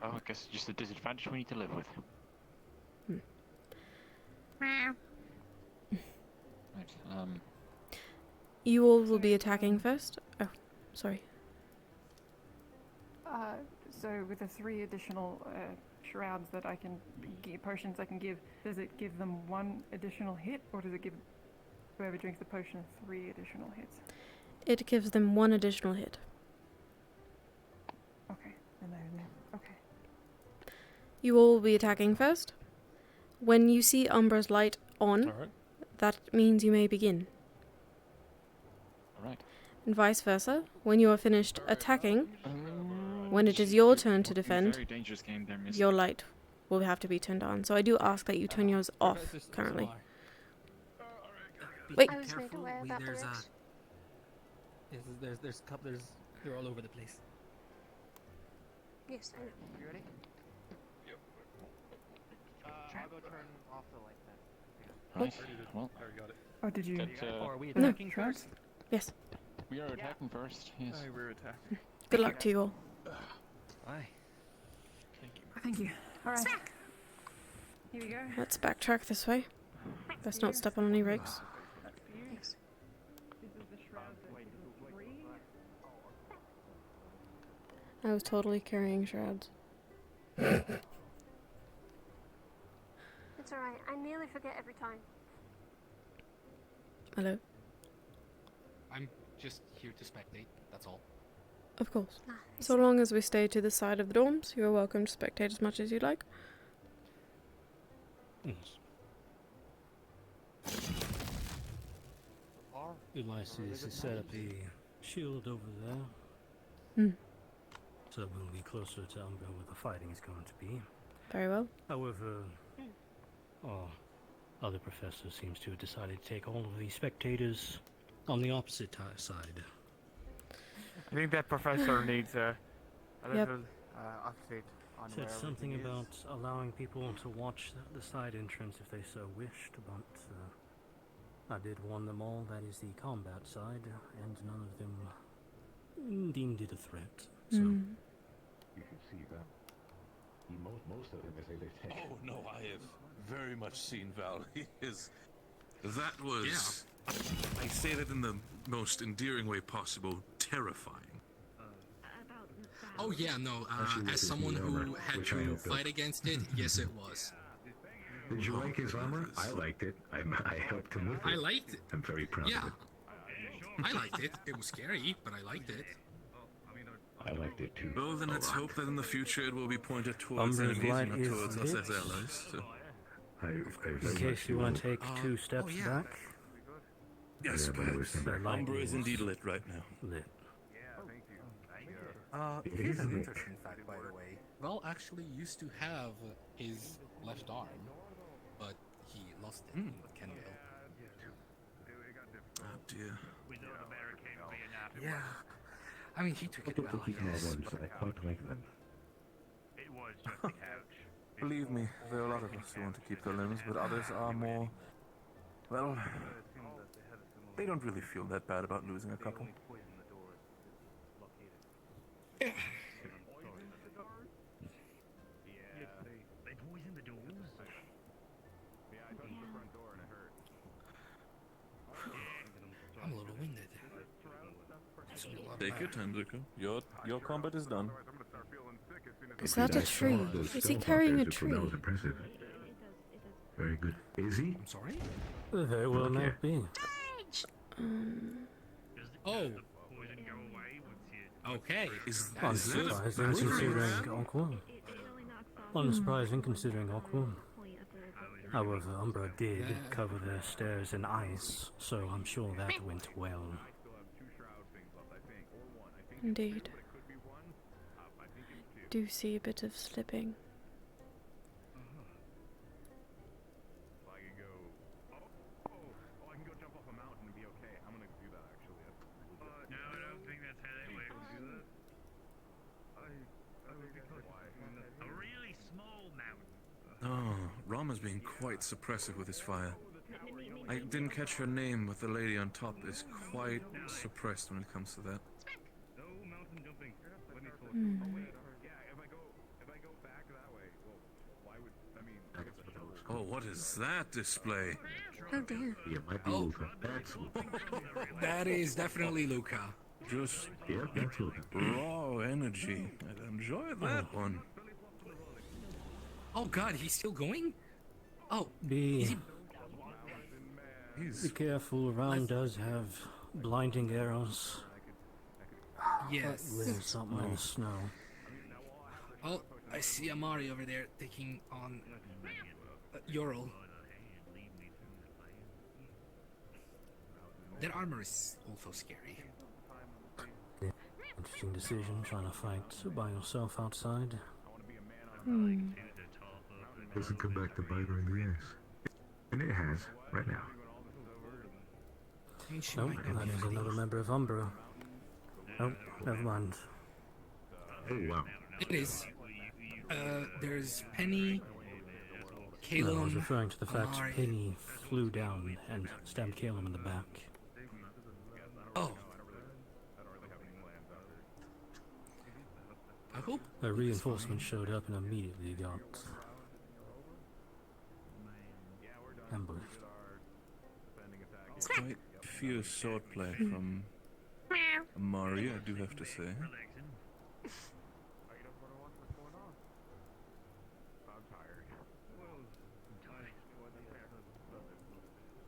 Oh, I guess it's just a disadvantage we need to live with. Right, You all will be attacking first. Oh, sorry. So with the 3 additional shrouds that I can potions I can give, does it give them 1 additional hit, or does it give whoever drinks the potion 3 additional hits? It gives them 1 additional hit. Okay, then okay. You all will be attacking first. When you see Umbra's light on, that means you may begin. Alright. And vice versa. When you are finished attacking, when it is your turn to defend, Very dangerous game there, miss. your light will have to be turned on. So I do ask that you turn yours off currently. Wait. Be careful. There's they're all over the place. Yes, I know. You ready? Yep. I'll go turn off the light then. Right. Well, Oh, did you? Are we No. attacking first? Yes. we are attacking first. Yes. We're attacking. Good luck to you all. Aye. Thank you. Alright. Here we go. Let's backtrack this way. Let's not step on any rakes. Thanks. This is the shroud that gives 3. I was totally carrying shrouds. It's alright. I nearly forget every time. Hello? I'm just here to spectate, that's all. Of course. So long as we stay to the side of the dorms, you are welcome to spectate as much as you like. Yes. Ulysses has set up a shield over there. So we'll be closer to Umbra where the fighting is going to be. Very well. However, our other professor seems to have decided to take all of the spectators on the opposite side. I think that professor needs a little update on Said where something everything about is. allowing people to watch the side entrance if they so wished, but I did warn them all that is the combat side, and none of them deemed it a threat. So. You should see that. Most of them say they take. Oh no, I have very much seen Val. That was, I say that in the most endearing way possible, terrifying. Oh yeah, no. As someone who had to fight against it, yes, it was. Did you like his armor? I liked it. I helped him with it. I liked it. I'm very proud Yeah. of it. I liked it. It was scary, but I liked it. I liked it too. Well, then a let's lot. hope that in the future it will be pointed towards Umbra's enemies light and not is towards us as lit. allies. So. In case you want to take 2 steps back. Yes, perhaps. The light Umbra is indeed lit right now. Lit. Here's an interesting fact, by the way. Val actually used to have his left arm, but he lost it in Kenville. Oh dear. Yeah. I mean, he took it well, I guess. I quite like them. It was just a couch. Believe me, there are a lot of us who want to keep their limbs, but others are more... Well, they don't really feel that bad about losing a couple. They poisoned the doors. I'm a little winded. Take your time, Zuko. Your combat is done. Is that a tree? Is he carrying a tree? That was impressive. Very good. Is he? I'm sorry? Very well might be. Oh. Okay. Unsurprising considering Aqua. Unsurprising considering Aqua. However, Umbra did cover the stairs in ice, so I'm sure that went well. Indeed. Do see a bit of slipping. No, I don't think that's how that works. A really small mountain. Oh, Rama's being quite suppressive with his fire. I didn't catch her name, but the lady on top is quite suppressed when it comes to that. No mountain jumping. Oh, what is that display? Oh dear. Yeah, might be Luca. That's That is definitely Luca. Just that's Luca. raw energy. I enjoy that one. Oh god, he's still going? Oh, Be careful, Ram does have blinding arrows. yes. There's something in the snow. Oh, I see Amari over there taking on Ural. That armor is also scary. Interesting decision, trying to fight by yourself outside. Doesn't come back to bite her in the ass. And it has, right now. Nope, that is another member of Umbra. Oh, never mind. Oh, wow. It is. There's Penny, No, I was Calum, referring to the fact Amari. Penny flew down and stabbed Calum in the back. Oh. I hope. A reinforcement showed up and immediately got ambushed. Quite fierce swordplay from Amari, I do have to say.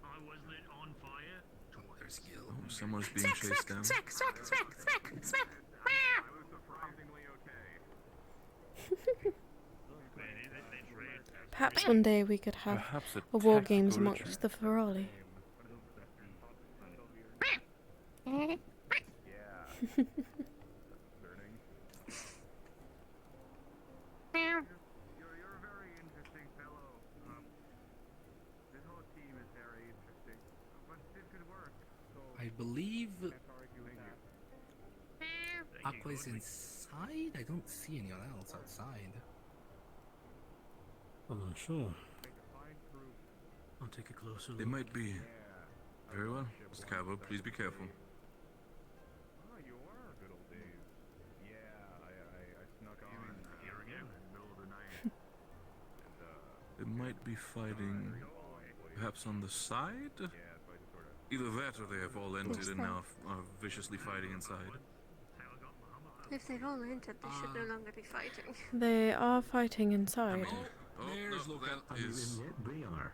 I was lit on fire. There's Gil. Oh, someone's being chased down. Perhaps one day we could have Perhaps a war tactical games retreat. amongst the Ferrari. I believe Aqua's inside? I don't see anyone else outside. I'm not sure. I'll take a closer look. They might be. Very well. Mr. Cabo, please be careful. They might be fighting perhaps on the side? Either that or they have all entered and now are viciously fighting inside. If they've all entered, they should no longer be fighting. They are fighting inside. There's no, lookout. that is... They are.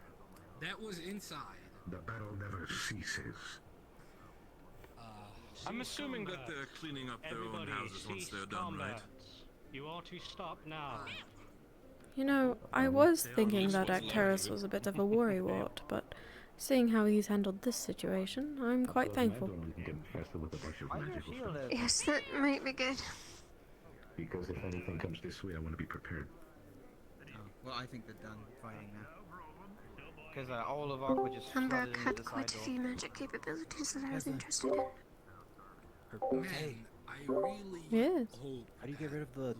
That was inside. The battle never ceases. I'm assuming that they're cleaning up their own Everybody, houses once cease they're done, right? combat. You are to stop now. You know, I was thinking that Acteris was a bit of a worrywart, but seeing how he's handled this situation, I'm quite thankful. Yes, that might be good. Because if anything comes this way, I want to be prepared. Well, I think they're done fighting now. Because all of Aqua just Humbug flooded into had the quite a side few door. magic capabilities that I was interested in. Man, I really Yes. hope. How do you get rid of the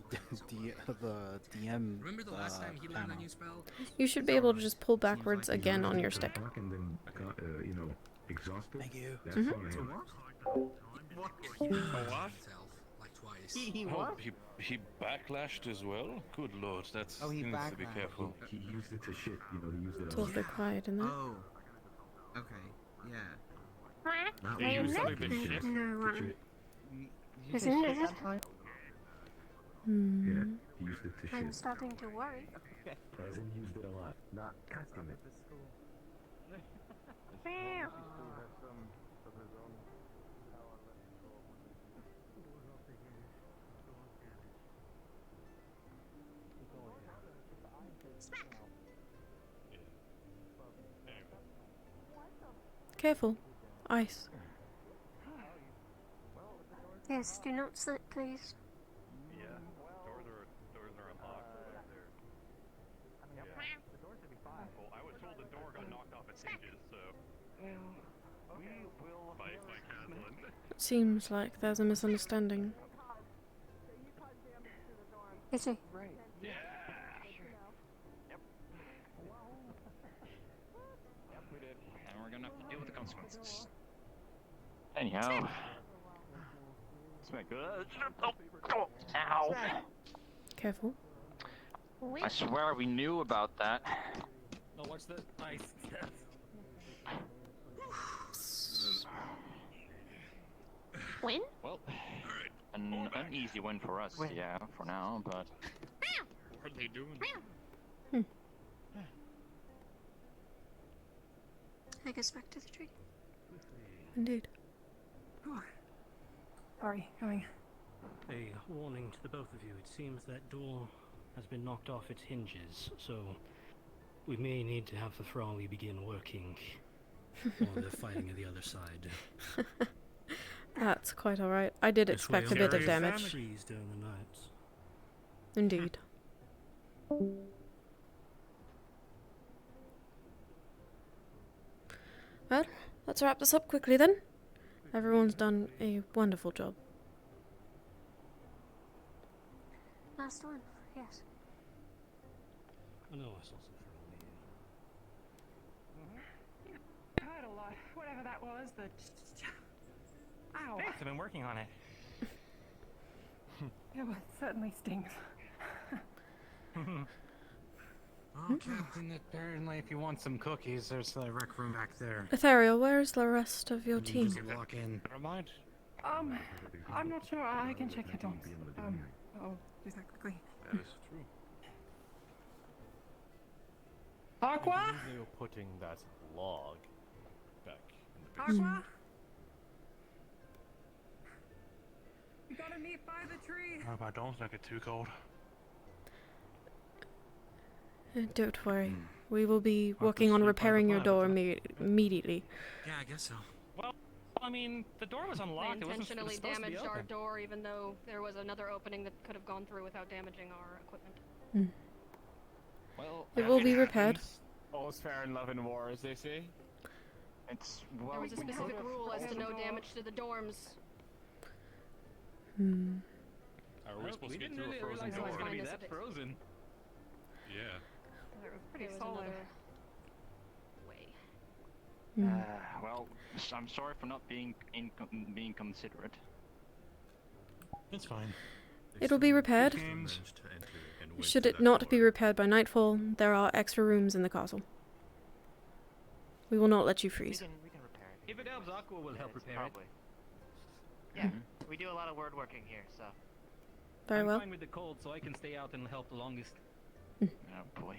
DM? Remember the last time he learned a new spell? You should be able to just pull backwards again on your stick. And then got, exhausted. Thank you. That's Mhm. fine. What? Like twice. He Oh, what? he backlashed as well? Good lord, that's Oh, he he needs to be backlashed. careful. He used it to shit. He used it. It's awfully quiet in there. Oh. Okay. Yeah. Not He used something to shit. shit. No, You Isn't say it? shit that time? Yeah, he used it to I'm shit. starting to worry. As in used it a lot. Not custom it. Careful. Ice. Yes, do not slip, please. Yeah, doors are unlocked. Yeah. The door should be fine. Well, I was told the door got knocked off its hinges, so. Well, we will. By Caslin. It seems like there's a misunderstanding. Is he? Right. Yeah. Sure. Yep. Yep, we did. And we're gonna have to deal with the consequences. Anyhow. Ow. Careful. I swear we knew about that. No, watch the ice. Win? Well, an easy win for us, yeah, for now, but... What are they doing? I guess back to the tree. Indeed. Sorry, coming. A warning to the both of you. It seems that door has been knocked off its hinges, so we may need to have the Thrali begin working while they're fighting at the other side. That's quite alright. I did expect a bit of damage. Trees during the night. Indeed. Well, let's wrap this up quickly then. Everyone's done a wonderful job. Last one, yes. I know I saw some Hurt a lot. Whatever that was, the. Ow. Thanks, I've been working on it. Yeah, well, it certainly stings. Oh, Captain, apparently if you want some cookies, there's the rec room back there. Ethereal, where is the rest of your You team? just walk in. Never mind. I'm not sure. I can check it on. I'll do that quickly. That is true. Aqua? I believe they were putting that log back in the Aqua? You gotta meet by the tree. I hope I don't get too cold. Don't worry. We will be working on repairing your door immediately. Yeah, I guess so. Well, I mean, the door was unlocked. They It wasn't intentionally supposed to be damaged our open. door, even though there was another opening that could have gone through without damaging our equipment. Well, It will be repaired. All's fair in love and war, as they say. It's, There well... was a specific rule as to no damage to the dorms. Are we supposed to get didn't through really a frozen realize it was door? going to be Find us that a bit. frozen. Yeah. It was pretty There was solid. another way. well, I'm sorry for not being being considerate. It's fine. It'll be repaired. Should it not be repaired by nightfall, there are extra rooms in the castle. We will not let you freeze. We can repair it. If it helps, Aqua will help repair Probably. Yeah, we do a lot of word working here, so. Very I'm well. fine with the cold, so I can stay out and help the longest. Oh boy.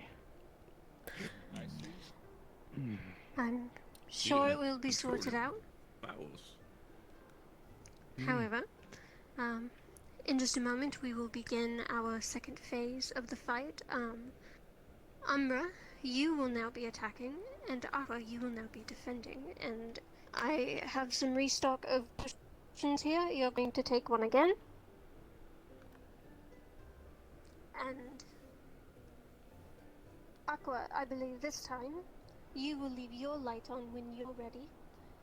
I'm sure it will be sorted out. Bowels. However, in just a moment we will begin our second phase of the fight. Umbra, you will now be attacking, and Aqua, you will now be defending. And I have some restock of potions here. You're going to take one again. And Aqua, I believe this time, you will leave your light on when you're ready,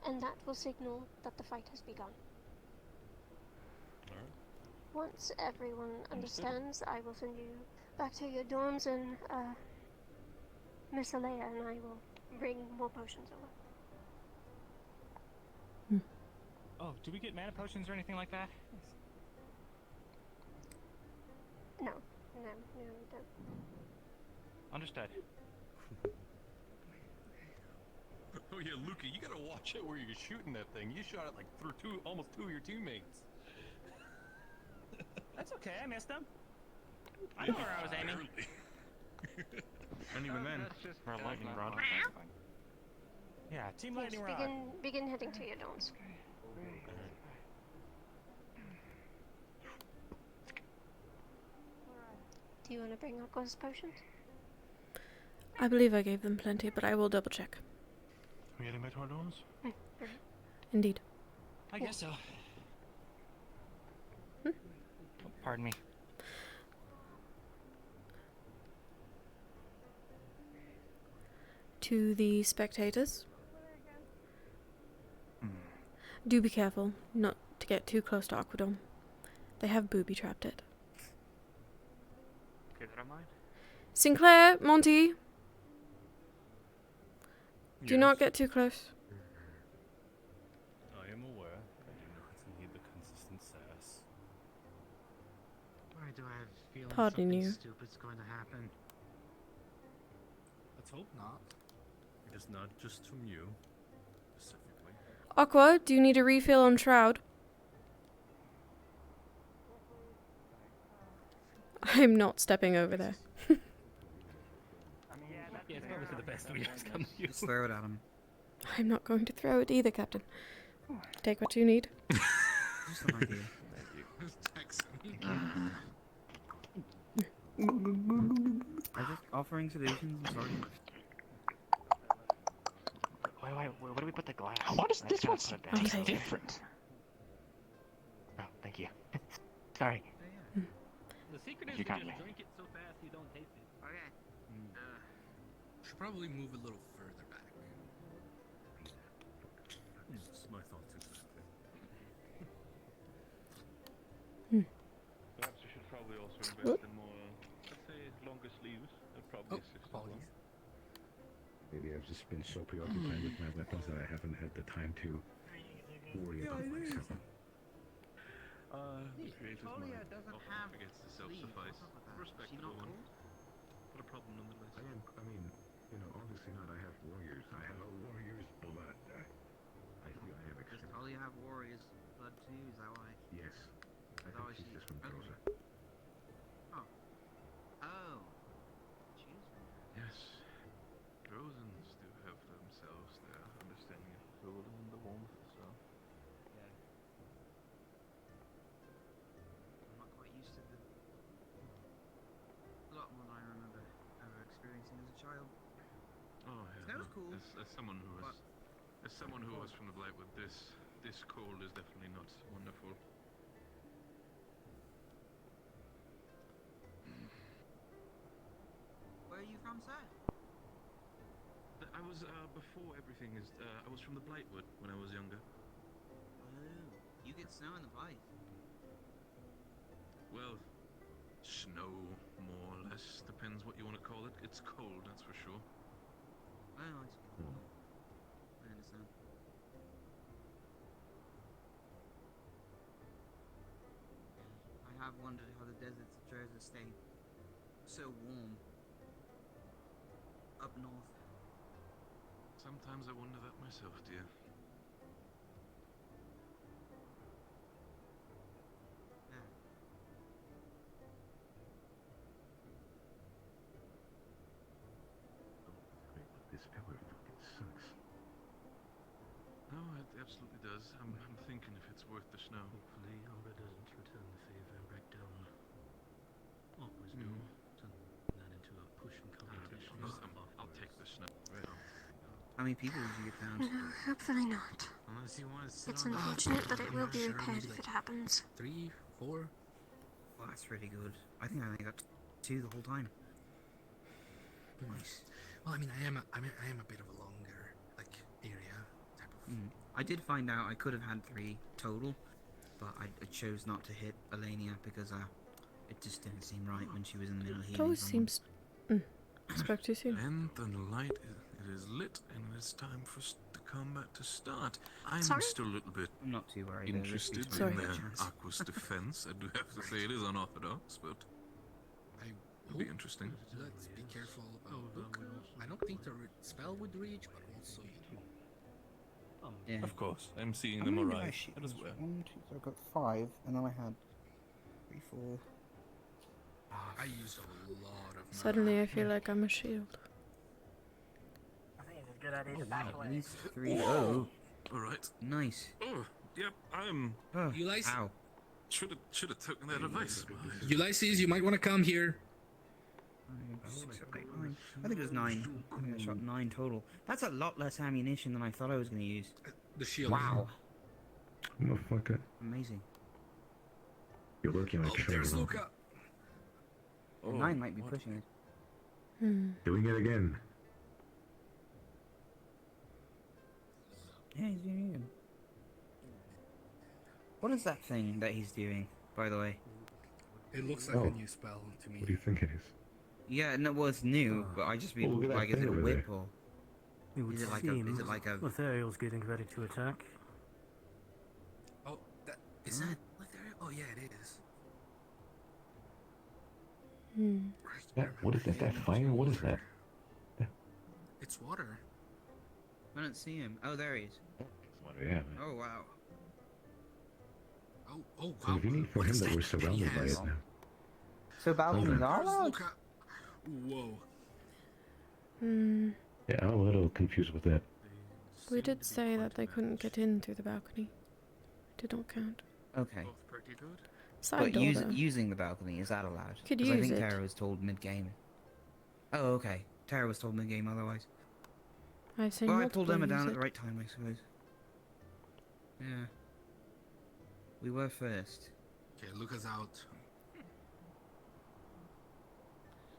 and that will signal that the fight has begun. Once everyone understands, I will send you back to your dorms, and Miss Alea and I will bring more potions over. Oh, do we get mana potions or anything like that? No, we don't. Understood. Oh yeah, Luca, you gotta watch out where you're shooting that thing. You shot it like through almost two of your teammates. That's okay, I missed him. I know where I was aiming. And even then, for a lightning rod. Yeah, team Yes, lightning rod. begin heading to your dorms. Do you want to bring Aqua's potions? I believe I gave them plenty, but I will double check. We heading back to our dorms? Indeed. I guess so. Oh, pardon me. To the spectators. Do be careful not to get too close to Aquadome. They have booby-trapped it. Keep that in mind. Sinclair, Monty, do Yes. not get too close. I am aware. I do not need the consistent sass. Why do I have a feeling Pardon something you. stupid's going to happen? Let's hope not. It is not just from you, specifically. Aqua, do you need a refill on Shroud? I'm not stepping over there. Yeah, it's probably for the best we just come to you. Just throw it at him. I'm not going to throw it either, Captain. Take what you need. Just an idea. I just offering solutions. I'm sorry. Wait, where do we put the glass? What is I this just one? gotta put it Tastes down. different. Oh, thank you. Sorry. The secret is You to got just me. drink it so fast you don't taste it. Okay. Should probably move a little further back. Yes, my thoughts exactly. Perhaps we should probably also invest in more, let's say, longer sleeves. That probably assist as well. Maybe I've just been so preoccupied with my weapons that I haven't had the time to worry about myself. The creator's Talia mind doesn't often have forgets to sleeves. self-suffice. What's up with that? Respectable one. What a problem nonetheless. I mean, obviously not. I have warriors. I have a warrior's blood. I feel I have Does extended. Talia have warriors blood too? Is that why? Yes. I Oh, think she's just from okay. Rosa. Oh. Oh. Choose her. Yes. Rosens do have themselves their understanding of the world and the warmth, so. Yeah. I'm not quite used to the. A lot more than I remember ever experiencing as a child. Oh yeah. That was no. cool. As someone who was, from the Blightwood, this cold is definitely not wonderful. Where are you from, sir? I was before everything is. I was from the Blightwood when I was younger. Oh, you get snow in the Blythe. Well, snow, more or less, depends what you want to call it. It's cold, that's for sure. Oh, it's cool. I understand. I have wondered how the deserts of Jersey stay so warm up north. Sometimes I wonder that myself, dear. Yeah. absolutely does. I'm thinking if it's worth the snow. Hopefully, Umbra doesn't return the favor and break down Aqua's door. Turn that into a pushing competition. I'll take the snow. Right. How many people did you get down? No, hopefully not. Unless you want to sit It's on unfortunate, but it will be Sure, repaired maybe if it like happens. 3, 4. Well, that's really good. I think I only got 2 the whole time. Nice. Well, I mean, I am a bit of a longer like area type of. I did find out I could have had 3 total, but I chose not to hit Elenia because it just didn't seem right when she was in the middle of It healing. always someone. seems. Spoke too soon. And the light it is lit, and it's time for the combat to start. I'm Sorry? still a little bit I'm not too worried. interested Sorry. in Aqua's defense. I do have to say it is unorthodox, but it'll be interesting. Let's be careful about Luke. I don't think the spell would reach, but also Yeah. Of course, I'm seeing How them many did I arrive. shoot? That is well. 1, 2, so I got 5, and then I had 3, 4. I used a lot of. Suddenly, I feel like I'm a shield. I think it's a good idea to back away. At least 3. Oh, All right. nice. Oh, yep. I'm. Oh, Ulysses, ow. Should have taken that advice. Ulysses, you might want to come here. 5, 6, 7, 8, 9. I think it was 9. I think I shot 9 total. That's a lot less ammunition than I thought I was going to use. The shield. Wow. Motherfucker. Amazing. You're working like There's Sherlock. Luca. Oh, 9 might be what? pushing it. Doing it again. Yeah, he's doing it. What is that thing that he's doing, by the way? It looks like Oh. a new spell to me. What do you think it is? Yeah, no, well, it's new, but I just Oh, mean, look at that like, is thing it a over whip there. or... It would Is it like seem a... Is it like a... Lothario's getting ready to attack. Oh, that is that. Oh yeah, it is. What is that? That fire? What is that? It's water. I don't see him. Oh, there he is. Yeah. Oh, wow. Oh, So wow. if you need for What him is that we're that surrounded he by has? it now. So balconies are There's allowed? Luca. Whoa. Yeah, I'm a little confused with that. We did say that they couldn't get in through the balcony. Did not count. Okay. Both pretty good. Side But door, though. using the balcony, is that allowed? Could 'Cause I use think it. Tara was told mid-game. Oh, okay. Tara was told mid-game otherwise. I've seen Well, I multiple pulled Emma use down at it. the right time, I suppose. Yeah. We were first. Okay, Luca's out.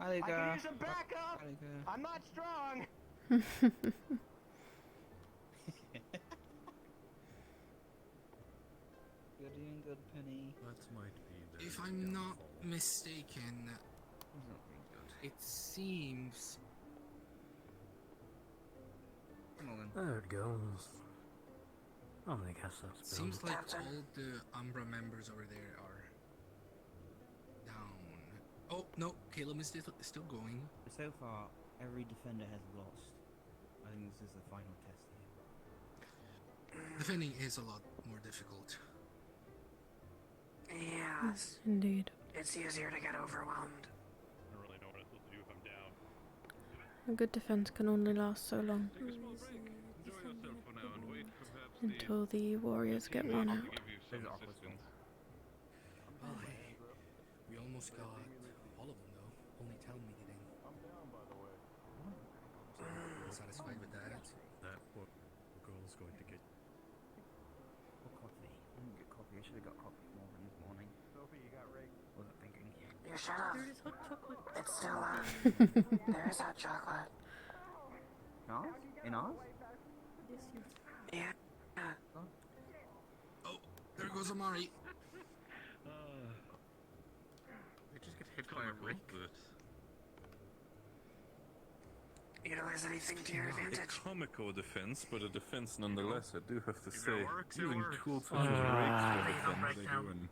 Hi, Luca. I can use some backup. Hi, Luca. I'm not strong. You're doing good, Penny. That might be If I'm not mistaken, it seems. There it goes. I don't think that's that spell. Seems like all the Umbra members over there are down. Oh no, Caleb is still going. So far, every defender has lost. I think this is the final test here. Defending is a lot more difficult. Yeah. Yes, indeed. It's easier to get overwhelmed. I don't really know what I'm supposed to do if I'm down. A good defense can only last so long. Take a small break. Enjoy yourself for now and wait for perhaps Until the warriors get run out. give you some assistance. Well, hey, we almost got all of them though. Only Talon didn't. Satisfied with that? That what girl's going to get. What coffee? I didn't get coffee. I should have got coffee more than this morning. Sophie, you got raked. Wasn't thinking. You should have. There is hot chocolate. It's still there is hot chocolate. Ours? In ours? Yes, you. Yeah. Oh, there goes Amari. They just get hit by a rake. Utilize anything to your A advantage. comical defense, but a defense nonetheless. I do have to say, works, it using works. tools such as rakes for Please don't defense, break they them. do an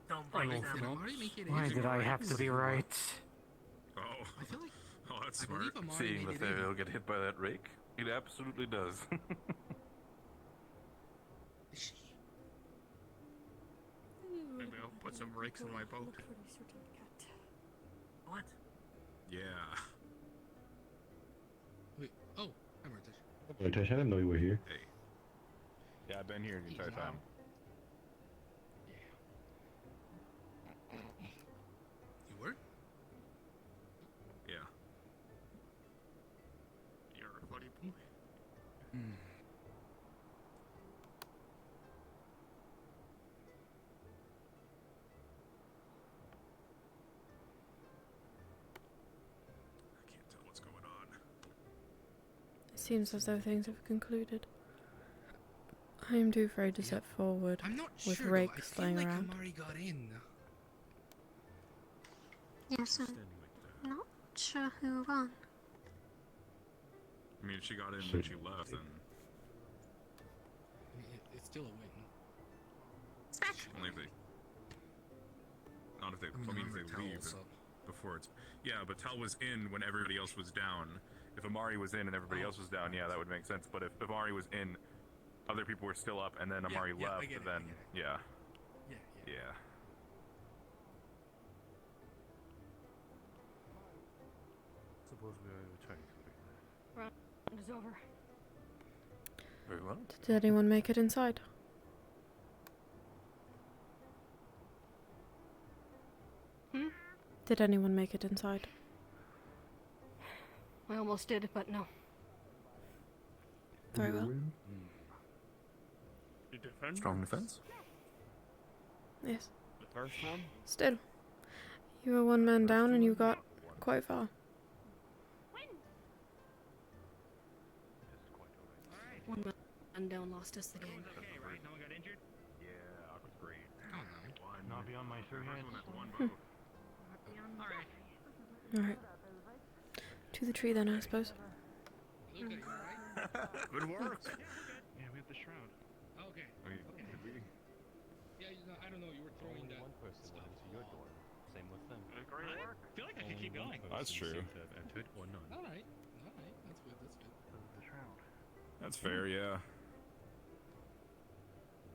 Don't break them. Can Amari make it Why in? did I have to be right? Oh, I feel like oh, that's I smart. believe Amari Seeing made that it in. they'll get hit by that rake, it absolutely does. Is she? Maybe I'll put some rakes on my boat. What? Yeah. Wait. Oh, I'm right there. Wait, Tash, I didn't know you were here. Hey. Yeah, I've been here the entire time. You were? Yeah. You're a funny boy. I can't tell what's going on. It seems as though things have concluded. I am too afraid to step forward I'm not with sure, though. rakes I feel laying like around. Amari got in. Yes, I'm not sure who won. I mean, if she got in and she left, then It's still a win. only if they. Not if they. I mean, if they leave before it's. Yeah, but Tal was in when everybody else was down. If Amari was in and everybody else was down, yeah, that would make sense. But if Amari was in, other people were still up, and then Amari left, then yeah. Yeah. Suppose we are trying to Round is over. Very well. Did anyone make it inside? Did anyone make it inside? I almost did, but no. Very well. Strong defense. Yes. The first one? Still. You were one man down and you got quite far. One man down lost us the game. Okay, right? No one got injured? Yeah, I was great. Not beyond my three Hmm. Alright. Alright. To the tree then, I suppose. Good work. Yeah, we have the shroud. Okay. Okay. Yeah, I don't know. You were throwing that. One person went into your dorm. Same with them. Great work. I feel like I could keep going. That's true. Seemed to have entered or none. All right. That's good. The shroud. That's fair, yeah.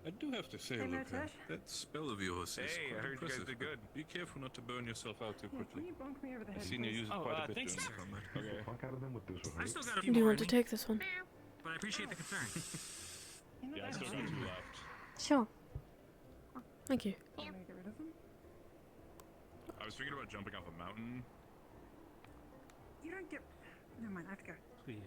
I do have to say, Hey, Luca, Mitesh? that spell of yours is Hey, I quite heard you guys impressive, did good. but be careful not to burn yourself out too Yeah, quickly. can you bonk me over the head, I've seen you please? use it quite a bit thanks, during sir. combat. Okay. Fuck out of them with this one. I still got a Do few you more want to in me, take this one? but I appreciate the concern. Yeah, I still got 2 left. Sure. Thank you. Want me to get rid of them? I was thinking about jumping off a mountain. You don't get. Never mind, I have to go. Please.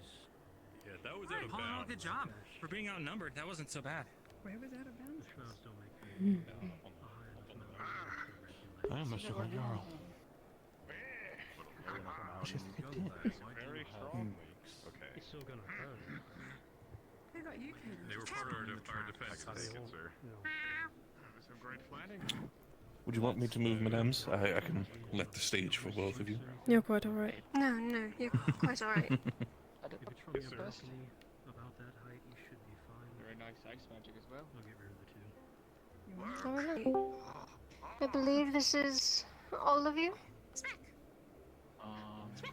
Yeah, that was All right, out of all in all, bounds. good job. For being outnumbered, that wasn't so bad. Where was that about? The shrouds don't make Hmm. I am Mr. Girl. Very strong. Okay. It's still gonna hurt. Who got you killed? They were part of our defense, I take it, sir. Some great planning. Would you want me to move, mesdames? I can let the stage for both of you. You're quite alright. No, you're quite alright. If it's from your balcony, about that height, you should be fine. Very nice ice magic as well. I'll get rid of the 2. Alright. I believe this is all of you.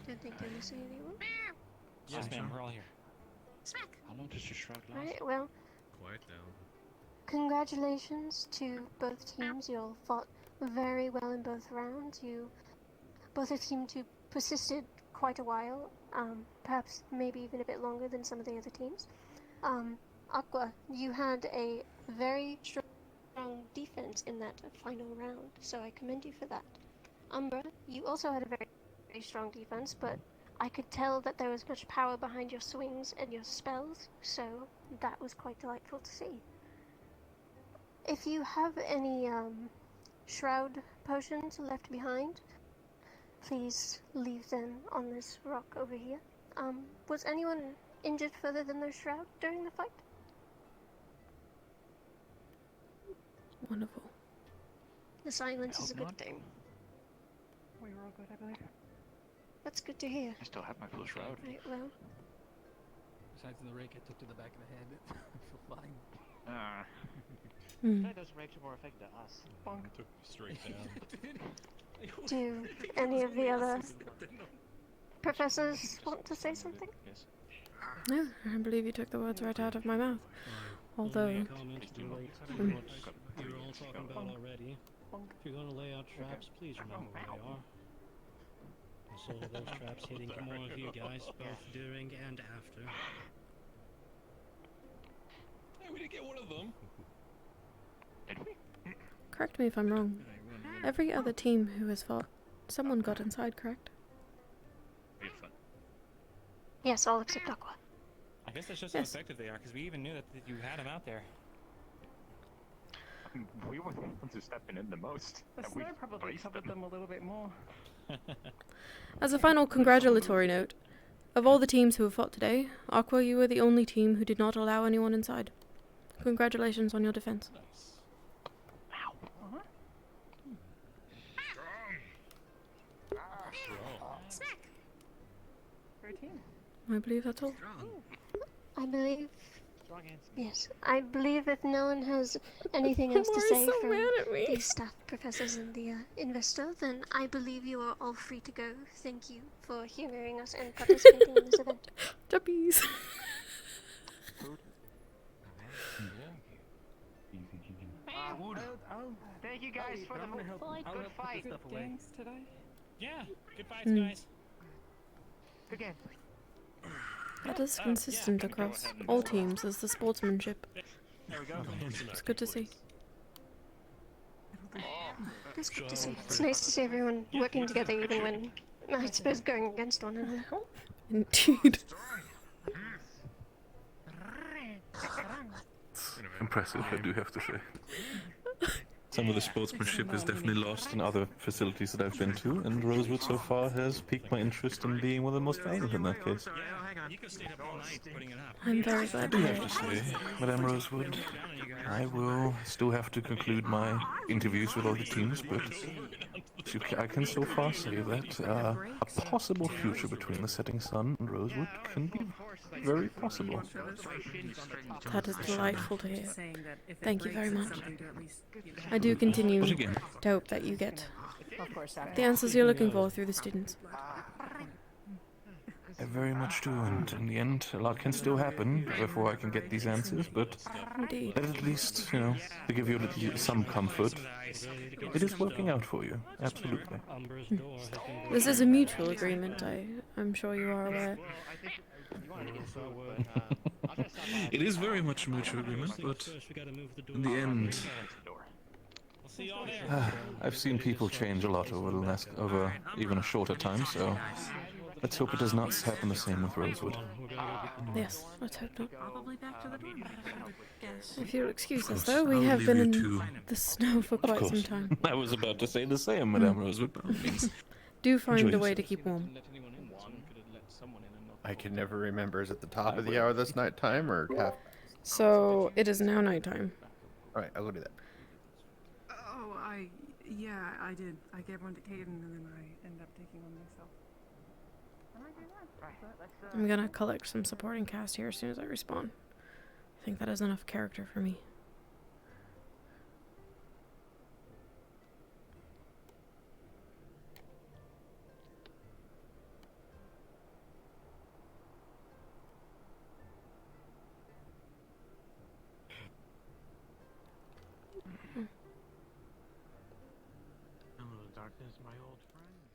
Don't think you're missing anyone. Yes, ma'am, we're all here. How long does your shroud last? Right, well, Quiet down. congratulations to both teams. You all fought very well in both rounds. You both have seemed to persisted quite a while, perhaps maybe even a bit longer than some of the other teams. Aqua, you had a very strong defense in that final round, so I commend you for that. Umbra, you also had a very strong defense, but I could tell that there was much power behind your swings and your spells, so that was quite delightful to see. If you have any shroud potions left behind, please leave them on this rock over here. Was anyone injured further than their shroud during the fight? Wonderful. The silence is a good thing. We were all good, I believe. That's good to hear. I still have my full shroud. Right, well, Besides the rake I took to the back of the head, I feel fine. Ah. That does make more effect to us. Bonk. Took straight down. do any of the other professors want to say something? Yes. No, I believe you took the words right out of my mouth. Although, Only comment relate to what you were all talking about already. If you're gonna lay out traps, please remember where they are. I saw those traps hitting more of you guys, both during and after. Hey, we did get one of them. Did we? Correct me if I'm wrong. Every other team who has fought, someone got inside, correct? Yes, all except Aqua. I guess that shows how effective they are, because we even knew that you had them out there. We were the ones who stepped in the most. The snow probably covered them a little bit more. As a final congratulatory note, of all the teams who have fought today, Aqua, you were the only team who did not allow anyone inside. Congratulations on your defense. Snack. Routine. I believe that's all. I believe. Yes, I believe if no one has anything else to say from the staff professors and the investor, then I believe you are all free to go. Thank you for hearing us and participating in this event. Juppies. Thank you guys for the good fight. Good games today. Yeah, good fights, guys. Good game. That is consistent across all teams as the sportsmanship. There we go. It's good to see. It's good to see. It's nice to see everyone working together even when, I suppose, going against one another. Indeed. Impressive, I do have to say. Some of the sportsmanship is definitely lost in other facilities that I've been to, and Rosewood so far has piqued my interest in being one of the most valiant in that case. You could stay up all night putting it up. I'm very glad I do have to say, Madame Rosewood, I will still have to conclude my interviews with all the teams, but I can so far say that a possible future between the Setting Sun and Rosewood can be very possible. That is delightful to hear. Thank you very much. I do continue to hope that you get the answers you're looking for through the students. I very much do, and in the end, a lot can still happen before I can get these answers, but Indeed. at least, you know, to give you some comfort, it is working out for you, absolutely. This is a mutual agreement, I'm sure you are aware. It is very much a mutual agreement, but in the end, I've seen people change a lot over even a shorter time, so let's hope it does not happen the same with Rosewood. Yes, let's hope not. Probably back to the dorm. If you'll excuse us, Of though, we course, have I'll been leave in you to- the snow for quite some time. I was about to say the same, Madame Rosewood, by all means. Do find Enjoy a way yourself. to keep warm. I can never remember. Is it the top of the hour this nighttime or half? So, it is now nighttime. Alright, I'll go do that. Oh, yeah, I did. I gave one to Caden and then I ended up taking one myself. I'm gonna collect some supporting cast here as soon as I respawn. I think that is enough character for me. Hello, darkness, my old friend.